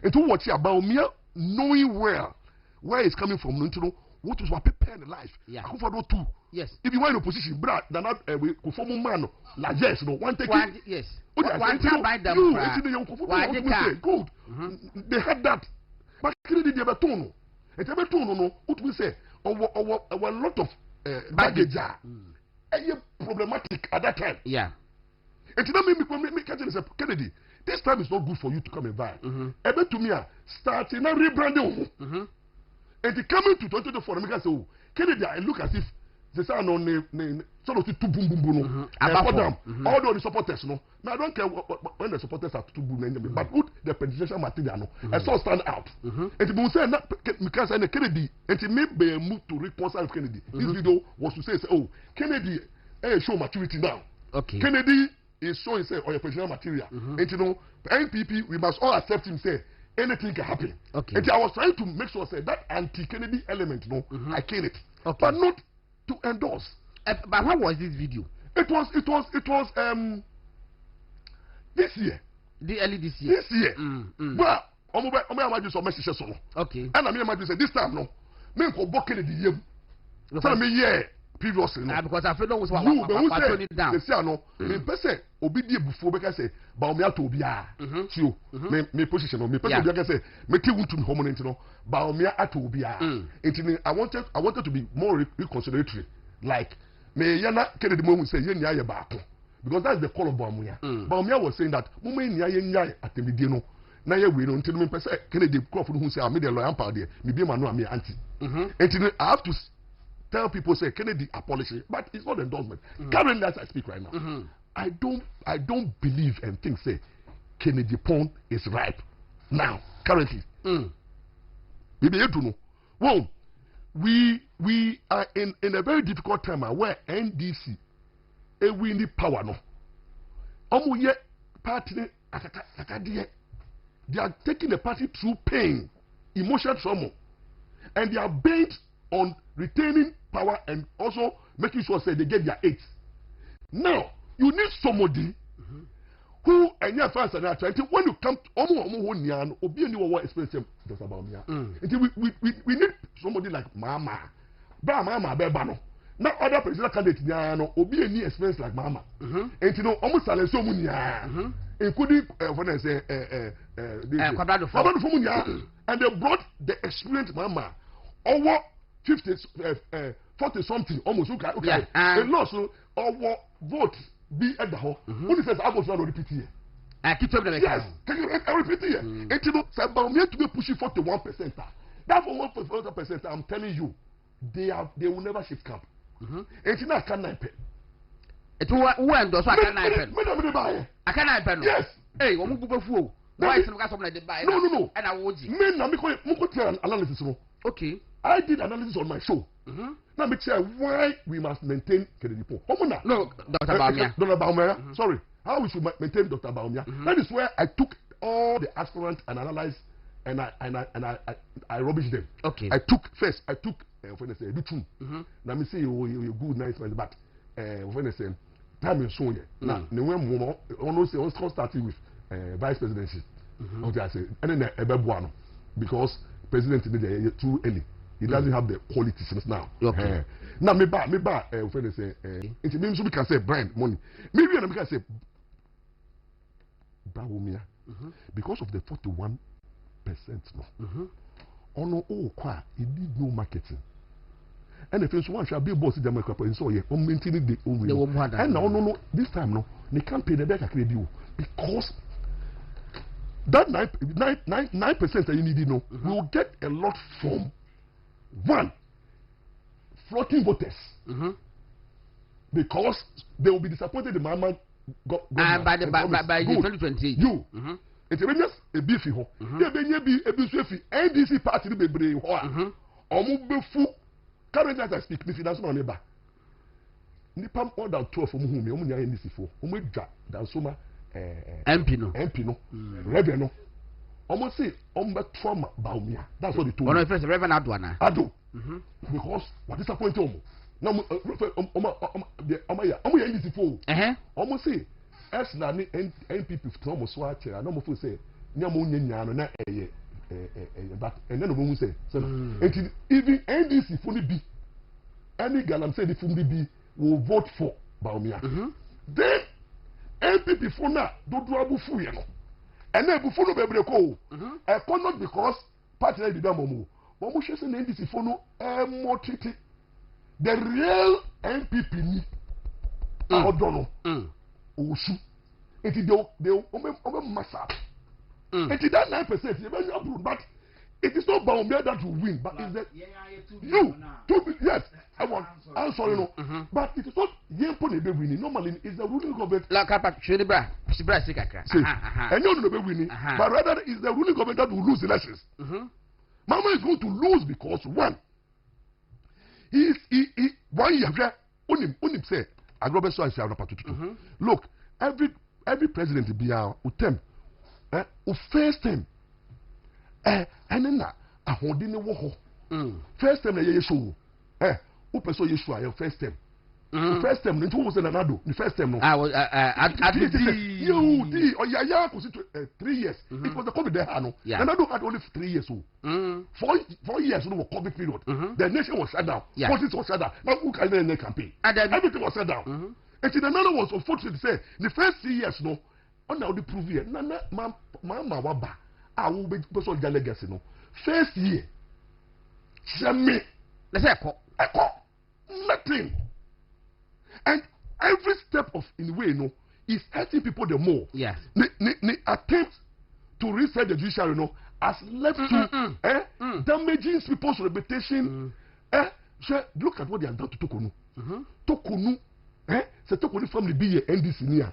into what here about me knowing well where it's coming from into what is what prepare the life I for too yes if you want in opposition brad than we go form man like yes no one take it yes one time by them good they had that. But Kennedy dey betono. Et betono no, what we say, a lot of baggage problematic at that time. Yeah. And now me catch say Kennedy, this time is not good for you to come and buy. Ebe to me starting now rebranding. And it coming to 2024, me can say, oh, Kennedy, I look as if they say no sort of two boom no. All the supporters no. Now I don't care when the supporters are too boom but put the presidential material no. I saw stand out. And the say because I Kennedy and it may be a move to reconcile with Kennedy. This video was to say oh Kennedy show maturity now. Okay. Kennedy is showing say your presidential material. And you know NPP we must all accept him say anything can happen. Okay. And I was trying to make sure say that anti-Kennedy element no I kill it. Okay. But not to endorse. But what was this video? It was this year. The early this year. This year. But I'm just message so. Okay. And I'm imagine say this time no. Me ko book Kennedy yem. Tell me yeah previously no. Because I feel no was what turn it down. They say no. Me person obi die before be say ba o me ato obi a. Tio. Me position no. Me person obi say me ti wuntu no homo no. Ba o me ato obi a. I wanted to be more reconciliatory. Like me yana Kennedy mo say ye nya ye ba ko. Because that's the call of Baumia. Baumia was saying that Mummy nya atemidie no. Na ye we no until me person Kennedy Crawford who say I made a lawyer power there. Me be man no am auntie. Until I have to tell people say Kennedy apology, but it's not endorsement. Currently as I speak right now, I don't believe and think say Kennedy Pond is ripe now. Currently, maybe you don't know. Well, we are in a very difficult time where NDC a winning power no. Omu ye party akadiye. They are taking the party through pain, emotional trauma, and they are bent on retaining power and also making sure say they get their aids. Now you need somebody who and your fans are trying to when you come to omo obi any what experience just about me. We need somebody like Mama. Mama beba no. Now other presidential candidates no obi any experience like Mama. And you know almost silence so many including when I say and they brought the experience Mama over 40 something almost okay. A loss or vote be at the hall. Who says I was not repeat here? I keep telling them. Yes, can you repeat here? And you know, Sabamia to be pushing 41%. That for 1%, I'm telling you, they will never shift camp. And you know, I can't nine pen. It will end, so I can't nine pen. I can't nine pen. Yes. Hey, one more fool. Why is it buy? No. And I would. Men, I'm going to analysis. Okay. I did analysis on my show. Now, me tell why we must maintain Kennedy Paul. No, Dr. Baumia. Dr. Baumia. Sorry. How we should maintain Dr. Baumia. That is where I took all the aspirants and analyzed and I rubbished them. Okay. I took when I say Dutum. Now me say you good nice man, but when I say time is so here. Now, the one more almost starting with vice presidency. Okay, I say and then Ebebuano because president is too early. He doesn't have the qualities now. Okay. Now me ba when I say it means we can say brand money. Maybe we can say Baumia because of the 41%. No. Ono kwa he did no marketing. And if one shall be boss the microphone so here on maintaining the own. And now no this time no they can't pay the back credit because that 9% that you need know will get a lot from one floating voters because they will be disappointed the mama by the 2020 you it's a beefy ho be NDC party be brave ho omo befu currently as I speak me finance man eba nipa more than 12 from whom omo nya NDC fo omo dwa dan so ma MP no Reverend no almost say trauma Baumia. That's what they told me. First Reverend Adwana. Ado. Because what disappointed Omo. Now NDC for. Almost say as na NPP to almost swatch and almost say nyamu nyanya no na but and then we say even NDC for be any galam say the for be will vote for Baumia. Then NPP for now do abu fu ye no. And then before no be ko not because party na be momo but mo shese na NDC for no more treaty the real NPP ni odono osu enti de o massa enti that 9% you be approve but it is not Baumia that will win but is that yes I want I'm sorry no but it is not yempo na be winning normally is the ruling government la kapa shwede bra sikakra and you no be winning but rather is the ruling government that will lose elections Mama is going to lose because one he 1 year unim say agrobe so answer na patutu look every president be utem first time enena ahodi ne wo ho first time na ye show who person you sure your first time first time no was na nado the first time no you or ya ko 3 years it was the COVID there no nado had only 3 years so 4 years no COVID period the nation was shut down politics was shut down now who can then campaign everything was shut down and the nano was unfortunate to say the first 3 years no on now the prove here nana mama waba will be person their legacy no first year jamais let's say nothing and every step of in the way you know is hurting people the more the attempt to reset the judiciary you know has left to damaging people's reputation so look at what they have done to Tokonu c'est Tokonu from the BA NDC near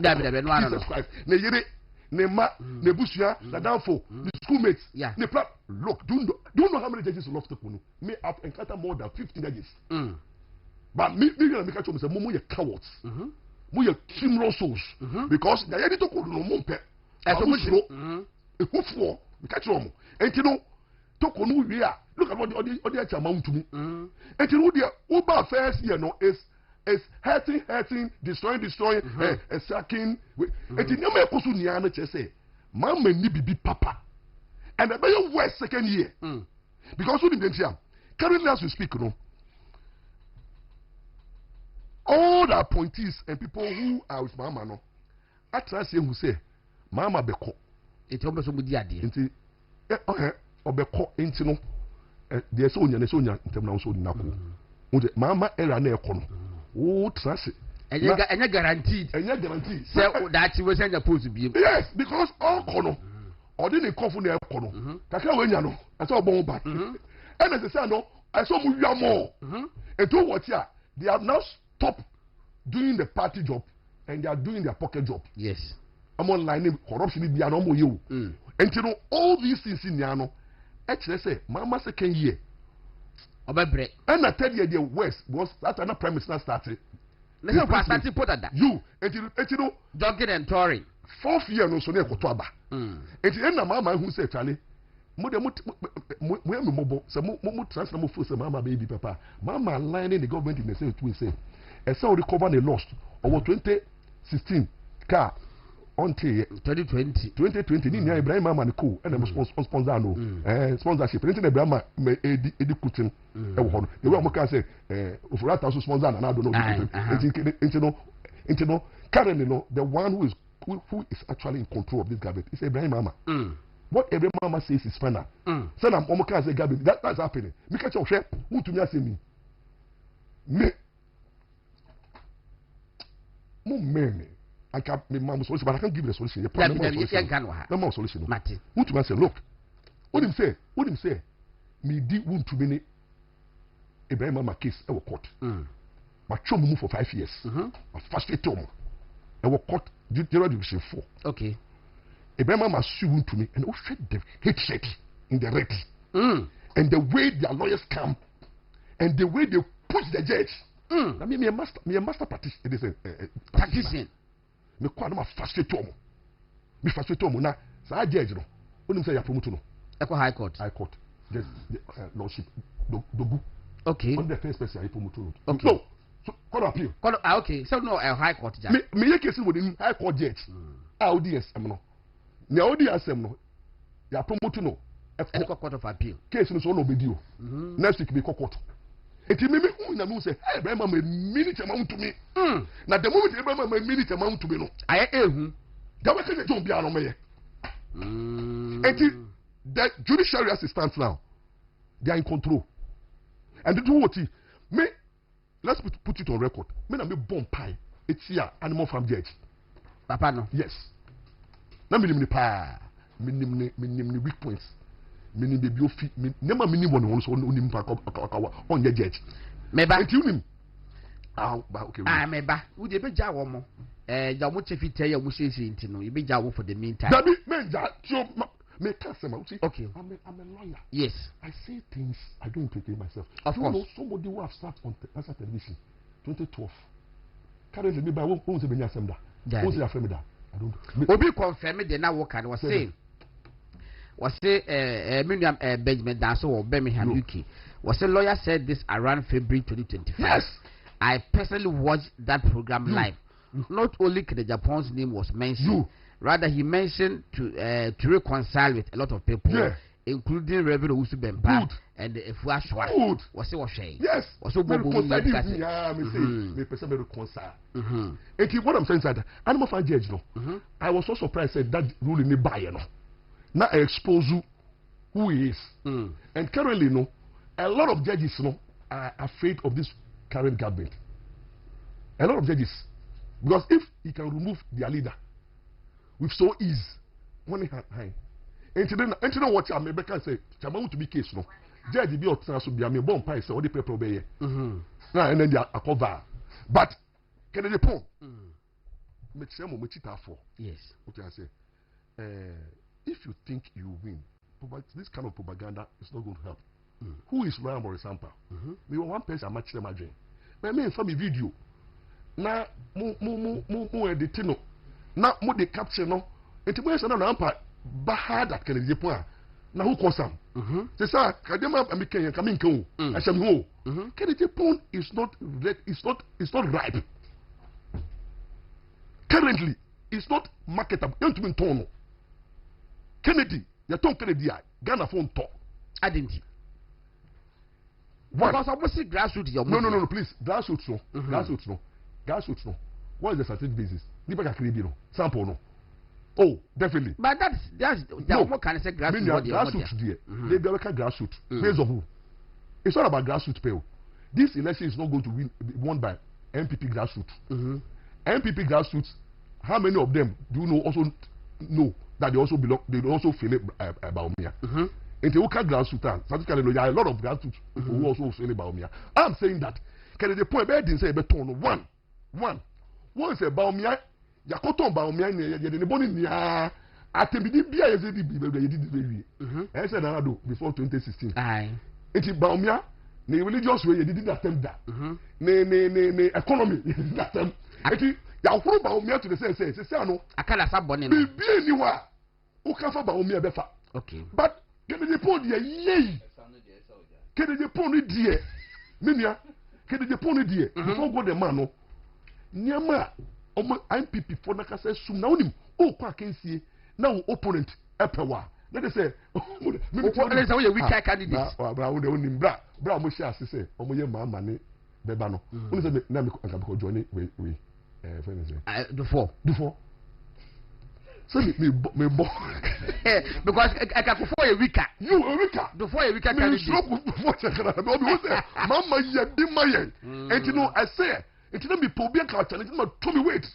Jesus Christ ne yere ne ma ne busia na downfall the schoolmates ne plan look do you know how many judges love Tokonu me have encountered more than 50 judges but me gonna make sure say mo ye cowards mo ye criminal souls because na yedi Tokonu no mo mpe so mo jiro ehufo me catch them enti no Tokonu wi a look at what the chairman to me enti no dia uba first year no is hurting, destroying, sacking. And in your Kosu Niana say, Mamma ni bibi papa. And I bet you worse second year. Because who didn't hear? Currently, as we speak, no. All the appointees and people who are with Mama, no. I trust him who say, Mama Beko. It's almost a good idea. Obeko, no. there's so many so many in terms of nako. Mama era na ekono. Oh, trust. And you guaranteed. And you guaranteed. So that you was supposed to be. Yes, because all kono. Or didn't come from the kono. Kaka wenyano. I saw bomb back. And as I said, no, I saw more. And to what ya, they have now stopped doing the party job and they are doing their pocket job. Yes. I'm online corruption in the anomo you. And you know all these things in the ano. Actually, say, Mama second year. And I tell you, the West was that another prime minister started. Let's not start to put at that. You, and you know, Duncan and Tory. 4th year no so near Kotoaba. And the end of Mama who said, Charlie, Mother Mobo, some more transfer for Mama baby papa. Mama lining the government in the same way say. And so recover the lost over 2016 car until 2020 ni Ibrahim Mama ni cool and sponsor no sponsorship anything Ibrahim edi kutin e wo no the way am can say ofurata also sponsor na do no you know currently no the one who is actually in control of this government is Ibrahim Mama. What Ibrahim Mama says is final. So na am can say government that's happening me catch you share who to me say me me I can't be my solution, but I can't give you a solution. You can't no solution. Who to say, look, what him say? Me did want to be Ibrahim Mama case our court. My chum move for 5 years. My first term. Our court division 4. Okay. Ibrahim Mama sue to me and oh shit the hate in the red. And the way their lawyers come and the way they push the judge. I mean, me a master practitioner. Practicing. Me kwa na frustrate omo. Me frustrate omo na sa judge no. Onim say ya promote no. Eko high court. Just lordship dogu. Okay. On the first person I promote no. Okay. So court appeal. Okay. So no high court judge. Me ye case with the high court judge. Audience am no. Na audience am no. Ya promote no. Eko court of appeal. Case no so no be deal. Next week be court. Eti me una no say hey Ibrahim Mama minute amount to me. Na the moment Ibrahim Mama minute amount to me no. Aye ehu. That we can do bia no me. Eti the judiciary assistants now they are in control. And they do what me let's put it on record. Me na me bomb pie. It's here animal farm judge. Papa no. Yes. Na me ni pa. Me ni weak points. Mini baby ofi nema mini one so onim pa on the judge meba enti unim okay meba wo de be ja wo mo ja mo chefi tell ya mo sesi enti no e be ja wo for the meantime dabi menja tio me kasema uti okay I'm a lawyer. Yes, I say things I don't entertain myself. Of course. Know somebody who have started on national television 2012 currently me by won't say benya semda won't say afem da I don't obi confirm the na work and was saying was say Miriam Benjamin Danso of Birmingham, UK. Was a lawyer said this around February 2025. Yes. I personally watched that program live. Not only the Japan's name was mentioned, rather he mentioned to reconcile with a lot of people, including Reverend Usu Bemba and the Efua Shwa. Was it Shay? Yes. Was so me personally reconcile. And what I'm saying is that animal fan judge no. I was so surprised that ruling me by no. Now expose who he is. And currently, no, a lot of judges, no, are afraid of this current government. A lot of judges, because if he can remove their leader with so ease, money high. And today, what I'm able to say, Chama to be case, no, judge be or transfer be a me bomb pie, so the paper obey. And then they are cover. But can they pon? Make sure we cheat for. Yes. What I say. If you think you win, this kind of propaganda is not going to help. Who is Ryan or example? Me one person I match them again. But me from a video. Na mo edit no. Na mo de capture no. Enti mo na ampa ba hard at Kennedy point. Na who cause am? Say sir, kadema am Kenya come in kan o. Asham ho. Kennedy point is not ripe. Currently, it's not marketable. Don't mean tono. Kennedy, you don't Kennedy, Ghana phone talk. I didn't. Because I was saying grassroots. No, please. Grassroots no. Grassroots no. What is the scientific basis? Nipa Caribbean no. Sample no. Oh, definitely. But that's what can I say grassroots? Grassroots there. They be like grassroots. Based on who? It's not about grassroots pay. This election is not going to be won by MPP grassroots. MPP grassroots, how many of them do you know also know that they also belong, they also feel it about me? And the local grassroots, there are a lot of grassroots who also feel about me. I'm saying that, can the point where they say, one is about me, Yakoto about me, and the bonnie, I think the BIA did I said, I do before 2016. It's about me. The religious way you didn't attempt that. The economy you didn't attempt. Actually, you are from Baumia to the same say no. I can't have bonnie. Be anywhere. Who can for Baumia befa? Okay. But can the pond ye ye? Can the pond dear? Minia? Can the pond dear? Before go the man no. Nyama I'm MPP for na kase sum na onim. Oh kwa kensie na opponent epewa. Let us say, maybe we can't candidate. Bra, we share say, Omoye Mamani, Bebano. Only say, Nami and Kabako Johnny, we, the four. So, me, because I can for a week. You a week. Before a week, I can Mama, you did my end. And you know, I say, it didn't be Pobia Carton, it's not to me wait.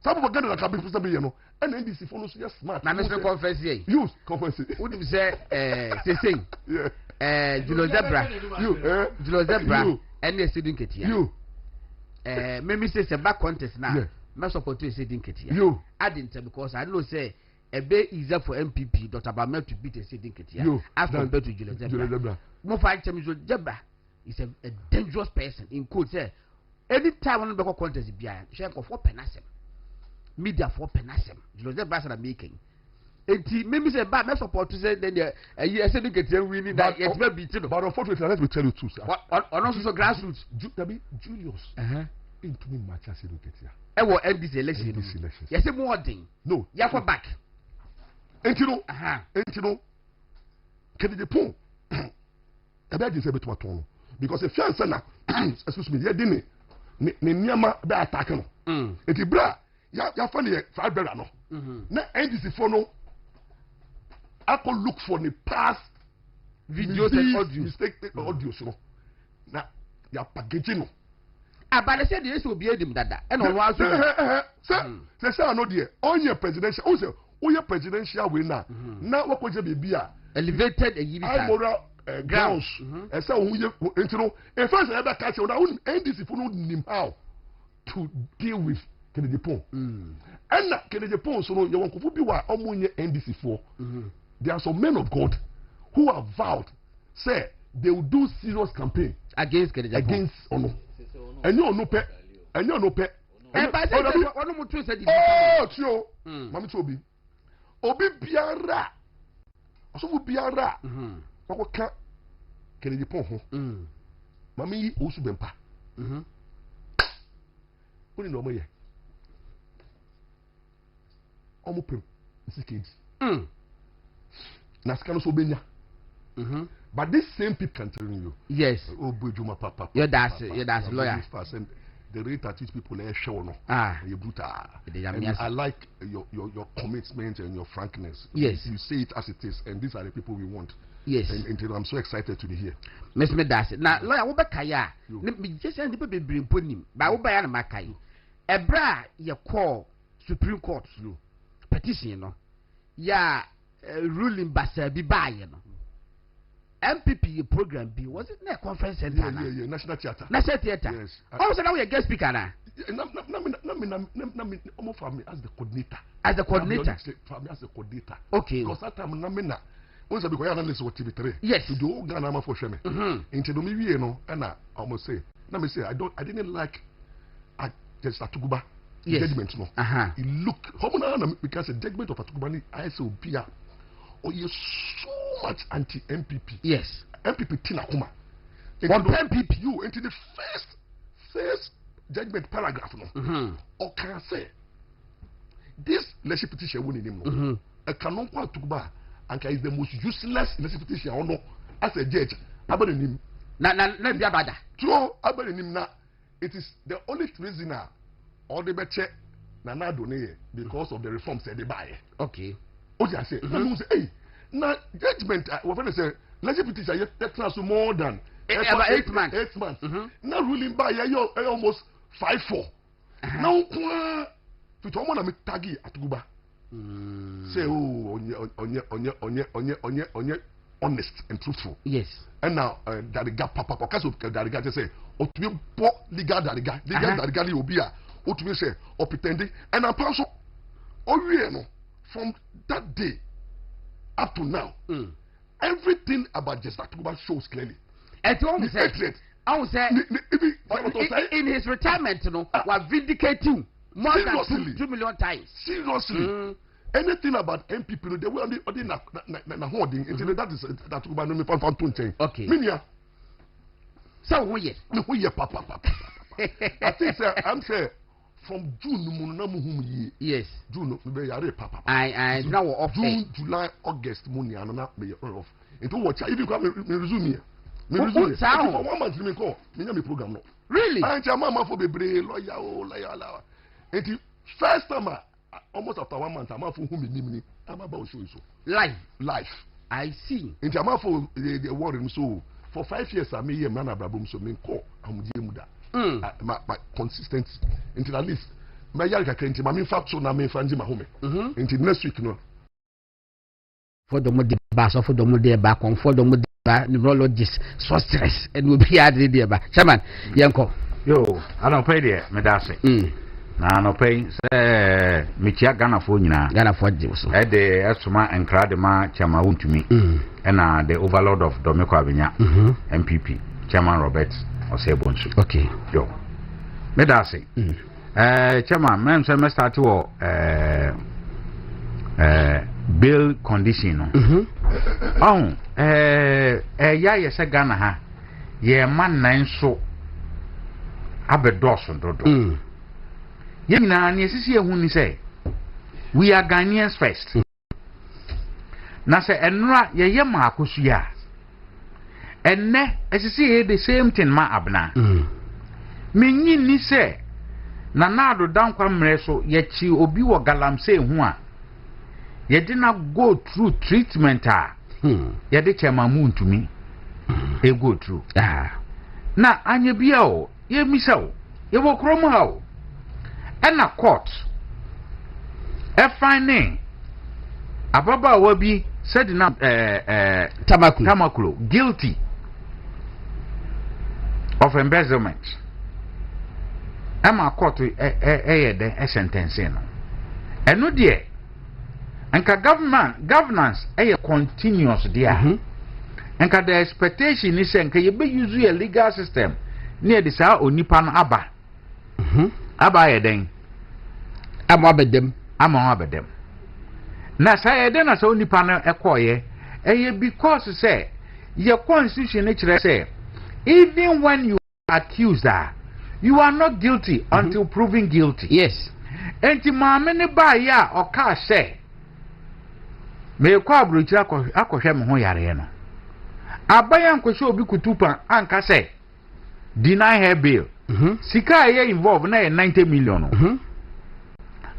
Some of the can be for you know, and NDC follows just smart. Now, Mr. Confess, you confess. What do you say? Julo Zebra, Julo Zebra, and the student kit. You, maybe say a back contest now. Most support to student kit. You, I didn't because I know say a bit easier for MPP, Dr. Bamel to beat a student kit. You, as compared to Julo Zebra. More fight time, Julo Zebra is a dangerous person. In quote, say, anytime on the back contest, behind, share for 4 penasem. Media for penasem. You know that bass are making. And maybe say bad mess support to say then you said you get winning that it's very beaten. But unfortunately, let me tell you truth. On also grassroots. Julius. Into me match as you get here. I will end this election. Yes, more thing. No, you have back. And you know, can the pon? I bet you say between one because if you answer now, excuse me, you didn't. Niama be attacking. Eti bra. Ya funny five better no. Na NDC for no. I could look for the past videos and audio mistake audio so. Na ya packaging no. But they said the issue will be him dada. And on was say no there. On your presidential also your presidential winner. Now what could you be elevated a year moral grounds. And so you know if I ever catch on NDC for no him how to deal with Kennedy Pon. And Kennedy Pon, so you want to be what NDC for. There are some men of God who have vowed, say they will do serious campaign against Kennedy against Ono. And you no pet, and you no pet. Oh, Tio, Mammy Toby. Obi Biara. Also, Biara. What can Kennedy Pon? Mammy also bempa. What do you know? Omupem CKD. Naskano Sobenya. But this same people can tell you. Yes. Oh, Bujuma Papa. That's lawyer. The rate at which people are shown. I like your commitment and your frankness. Yes. You say it as it is, and these are the people we want. Yes. And I'm so excited to be here. Miss Medasi. Now, lawyer, what about Kaya? Me just and the people bring putting, but what about Makai? A bra, you call Supreme Court. Petition, you know, ruling Bassa be by, you know. MPP program B was it a conference center? Yeah, National Theatre. National Theatre. Yes. Also, now we are guest speaker now. Almost for me as the coordinator. As the coordinator. For me as the coordinator. Okay. Because that time, Namina. Also, because I analyze what TV3. Yes. To do Ghana for Sheme. Into the movie, you know, and I almost say, let me say, I didn't like. Just Atuguba. Yes. Judgment no. It look because the judgment of Atukubani I say Obia oh you so much anti MPP. Yes. MPP Tinakuma. One MPP you into the first judgment paragraph no. Or can say this leadership petition winning him no. A canon kwa Atuguba and is the most useless leadership petition or no as a judge. Abanim him. Na biabada. True abanim him na. It is the only reason now. All the better na donate because of the reforms they buy. Okay. Oh, I say, hey, now judgment. What I say, legislative teacher yet more than about 8 months. 8 months. Now ruling by almost 5-4. Now to to na me tagi atuba. Say onye honest and truthful. Yes. And now dariga papa because of dariga just say otume po legal dariga li obia otume say or pretending and I'm also no from that day up to now everything about just Atuba shows clearly. And to I would say in his retirement, was vindicating more than 2 million times. Seriously. Anything about MPP, they will only holding. That is that Atuba no me found chain. Okay. Minya. So who yes? Who yes, papa. I think I'm saying from June yes. June be yare papa. I now off June, July, August money and not be off. Into watch even come me resume here. Me resume. For 1 month me call. Me na me program no. Really? I tell mama for bebre lawyer. Enti first time almost after 1 month I'm for who me name I'm about show so. Life. I see. Enti I'm for the worry so for 5 years I me here man abrabom so me call am die muda. My consistency until at least my yard can my main factor na main friends in my home until next week no for the mode bass or for the mode back on for the mode neurologist so stress and will be added there ba chairman yanko yo I don't pay there me da say na no pay say me tia Ghana for je so e de esoma enkra de ma chama wontumi e na the overlord of Domeko Abenya MPP chairman Robert Osebonsu. Okay. Yo. Me da say. Chairman, me say me start wo bail condition no. Ya ye se Ghana ha. Ye man nan so abedoso dodo. Ye nyina na esisi ehun ni say we are Ghanaians first. Na say enra ye ma akosu ya. And as you see the same thing ma abna. Me ni say na do dan kwa mreso ye chi obi wo galamse hu a ye did not go through treatment ye de chema mu ntumi e go through na anya bia o ye misaw ye wo krom ha o na court e finding ababa wa bi said na Tamakulu guilty of embezzlement. Emma court a sentence no. And no dear. Anka governance continuous there. Anka the expectation is anka you be use a legal system near the sa onipa no aba. Aba yeden. Amabedem. Na sa yeden as onipa no ekoye because say your constitution nature say even when you are accused you are not guilty until proven guilty. Yes. Enti maame ne ba ya o ka say me kwa abrochira akohwe me ho yare no abaya nkohwe obi kutupa anka say deny her bail. Sika ye involved na 90 million.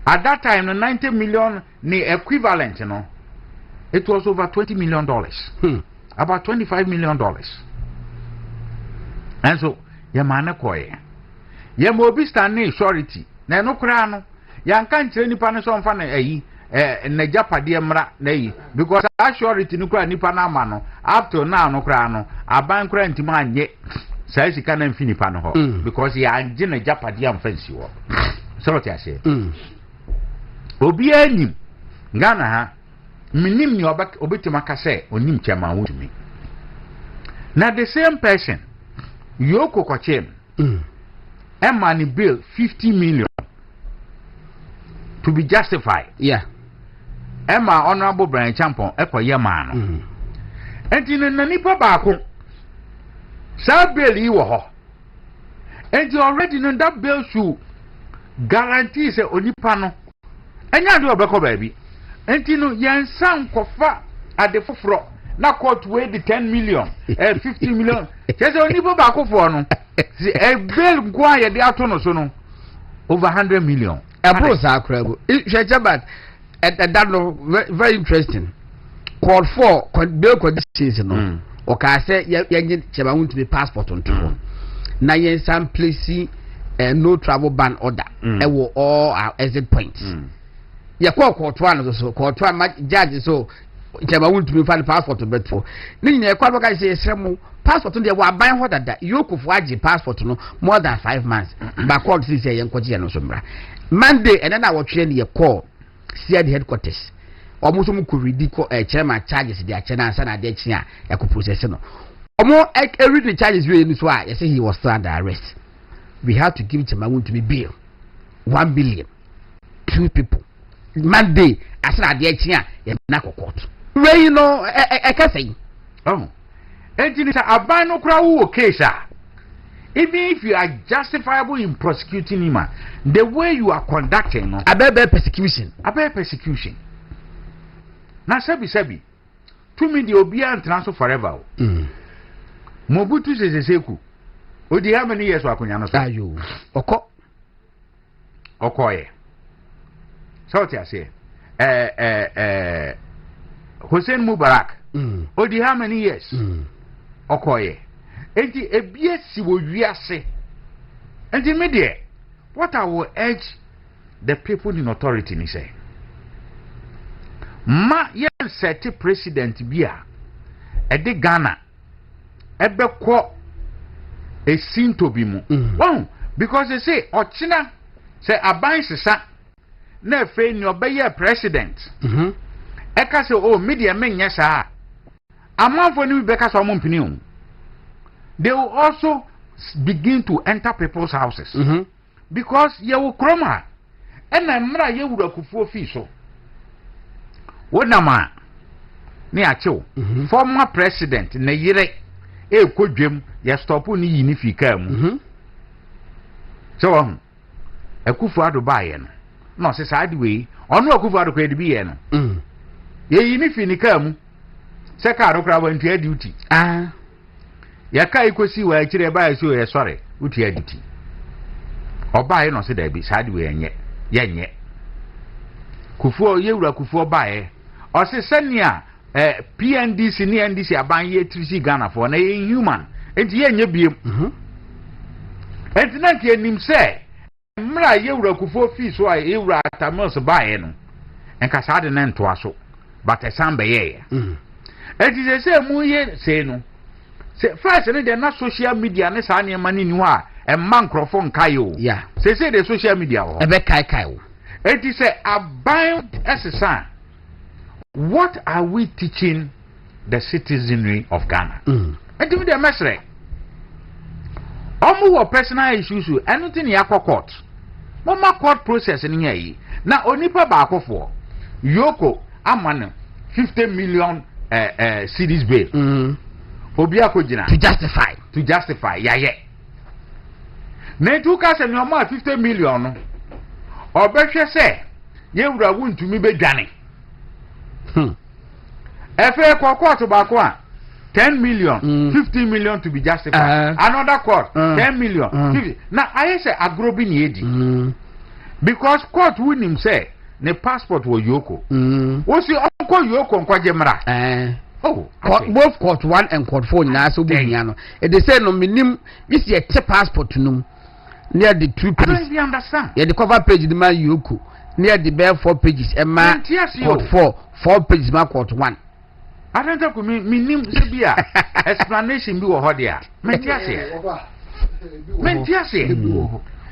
At that time the 90 million ni equivalent no it was over $20 million. About $25 million. And so ya mana koye ya mobi stand surety na no kra no ya nka nkyere nipa no so mfa na ayi na japade mra na yi because that surety no kra nipa na ama no up to now no kra no aban kra ntima anye sai sika na mfi nipa no ho because ya anje na japade am fancy wo so what ya say obi anyim Ghana ha minim ni obetima ka say onim chama wutumi na the same person Yoko Kochem money bill 50 million to be justified. Yeah. Emma Honorable Brian Champon Echo Yamano. And in a nipa bako sa bill you ho. And you already know that bill should guarantee say onipano. And you do obeko baby. And you know yan san kofa at the fofro na court weigh the 10 million 50 million. Just only back for no. A bill guaya de atono so no over 100 million. A process credible. Shajabat at that no very interesting. Call for bill conditions no. oka say ye chema won to be passport on to na yen sam place no travel ban order e wo all our exit points ye call court one so court one judge so chema won to be fan passport betfo ni nyina e kwa boka say esremu passport no dey wa ban ho dada yokufo agi passport no more than 5 months ba court say yen kwaje no so mra Monday and then I was training your call see the headquarters almost could read chairman charges the channel and I did here I could process no more every the charges really is why I say he was still under arrest. We have to give him to be bail 1 billion 2 people Monday I said I did here in court where you know I can say oh and it's a ban crowd case. Even if you are justifiable in prosecuting him, the way you are conducting, about persecution. Now, Sebi, to me, the Obia and transfer forever. Mobutu says, Seku. Odi, how many years were you? Okoye. So, I say, Hussein Mubarak. Odi, how many years? Okoye. Enti ebiesi wo wiase enti me de what I will urge the people in authority ni say ma yen set president bia e de Ghana ebekọ esinto bi mu because they say ochina say aban sesa na efe ni obeye president e ka say oh media menye saa amanfo ni be ka so mo mpini o. They will also begin to enter people's houses because you will chroma and I'm not you would have so. What nama near Cho former president in a year a could dream ya stop on the if you come. So a kufu buy no says I'd way or no kufu to create be en. Ye if you come, Sakaro went to duty. Yaka ikosi wa akire ba so ye sore uti aditi oba no se da bi sade we yenye kufuo yewura kufuo bae o se sania PNDC ni NDC aban ye trisi Ghana for na human enti yenye biem enti na ke nim se mra yewura kufuo fi so a yewura atamos bae no enka sade na nto aso but esambe ye enti se mu ye se no say first they na social media ne sa ne mani ni wa e microphone kayo yeah say the social media ho e be kai o it is about SSA what are we teaching the citizenry of Ghana and do the mesre omo personal issues anything ya court mama court process ni yi na onipa ba akofo yoko amane 50 million cedis bail Obiako jina to justify yeah na tu ka se no ma 50 million no obehwe se ye wura wuntumi bedwane efe court ba ko a 10 million 50 million to be justified another court 10 million 50 na I say agrobi ni edi because court winim say ne passport wo yoko wo si onko yoko nkwaje mra oh, both court 1 and court 4 na so bunyano they say no minim this ye passport num near the 2 pages. I don't understand. Yeah, the cover page the man yoko near the bare 4 pages and ma court 4 pages ma court 1. I don't know minim se bia explanation bi wo ho dia mentiase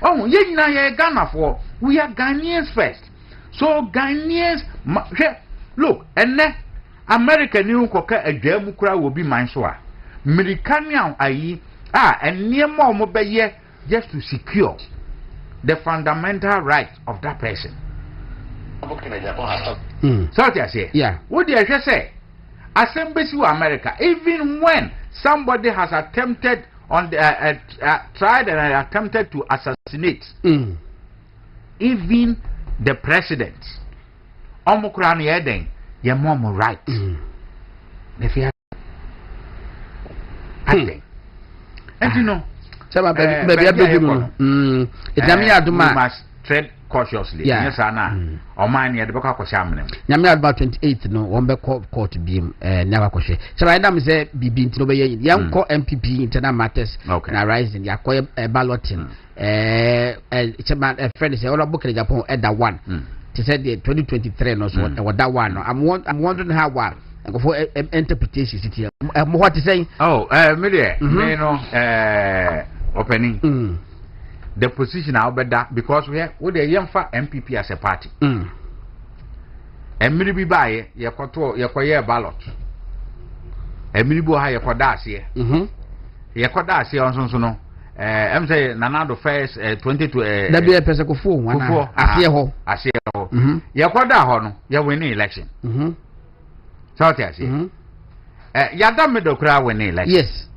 oh ye na ye Ghana for we are Ghanaians first so Ghanaians look and America ni ukoka adwamu kura wo bi man so a Americanian ayi enema omo beye just to secure the fundamental right of that person. So what I say? Yeah. What do you say? Assembly to America, even when somebody has attempted on the tried and attempted to assassinate, even the president, Omukrani Eden. Your mom right. If you I think. And you know, baby, tread cautiously. Yeah. Yes, Anna. Or mine, the book of Shaman. Nyame about 28 no one be court beam never kwhwe. So I am say bibi ntino be yan ko MPP internal matters na rising ya ko balloting chairman friend say all book in Japan at that one. She said the 2023 no so that one no. I'm wondering how go for interpretation city. What to say? Oh, me there. Me no opening. The position I'll bet that because we the young for MPP as a party. And maybe by your ballot. And maybe how your kodas here. Your kodas here on so no. I'm saying Nanado first 20 to W person go for one. I see ho. Your koda hono, you win the election. So I say. Ya done me the crowd win the election. Yes.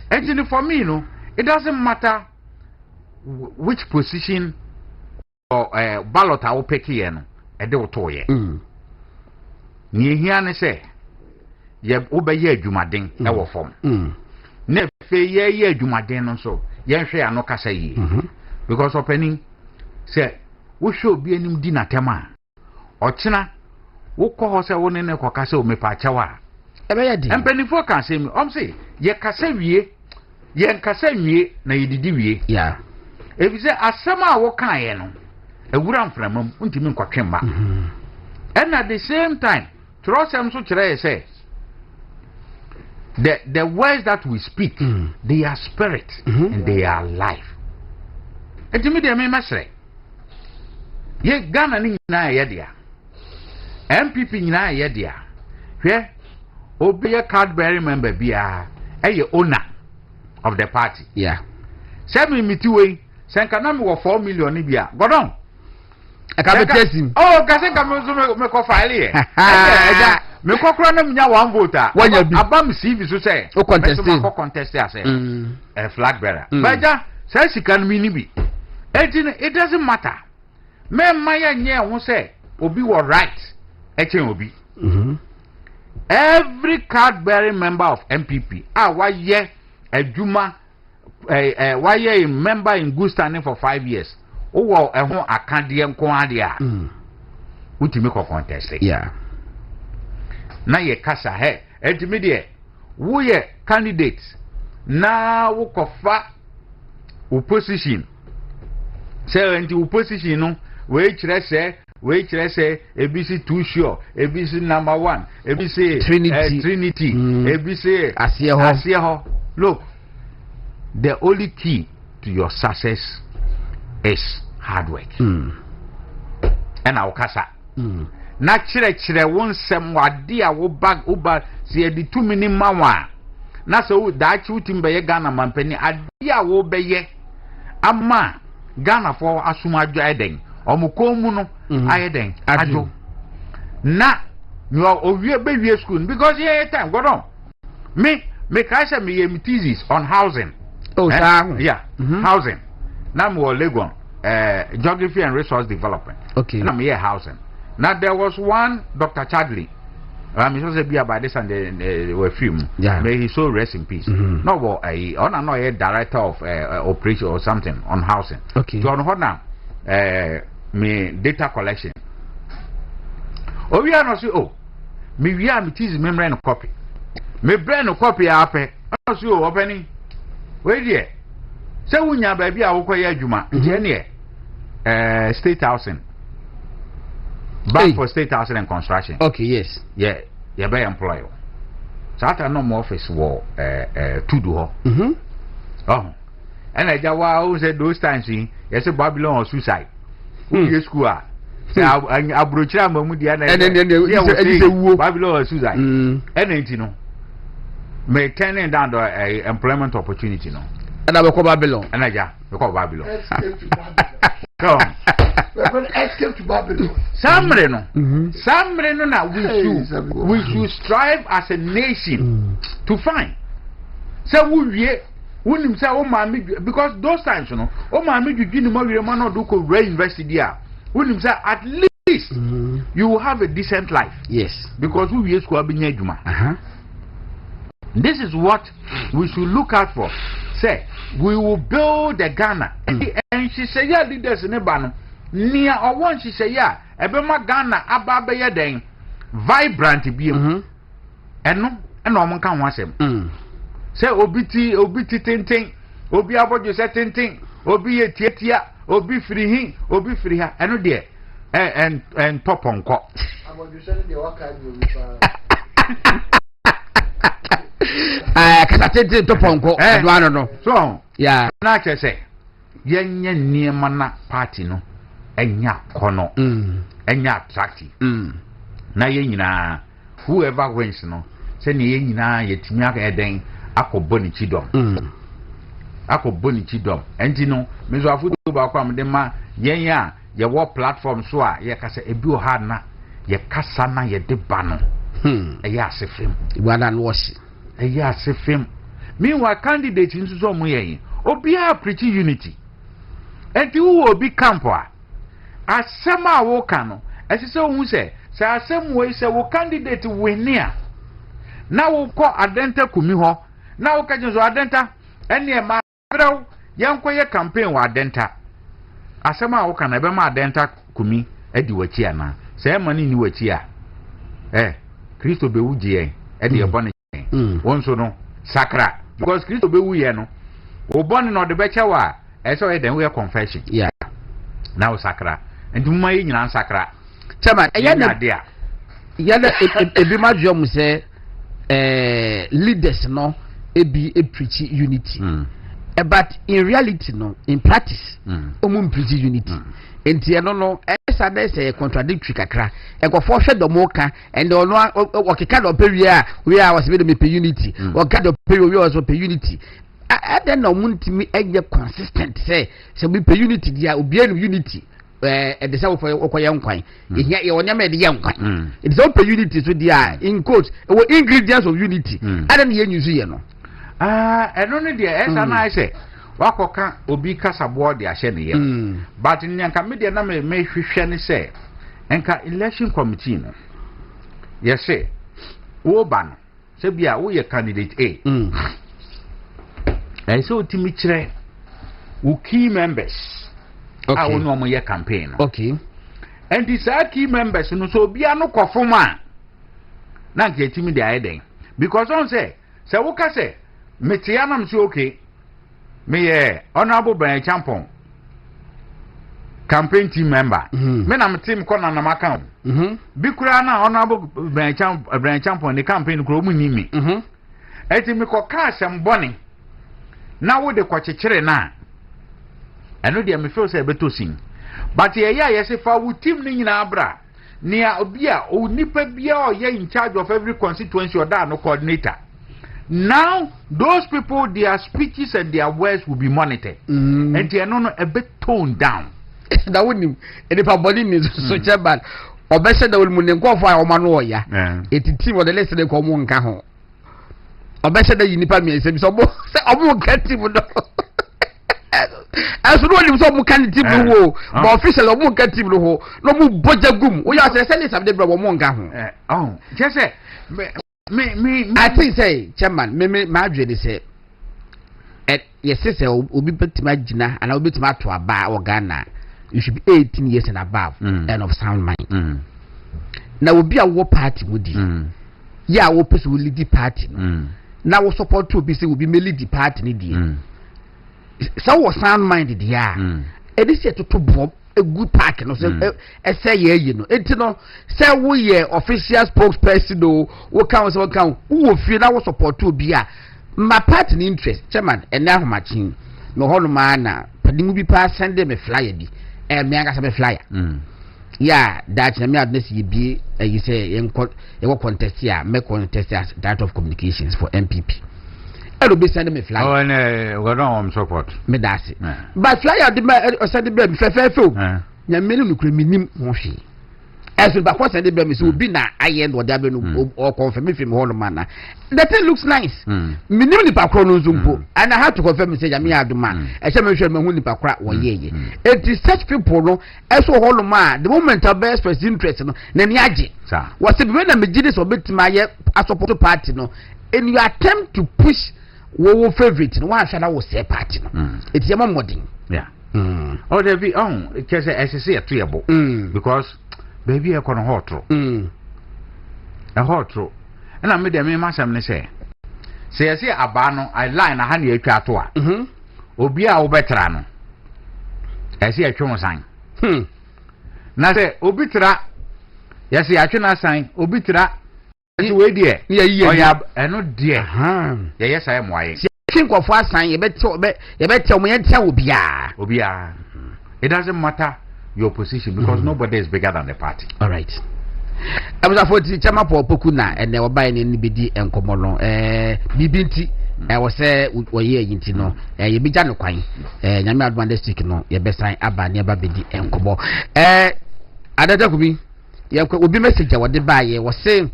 Actually for me, no, it doesn't matter which position or ballot I will pick here, no, a do to ye. Ni here ne say, ye obey Jumadin, our form. Ne fe ye Jumadin so, ye share no kasa ye. Because opening say, we should be any dinner tema. Or China, who call us a one in a cocasso me pachawa. And penny for can say me, say, ye kasa ye kasa ye, na ye did yeah. If you say asama woka ye no ewura mframam untimi nkwatwemba and at the same time trust am so kire say the words that we speak they are spirit and they are life etimi de me masre ye Ghana ni na ye dia MPP ni na ye dia hwe obi ye card bearing member bia eye owner of the party yeah 7 mitiwe Senka na me 4 million ni bia. Godon. I can test him. Oh, kase ka me ko file here. Me ko kro na nya 1 voter. Abam CV so say. O contest. Me ko contest as a flag bearer. But say she can me ni bi. It doesn't matter. Me maya nye ho say obi was right. Echen obi. Every card bearing member of MPP wa ye adwuma why a member in good standing for 5 years? Oh, well, a candian quadia. Which make a contest. Yeah. Now ye casa he, intermediate. We candidates. Now, walk of opposition. Say, into opposition, no, wait, say, ABC 2 sure, ABC number 1, ABC Trinity, ABC Asieho. Look. The only key to your success is hard work. And our casa. Na chire won sem wade a wo bag uba se di 2 minimum wa. Na so da chi utim be Ghana mampani ade a wo beye ama Ghana for asumadwo eden. Omukomu no ayeden ajo. Na you owie be wie school because here time go on. Me kaisa me thesis on housing. Oh, yeah, housing. Now I'm Legon, geography and resource development. Okay. Now I'm here housing. Now there was one Dr. Chadley. I'm supposed to be about this and they were film. Yeah. May he so rest in peace. No, well, a director of operation or something on housing. Okay. So on now, me data collection. Oh, we are not say me we are me tease memory and copy. Me brain a copy up. I see opening. Wait there. Say wunya baby a wokoye adwuma. Je ne state housing. Back for state housing and construction. Okay, yes. Yeah, you be employer. So after no more office war to do ho. Oh. And I just wa say those times you say Babylon or suicide. Who school ah. Say abrochira mamu dia na. And then say Babylon or suicide. And then you know. May turning down the employment opportunity no. And I will call Babylon. And I will call Babylon. Escape to Babylon. Come. We're going to escape to Babylon. Somebody no now we should strive as a nation to find. So we wouldn't say oh my because those times you know oh my you give more man do ko university there. Wouldn't say at least you will have a decent life. Yes. Because we school be nyadwuma. This is what we should look out for. Say, we will build the Ghana. And she said, yeah, leaders in the ban. nia ɔwɔ nhyehyɛ ya ɛbɛma Ghana aba abɛyɛ den vibrant biem ɛno ɛna ɔmo nka ho asɛm sɛ obi ti tenten obi abɔdwo sɛ tenten obi yɛ tiatia obi firi hin obi firi ha ɛno deɛ ɛntɔpɔnkɔ kasa tenten tɔpɔnkɔ ɛdoano no so ya na kyerɛ sɛ yɛnyɛ nneɛma na party no ɛnya kɔnɔ ɛnya attractive na yɛn nyinaa whoever wins no sɛ ne yɛn nyinaa yɛtumi akɛdɛn akɔbɔ ne kyidɔm ɛnti no meso afoto baako am de ma yɛn a yɛwɔ platform so a yɛkasa ebi wɔ ha na yɛkasa na yɛde ba no ɛyɛ asefem ibana no wɔsi ɛyɛ asefem meanwhile candidate nso so mo yɛn obi a preach unity ɛnti wo obi camp a asɛm a wo ka no ɛsɛ sɛ wo sɛ asɛm wo sɛ wo candidate wini a na wo kɔ adenta kumi hɔ na wo ka jinso adenta ɛne ma brɛw yɛnkɔ yɛ campaign wɔ adenta asɛm a wo ka na ɛbɛma adenta kumi adi wachi ana sɛ ɛma ne ni wachi a Kristo bewu gye ɛde ɛbɔ ne wɔn so no sakra because Kristo bewu yɛ no wo bɔ ne no de bɛkyɛ wa ɛsɛ ɔyɛ den wo yɛ confession na wo sakra nti mo yɛ nyina sakra chama ɛyɛ na de a yɛda ebi ma dwo mu sɛ leaders no ebi preach unity but in reality no in practice preach unity enti eno no esa na say contradictory kakra ekofo hwe do mo ka and ono okeka do pewie a we a was be do me unity oka do pewie we was pe unity then no muntimi enye consistent say we pe unity dia obi enu unity the same for okoye nkwan ehia ye onyama de ye nkwan it is all per unity so dia in quote ingredients of unity adam ye nyusu ye no eno ne de esa na ise wakoka obi kasa board de ahye ne ye but nyanka me de na me hwehwe ne se enka election committee no ye se wo ba no se bia wo ye candidate A so timi kire wo key members I will know my campaign. Okay. And these key members, so be a no kofuma. Now get me the idea. Because on say, what can say? Metianam so okay. Me honorable Brian Champon. Campaign team member. Me na team corner na account. Bikurana honorable Brian Champon the campaign grow me me. Eti me ko cash and bonning. Now what the kwachechere na. I know they me feel say beto sing. But yes if I would team ni na abra near obia o nipa bia or ye in charge of every constituency or that no coordinator. Now those people their speeches and their words will be monitored. And they are not a bit toned down. That wouldn't if a body means so bad. Or better that will munenko for our manoya. It team or the lesson they call one cajon. Or better that you nipa me say so I get him. As no one so mu kan team no wo but official o mu kan team no ho no mu boja gum o ya say send some dey bro mo nka ho just say me I think say chairman me ma adwede say yes say obi betima gina and obi betima to aba o Ghana you should be 18 years and above and of sound mind na obi a wo party mudi ya wo person will lead the party na wo support to be say will be lead the party ni die so was sound minded it is yet to bomb a good pack no say you know it no say we official spokesperson no what count who feel that was support to be my party interest chairman and now matching no hono man padimu bi pa send me flyer bi me anga say flyer that na me adness be you say you contest here me contest as Director of Communications for MPP. I be sending me flyer. Oh, no, we don't support. Me that's it. But flyer the send the baby fair. Ya menu no kreminim ho hwe. As ba kwa send the baby so be na ayend what there no or confirm me film hall man. The thing looks nice. Minim ni pa kro no zumpo. And I have to confirm say ya me aduma. E se me hwe me hu ni pa kra wo ye. It is such people no eso hall man the moment of best person interest no na ni age. What say when na me gidi so betima ye support party no and you attempt to push wo favorite no one shall was say party no it's your modern Oh, there be because as I say a treeable because baby I can hot a hot row. And I made them in say I say a bano I line a honey catua. Obia obetrano. I see a chum sign. Now say obitra. Yes, I can sign obitra. You dear. Yeah, and not dear. Yes, I am why. Think of what sign you better tell me and tell Obia. It doesn't matter your position because nobody is bigger than the party. All right. I was afraid to chama for Pokuna and they were buying any BD and Comolon. Bibinti. I was say, ye intino, ye be Jano Quine, Yama Advantage no, ye best sign Abba never BD and Como. Other me, ye could be message what they buy ye was saying.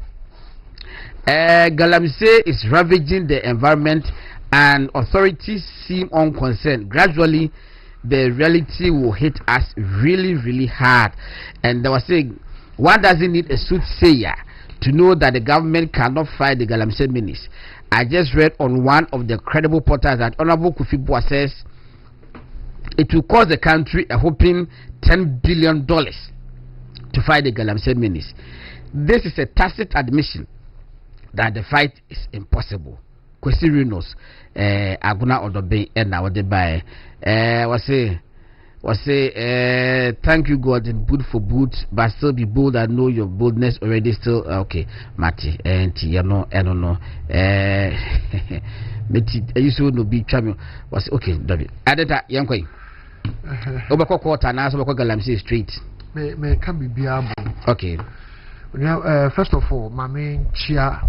Galamsey is ravaging the environment and authorities seem unconcerned. Gradually, the reality will hit us really, really hard. And they were saying, one doesn't need a soothsayer to know that the government cannot fight the Galamsey menace. I just read on one of the credible portals that Honorable Kufi says it will cost the country a whopping $10 billion to fight the Galamsey menace. This is a tacit admission that the fight is impossible. Kwesi Rinos, Aguna Odobe, and now the buy. Was say, thank you, God, and boot for boot, but still be bold. I know your boldness already still okay. Mati, and you know, I don't know. You should no be champion. Was okay, David. Added that young queen. Obako quarter now, so Galamsey Street. May can be bearable. Okay. Now, first of all, my main chia.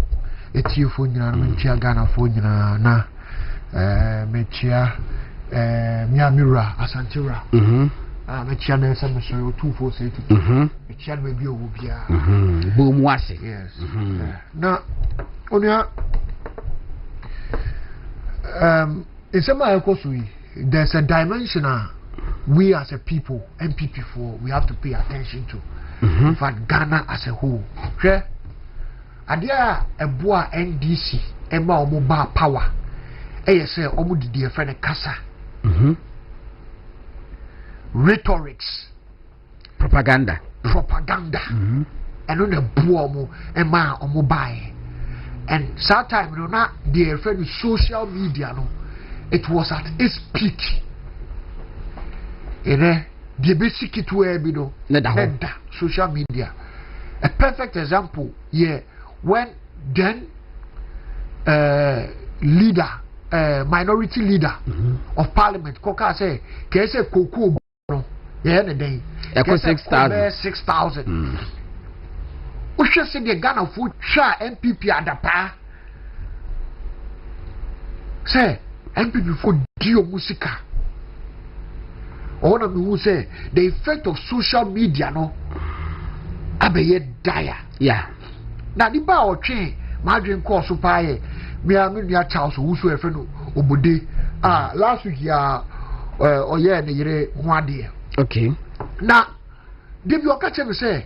Eti funyana mechia Ghana funyana na mechia Miamira Asantira mechia na some so 247 mechia maybe obia boom wase yes na onia in some way there's a dimension we as a people MPP4 we have to pay attention to for Ghana as a whole. Okay? Adia eboa NDC ema omo ba power say omo didi efe ne kasa rhetorics propaganda eno na boa omo ema omo bae and sometimes no na the efe social media no it was at its peak the basic it where be no social media a perfect example when then leader minority leader of parliament Koka say kese koko no the day 6,000 we should see the Ghana food sha MPP adapa say MPP for dio musica one of who say the effect of social media no abeye dire na di ba o twen madwen course paaye me ya Charles wusu efe no obode last week ya oye ne yire ho ade okay na debi o ka che say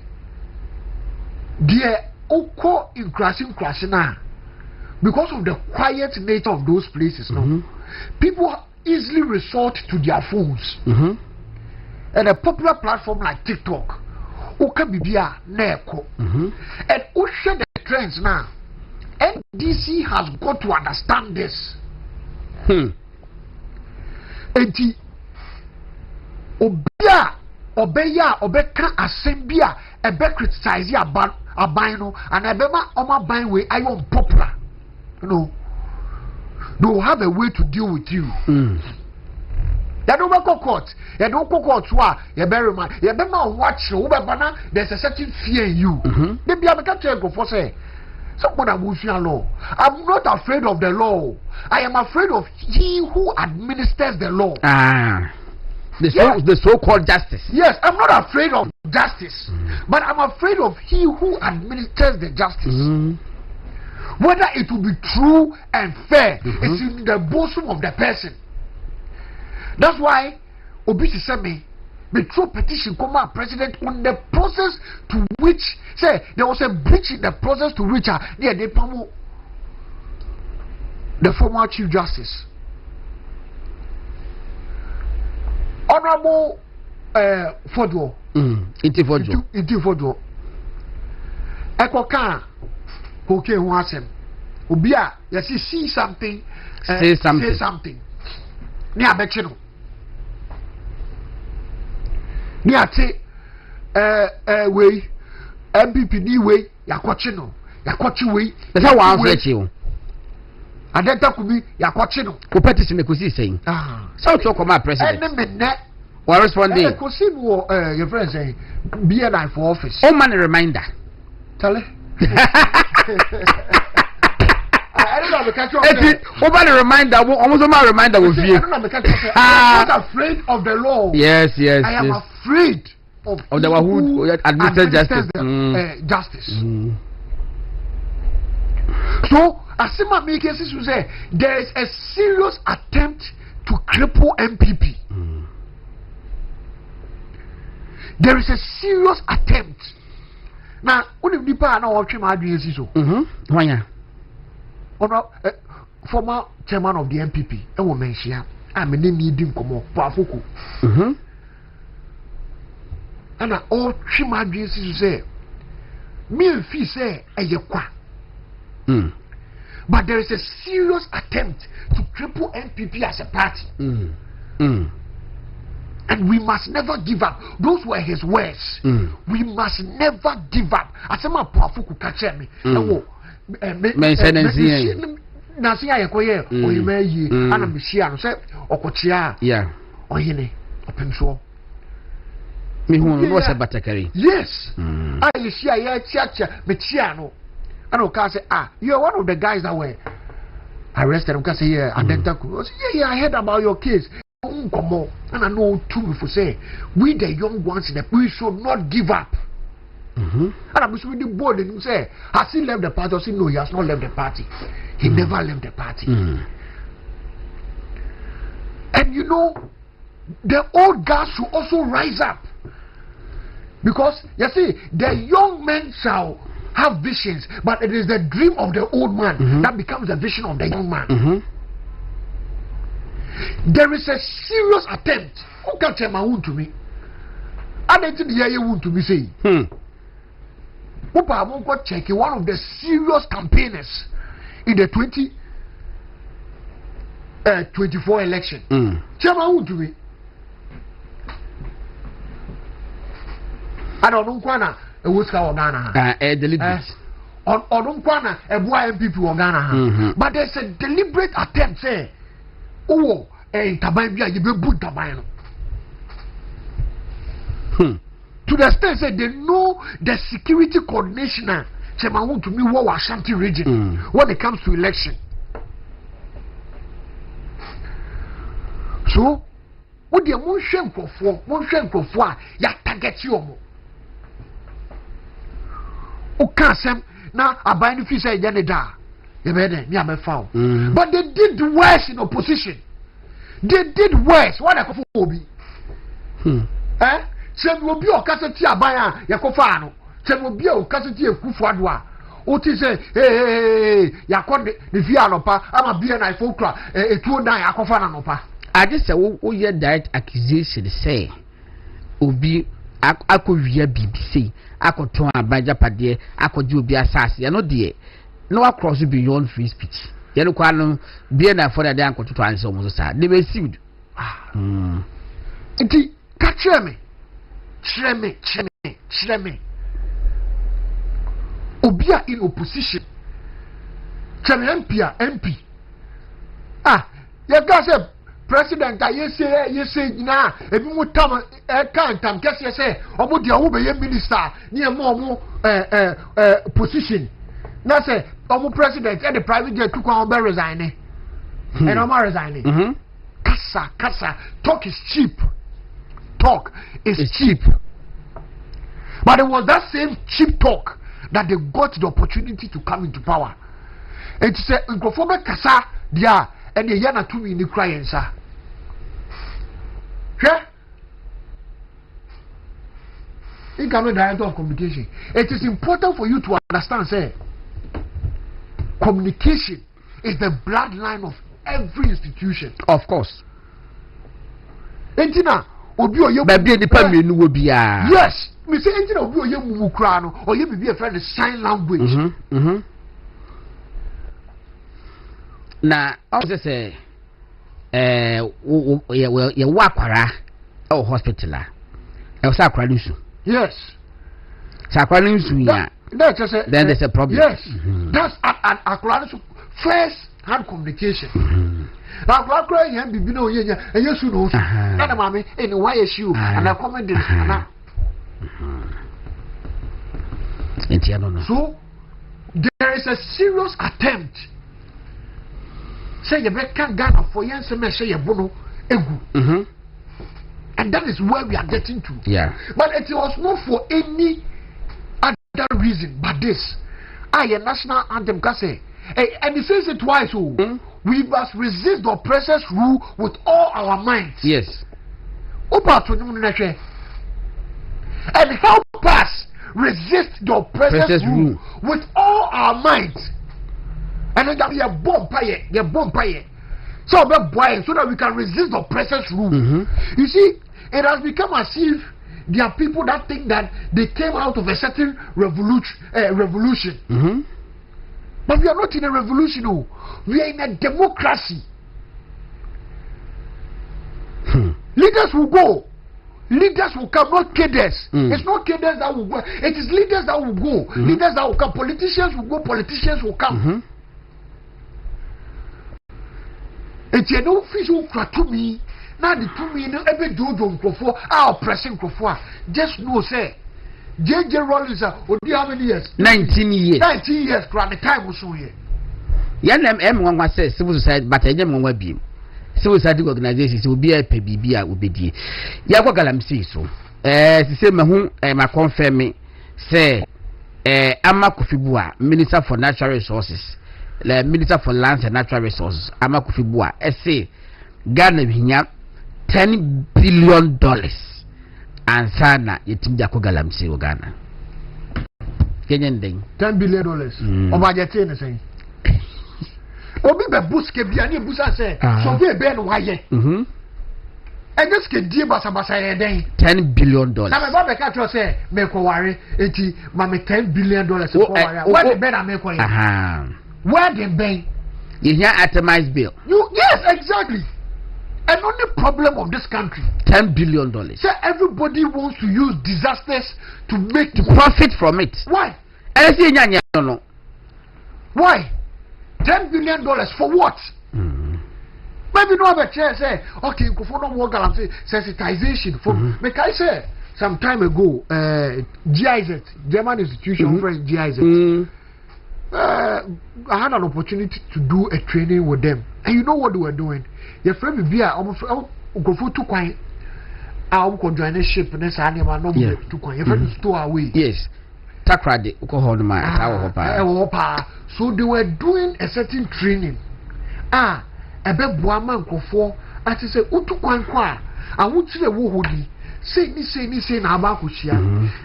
die oko in crashing na because of the quiet nature of those places no people easily resort to their phones and a popular platform like TikTok Oka Bibia Neko and who share the trends now. NDC has got to understand this. And Obeka Asembia ebe criticize ya abino and ebema oma buying way are you unpopular. You know, they will have a way to deal with you. You don't go court. You don't go court. You bury man. You be man watch. There's a certain fear in you. Maybe I can't go for say. Someone that will fear law. I'm not afraid of the law. I am afraid of he who administers the law. The so-called justice. Yes, I'm not afraid of justice, but I'm afraid of he who administers the justice. Whether it will be true and fair, it's in the bosom of the person. That's why Obisi said me throw petition come out president on the process to which say there was a breach in the process to which they promote the former Chief Justice. Honorable Fodwo. Inti Fodwo. Inti Fodwo. Ekoka okay who asem. Obia yes see something say something. Say something. Ni abeche no. Ni ate we MPP ni we yakwachi no. Yakwachi we. That's how one fetch you. Adenta kubi yakwachi no. Ko petition ko si saying. So talk about president. What responding? Kosi wo your friend say BNI for office. Oh man reminder. Tell it. I don't know the catch up. Over the reminder, almost my reminder will be. I'm not afraid of the law. Yes. I am afraid of the one who administers justice. Justice. So, Asima Mekesi should say there is a serious attempt to cripple MPP. There is a serious attempt. Now, only people are not watching my dreams. Why? Former chairman of the MPP, I will mention. I'm a name Komo Pafuku. And I all three my dreams to say, me and Fee say, but there is a serious attempt to cripple MPP as a party. And we must never give up. Those were his words. We must never give up. I said, my Pafuku catch me. Nasi ayekoye oyimeyi ana mishia no se okochia oyene opemso me hu no se batakari. Yes. I see aye chia mechia no ana ka say you are one of the guys that were arrested. Ka say Adenta ku. Yeah, I heard about your case. And I know too for say we the young ones that we should not give up. And I'm with the board and say, has he left the party? I say, no, he has not left the party. He never left the party. And you know, the old guys should also rise up. Because, you see, the young men shall have visions, but it is the dream of the old man that becomes the vision of the young man. There is a serious attempt. Who can tell my wound to me? I didn't hear you wound to me say. Check one of the serious campaigners in the 2024 election. Chairman would do it. I don't know Kwana a Wuska or Ghana. Deliberate. Or don't Kwana a boy MPP or Ghana. But there's a deliberate attempt, say, oh, and Tabaya, you be good Tabayano. To the extent that they know the security coordinator, Chairman to me, what Ashanti region when it comes to election. So, what the motion for ya target you. O can't now a binding fee say Janeda, you better near my foul. But they did worse in opposition. They did worse. What a could be. Send will be a cassette abaya, Yakofano. Send will be a cassette of Kufadwa. Oti say, hey, Yakon, the Vianopa, I'm a BNI folklore, a 2-9 Akofana nopa. I just say, oh, yeah, that accusation say, Obi, I could hear BBC, I could turn a Bajapade, I could do be assassin, no dear. No across beyond free speech. Yellow Quanum, BNI for the damn to answer almost sad. They received. Catch me. Chreme. Obia in opposition. MP. You guys say president, you say, nah, if you would come, can't guess you say, or would you be a minister near more position. Now say, president and the private jet took on resigning. And I'm resigning. Kassa, talk is cheap. Talk is cheap. But it was that same cheap talk that they got the opportunity to come into power. And to say, Nkofome Kasa, dia, and the Yana to me in the crying, sir. Incoming director of communication. It is important for you to understand, say, communication is the bloodline of every institution. Of course. Entina, obi oye baby ni pa menu wo bia yes me say enti na obi oye mumu kra no oye bibi e friend sign language na also say ye wa kwara o hospital a e was akwara nusu yes sakwara nusu ya that's just then there's a problem yes that's an akwara first hand communication na akwara yan bibi na oye nya e yesu no so na na mama e ni why issue and I comment this na so there is a serious attempt say you can Ghana for yense me say bono egu and that is where we are getting to but it was not for any other reason but this a national anthem can say and he says it twice we must resist the oppressor's rule with all our minds yes and help us resist the oppressor's rule with all our minds. And then we are bomb fire, so that we can resist the oppressor's rule. You see, it has become as if there are people that think that they came out of a certain revolution. But we are not in a revolution. No. We are in a democracy. Leaders will go. Leaders will come, not cadres. It's not cadres that will go. It is leaders that will go. Leaders that will come. Politicians will go. Politicians will come. It's an official to me. Now the to me, every dodo crofo, our pressing crofo. Just know, say, J.J. Rollins, how many years? 19 years. 19 years, the time was so here. Yan M1 was said civil society, but I didn't want to be. Civil society organizations will be a PBB, will be the Yagogalam see so. The same who my confirm me say, Amakufibua, Minister for Natural Resources. The Minister for Lands and Natural Resources, Amakufibua, say Ghana hinya $10 billion and sana yetim jako galamsi o Ghana. Kenyan ding $10 billion. Oba jete ne say. Obi be buske bia ni busa say so be no waye. And this can deal basa den $10 billion. Na me ba be ka tro say me ko ware enti ma me $10 billion ko ware. What the better me ko ye? Where the bank? You hear itemized bill. Yes, exactly. And only problem of this country. $10 billion. So everybody wants to use disasters to make the profit from it. Why? No. Why? $10 billion for what? Maybe no other chair say, okay, for no more sensitization. For make I say some time ago, GIZ, German institution friend GIZ. I had an opportunity to do a training with them, and you know what they were doing? Your friend will be almost go for 2 coin. I'll join a ship and this animal no 2 coin. Your friend is 2 away. Yes, Takrade, so they were doing a certain training. A bit Buaman Kofo, as I say, Utu Kwankwa, I would see a woody. Say na abakushia.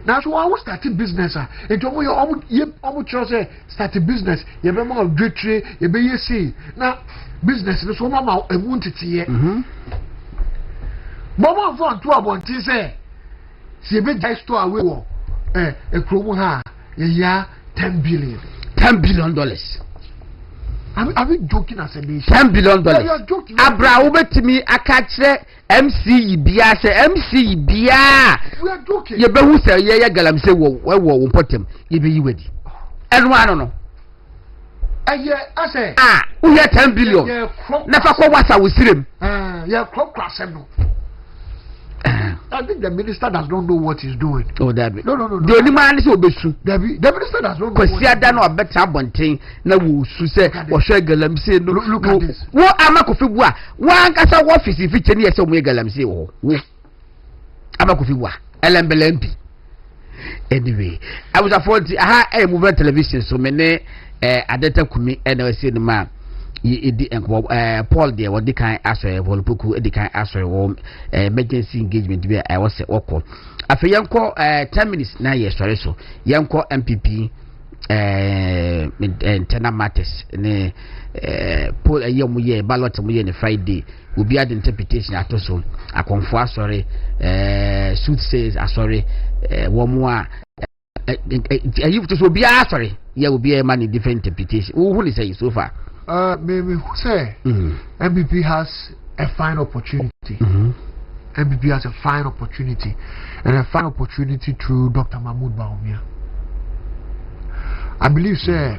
Now so I was starting business and you almost start a business. You be more trade, you be say now business no so mama e wuntiti ye. Mama for to abonti say se be jai store away wo e kromo ha ya $10 billion. $10 billion. Are we joking as a nation? $10 billion. Yeah, you are joking. Abra ubetimi akatre MC bia say MC bia. We are joking. You be who say ye galam say wo potem. You be wedi. Enwa no. I say who hear $10 billion. Never ko wasa wusirem. Yeah, crop class no. I think the minister does not know what he's doing. Oh, that be. No. The only man is obesu. The minister does not know. Because he no better bonting. Na wo su say wo hwe galamse no. Look at this. Wo amakofibua. Wan kasa wo office fi cheni ese mo galamse wo. Wo amakofibua. LMBLMP. Anyway, I was afford a movie television so many adeta kumi na say no ma Paul there what the kind aswe volpuku the kind aswe emergency engagement be I was say oko afa yanko 10 minutes na yes sorry so yanko MPP internal matters ne poll ayi mu ye ballot mu ye ne Friday obi ad interpretation atoso akonfo asori soothsayers asori wo mu a ayi to so bia asori ya obi e man different interpretation who is say so far maybe who say MPP has a fine opportunity. MPP has a fine opportunity, and a fine opportunity through Dr. Mahmoud Bawumia. I believe, sir,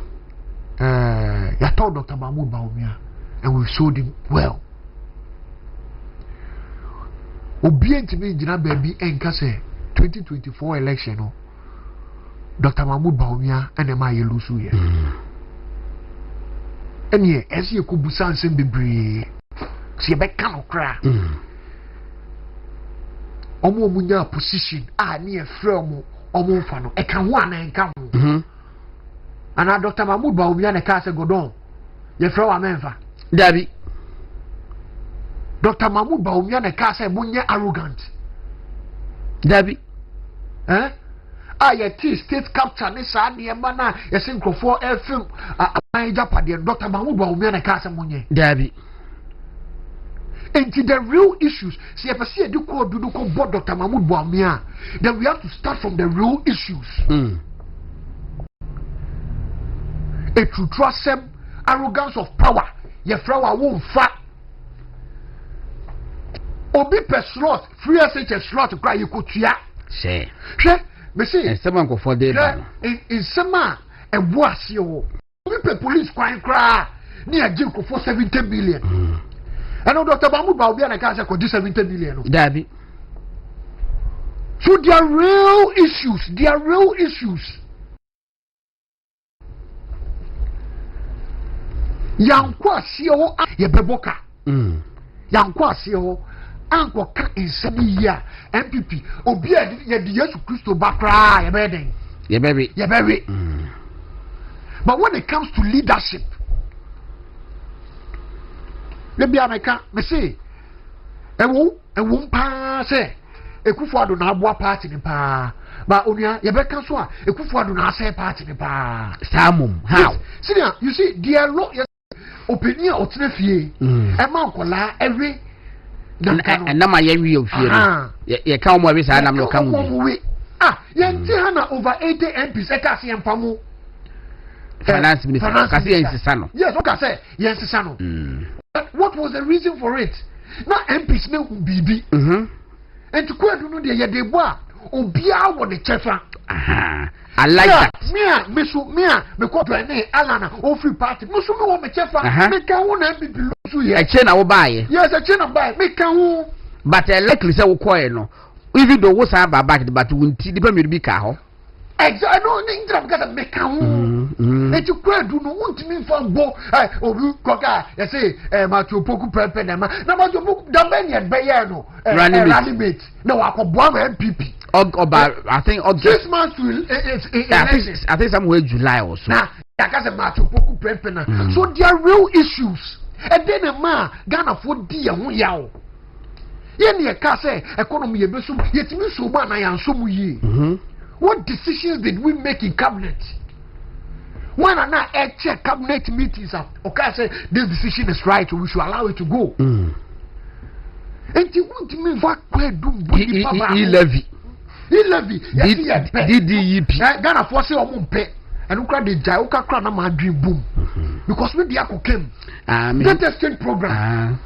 you told Dr. Mahmoud Bawumia, and we sold him well. Obedient to me, Jina Baby, and Kase 2024 election, Dr. Mahmoud Bawumia and Emma Yelusu. And yeah, as you could be something be see a back cannot cry. Omo munya position near from omo fano e kan one and kan and Dr. Mahmoud Bawumia na ka se godon ye fra wa menfa Dabi Dr. Mahmoud Bawumia na ka se munya arrogant Dabi ye state capture ni sa ne ma na ye sinkrofo FM aban japade Dr. Mahmoud Bawumia na ka se munye Dabi. And the real issues, see, if I see a board Dr. Mahmoud Bawumia, then we have to start from the real issues. A true trust arrogance of power, your flower won't fat. Obi per slot, free as a slot to cry you could hear. Say, me see, and someone go for the in summer, and what's your police cry near Jinko for 70 billion. And Dr. Mahmoud Bawumia na cancer could 70 billion. Dabi. So there are real issues. There are real issues. Yankwa siyo ye beboka. Yankwa siyo anko ka insemi ya MPP. Obi ye di Yesu Kristo bakra ye beden. Ye baby. Ye baby. But when it comes to leadership, maybe I me say ewu pa say Ekufuado na abua party ni pa ba onia ye be kan so a Ekufuado na say party ni pa Samum how senior you see dear law opinion otenefie e ma nkola every na ma ye wi ofie ye ka mo we sa na me ka mu ye nti ha na over 80 MPs e ka se empamu finance minister ka se ensisa no yes o ka say ye ensisa no what was the reason for it na MPs na bibi and to kwadu no de ye de bo a obia wo de chefa I like that me ko to any alana o free party me so me wo me chefa me kan wo na MPP lo so ye e che na wo baaye yes e che na baaye me kan wo but likely say wo koye no even though wo sa ba back but wunti di ba me bi ka ho exactly no ni ndram ka me kan wo e to kwadu no wunti mi fa bo obi koka you say Matupoku pepe na Matupoku da ben ye be ye no rally mate na wa ko bo MPP I think 6 months to I think somewhere July or so na ka say Matupoku pepe na so there are real issues and then a man Ghana for di ye ho yawo ye ne ka say economy ye be so yetimi so ba na yan so mu yi what decisions did we make in cabinet? When I now check cabinet meetings up, okay, say this decision is right, we should allow it to go. And you want me he levy. DDEP. Ghana force on pay. And look at the jai, okay, cry na my dream boom. Because when the Ako came, that exchange program.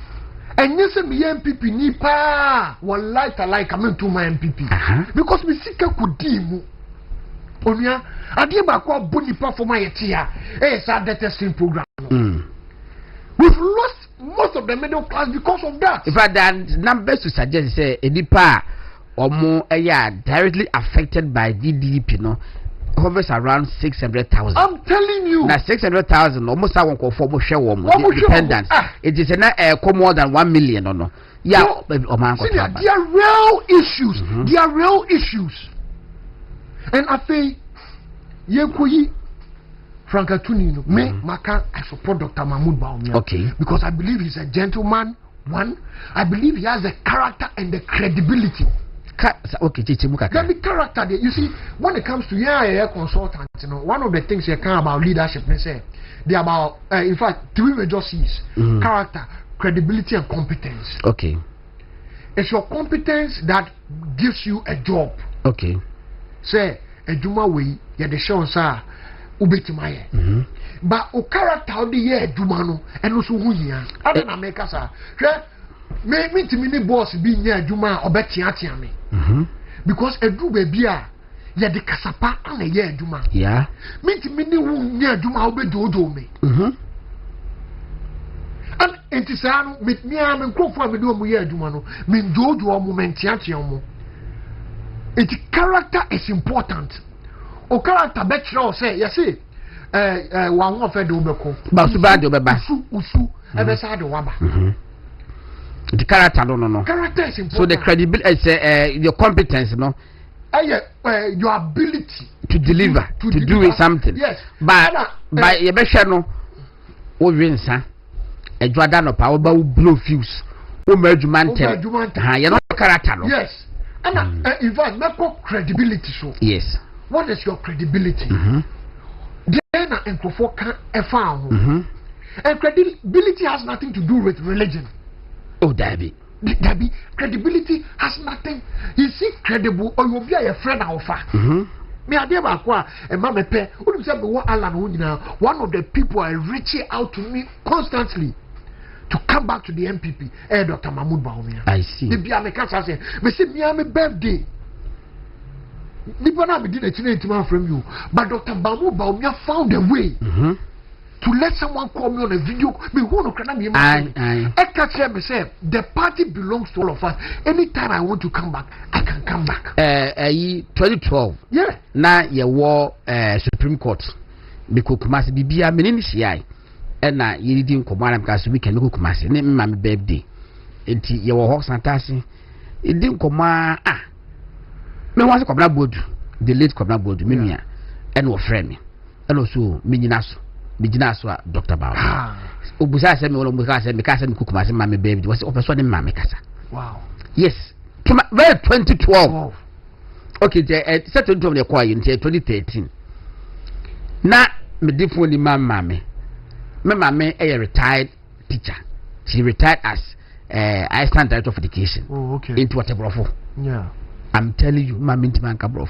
And you say me MPP ni pa one light alike coming to my MPP because me sika could deal onia ade ba kwa boni perform yetia that testing program we've lost most of the middle class because of that. In fact, the numbers to suggest say enipa omo directly affected by DDP no hovers around 600,000. I'm telling you. Now 600,000 almost I won't go for dependence. It is more than 1 million or no. Yeah, there are real issues. There are real issues. And I say, Yekoyi Frankatuni, me Maka, I support Dr. Mahmoud Bawumia. Okay. Because I believe he's a gentleman. One, I believe he has the character and the credibility. Okay, there be character there. You see, when it comes to consultant, you know, one of the things you can about leadership, they say, they about in fact 3 major C's: character, credibility, and competence. Okay. It's your competence that gives you a job. Okay. Say a juma way, yeah, the show sir, ubetimaye. But o character the year juma no, and also who ya. I don't make us me to me boss be near juma or betia me. Because a do baby ya the kasapa and a year juma. Yeah. Me to me near juma obe do me. And it is with me, I'm in crop for me do a year juma no, mean do moment yatiamo. Its character is important. O character better say, yes, one of the Ubeko. Basubado Baba. Usu, ever side of Wamba. The character, no. Character is important. So the credibility is your competence, no? Your ability to deliver, to do something. Yes. By your best no, o wins, a Jordan of power, blue fuse, o merge man, you're not character, no? Yes. And in fact, make credibility so. Yes. What is your credibility? Then and found. And credibility has nothing to do with religion. Oh, Dabby. Credibility has nothing. You see, credible or you'll be a friend of me, I never acquire a mamma pay. One of the people are reaching out to me constantly to come back to the MPP. Dr. Mahmoud Baumia. I see. The Biameka say, me say me am a birthday. Nibana be did a teenage from you, but Dr. Mahmoud Baumia found a way to let someone call me on a video. Me who no can be I catch me say the party belongs to all of us. Anytime I want to come back, I can come back. 2012. Yeah. Now you war Supreme Court because Kumasi Bibia menini CI. And now you didn't come on because we can look Kumasi. Name my birthday. Enti ye wo horse antasi. It didn't come me was a Kobna Bodu, the late Kobna Bodu, Mimia, and was friend. And also Mijinaso, Dr. Bao. Obusa said me all because I cook my mammy baby was over one in Mammy Casa. Wow. Yes. Well, 2012. Okay, set into the choir until 2013. Now, me different mammy. My mammy, a retired teacher. She retired as Iceland Director of Education. Oh, okay. Into whatever. Yeah. I'm telling you, my minty man cabrof.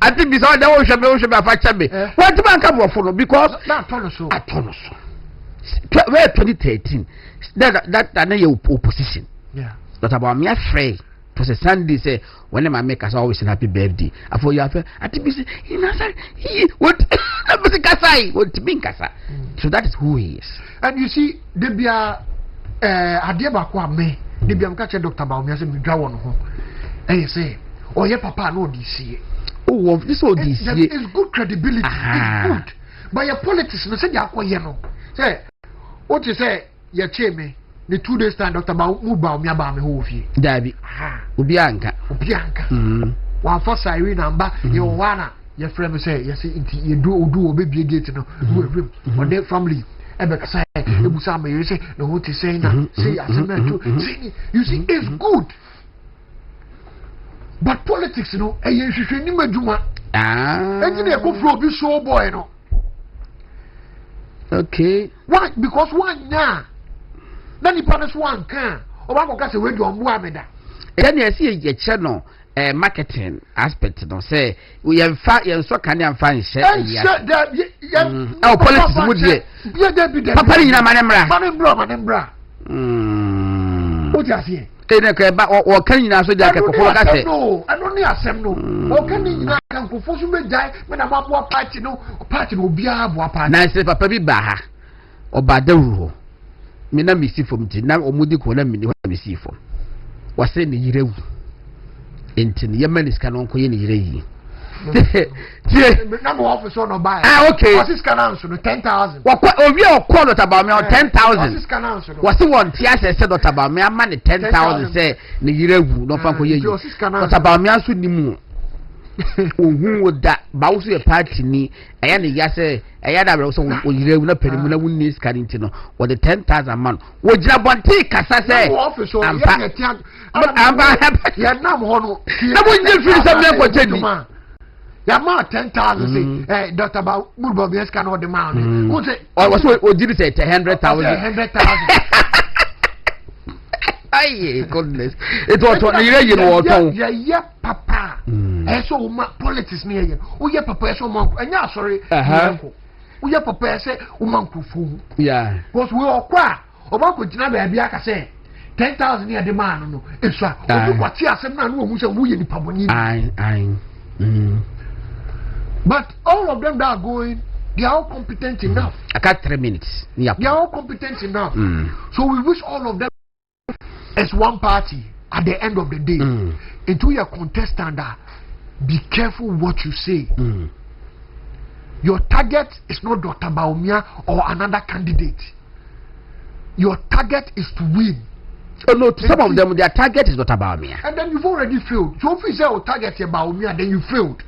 I think this all the ocean by Fachabe. What the man cabrof because not Tonoso. 2013. That opposition. Yeah. But about me, afraid. It was a Sunday, say, when I make us always a happy birthday. I thought you have I think what was the Kasai? What to mean Kasa? So that is who he is. And you see, there be a Adiabakwa me. They be catch Dr. Baumia say me draw on home. And you say, oh yeah, Papa no DC. Oh, this all DC. It's good credibility. It's good. But your politics, no say you no. Say, what you say? You check me. The 2 days time, Dr. Baumia ba me who fi. Dabi. Ubianka. One first Irene number. You wanna your friend say, you see, you do baby gate no. On their family. Say, you say, no, what is saying now? Say, you see, it's good. But politics, you know, you should not engineer go flow be show boy, you know. Okay. Why? Because one now, then the partners one can, or one can say, where do you want me that? Then you see a channel. Marketing aspect, no say we have so can you find share oh politics would be papa ni na manembra what you see o kan nyina so dia kekoko ka say no I don't need asem no o kan nyina kan kofo so be jai me na mabo party no obi abo party na say papa bi ba ha o ba dawru ho me na misi fom ti na omudi ko na mini ho misi fom wase ni yirewu intin yemanis kanon ko yeni yireyi na mo office no buy okay what's canon so 10,000 obi o call not about me 10,000 what's canon so what's one tia say not about me am 10,000 say ni yirewu no fa ko yeyi not about me aso ni mu ohun oda ba wo so ye party ni eya ne ya se eya da bro so wo yire na panimu na wunni ska ni ntino wo the 10,000 man wo gira bonte kasa se ampa ya nam ho no na wo nje firi se me ko tedi ya ma 10,000 say Dr. Ba Mulbo Bieska no the man who say o so o did say 100,000 Aye, goodness. It was what you know. Yeah, papa. So politics near you. Oh, yeah, papa. So, and yeah, sorry. Oh, yeah, papa. Say, Umanku. Yeah. Because we all cry. Omanku Jinabe Biaka say 10,000 near the man. No, it's right. What here, some man who was a wee in Paboni. But all of them that are going, they are all competent enough. I got 3 minutes. Yeah. They are all competent enough. So we wish all of them as one party at the end of the day. Into your contestant, be careful what you say. Your target is not Dr. Baumia or another candidate. Your target is to win. Oh no, to some of them their target is Dr. Baumia. And then you've already failed. So if you say your target is Baumia, then you failed.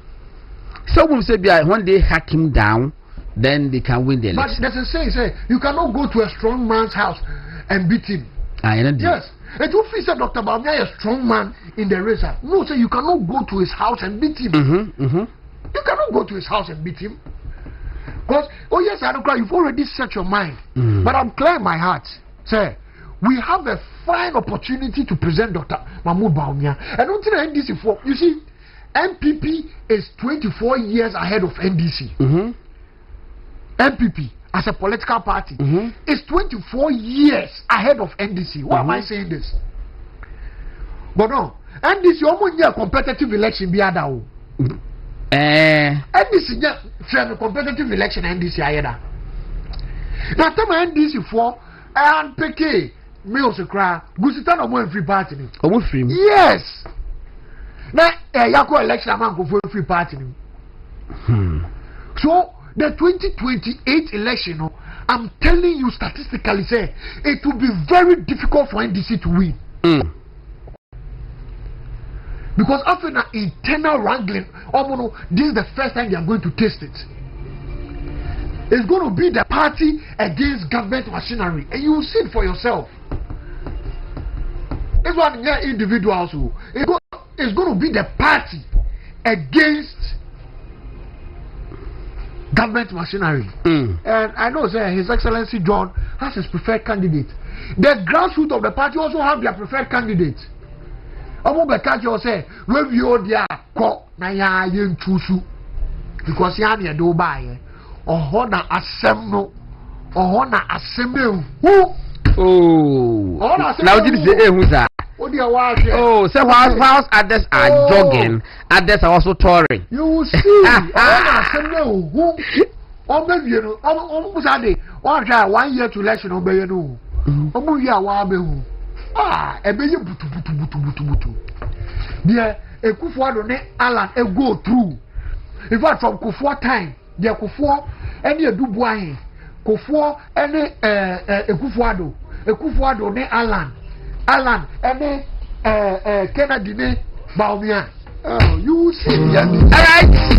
Some will say when they hack him down, then they can win the election. But there's a saying, you cannot go to a strong man's house and beat him. Yes. And you feel that Dr. Baumia is a strong man in the race. No, so you cannot go to his house and beat him. You cannot go to his house and beat him. Because, oh yes, I don't cry, you've already set your mind. But I'm clear in my heart. Say, we have a fine opportunity to present Dr. Mahmoud Baumia. And until NDC, you see, MPP is 24 years ahead of NDC. MPP as a political party is 24 years ahead of NDC. Why am I saying this? But no, NDC almost a competitive election. NDC a competitive election. NDC ayeda. Now tell me NDC for and PK meals cry. Gusita no more free party. Free. Yes. Now yako election man go for free party. So the 2028 election, I'm telling you statistically, say it will be very difficult for NDC to win. Because after an internal wrangling, this is the first time they are going to taste it. It's going to be the party against government machinery, and you will see it for yourself. It's one individual also. It's going to be the party against government machinery. And I know His Excellency John has his preferred candidate. The grassroots of the party also have their preferred candidate. Say, when you are caught, because you are do buy or honor assembly or honor assembly. Now did you say who's that? Oh, so whilst others are jogging, others are also touring. You will see. Who? Maybe you know. Almost a day. 1 year to election. Obey you. Ebe butu. There, a Kufuado ne Alan go through. In fact, from Kufuor time, there Kufuor any a Dubois, Kufuor any a Kufuado ne Alan any Kennedy ne Baumia. Oh, you see. All right.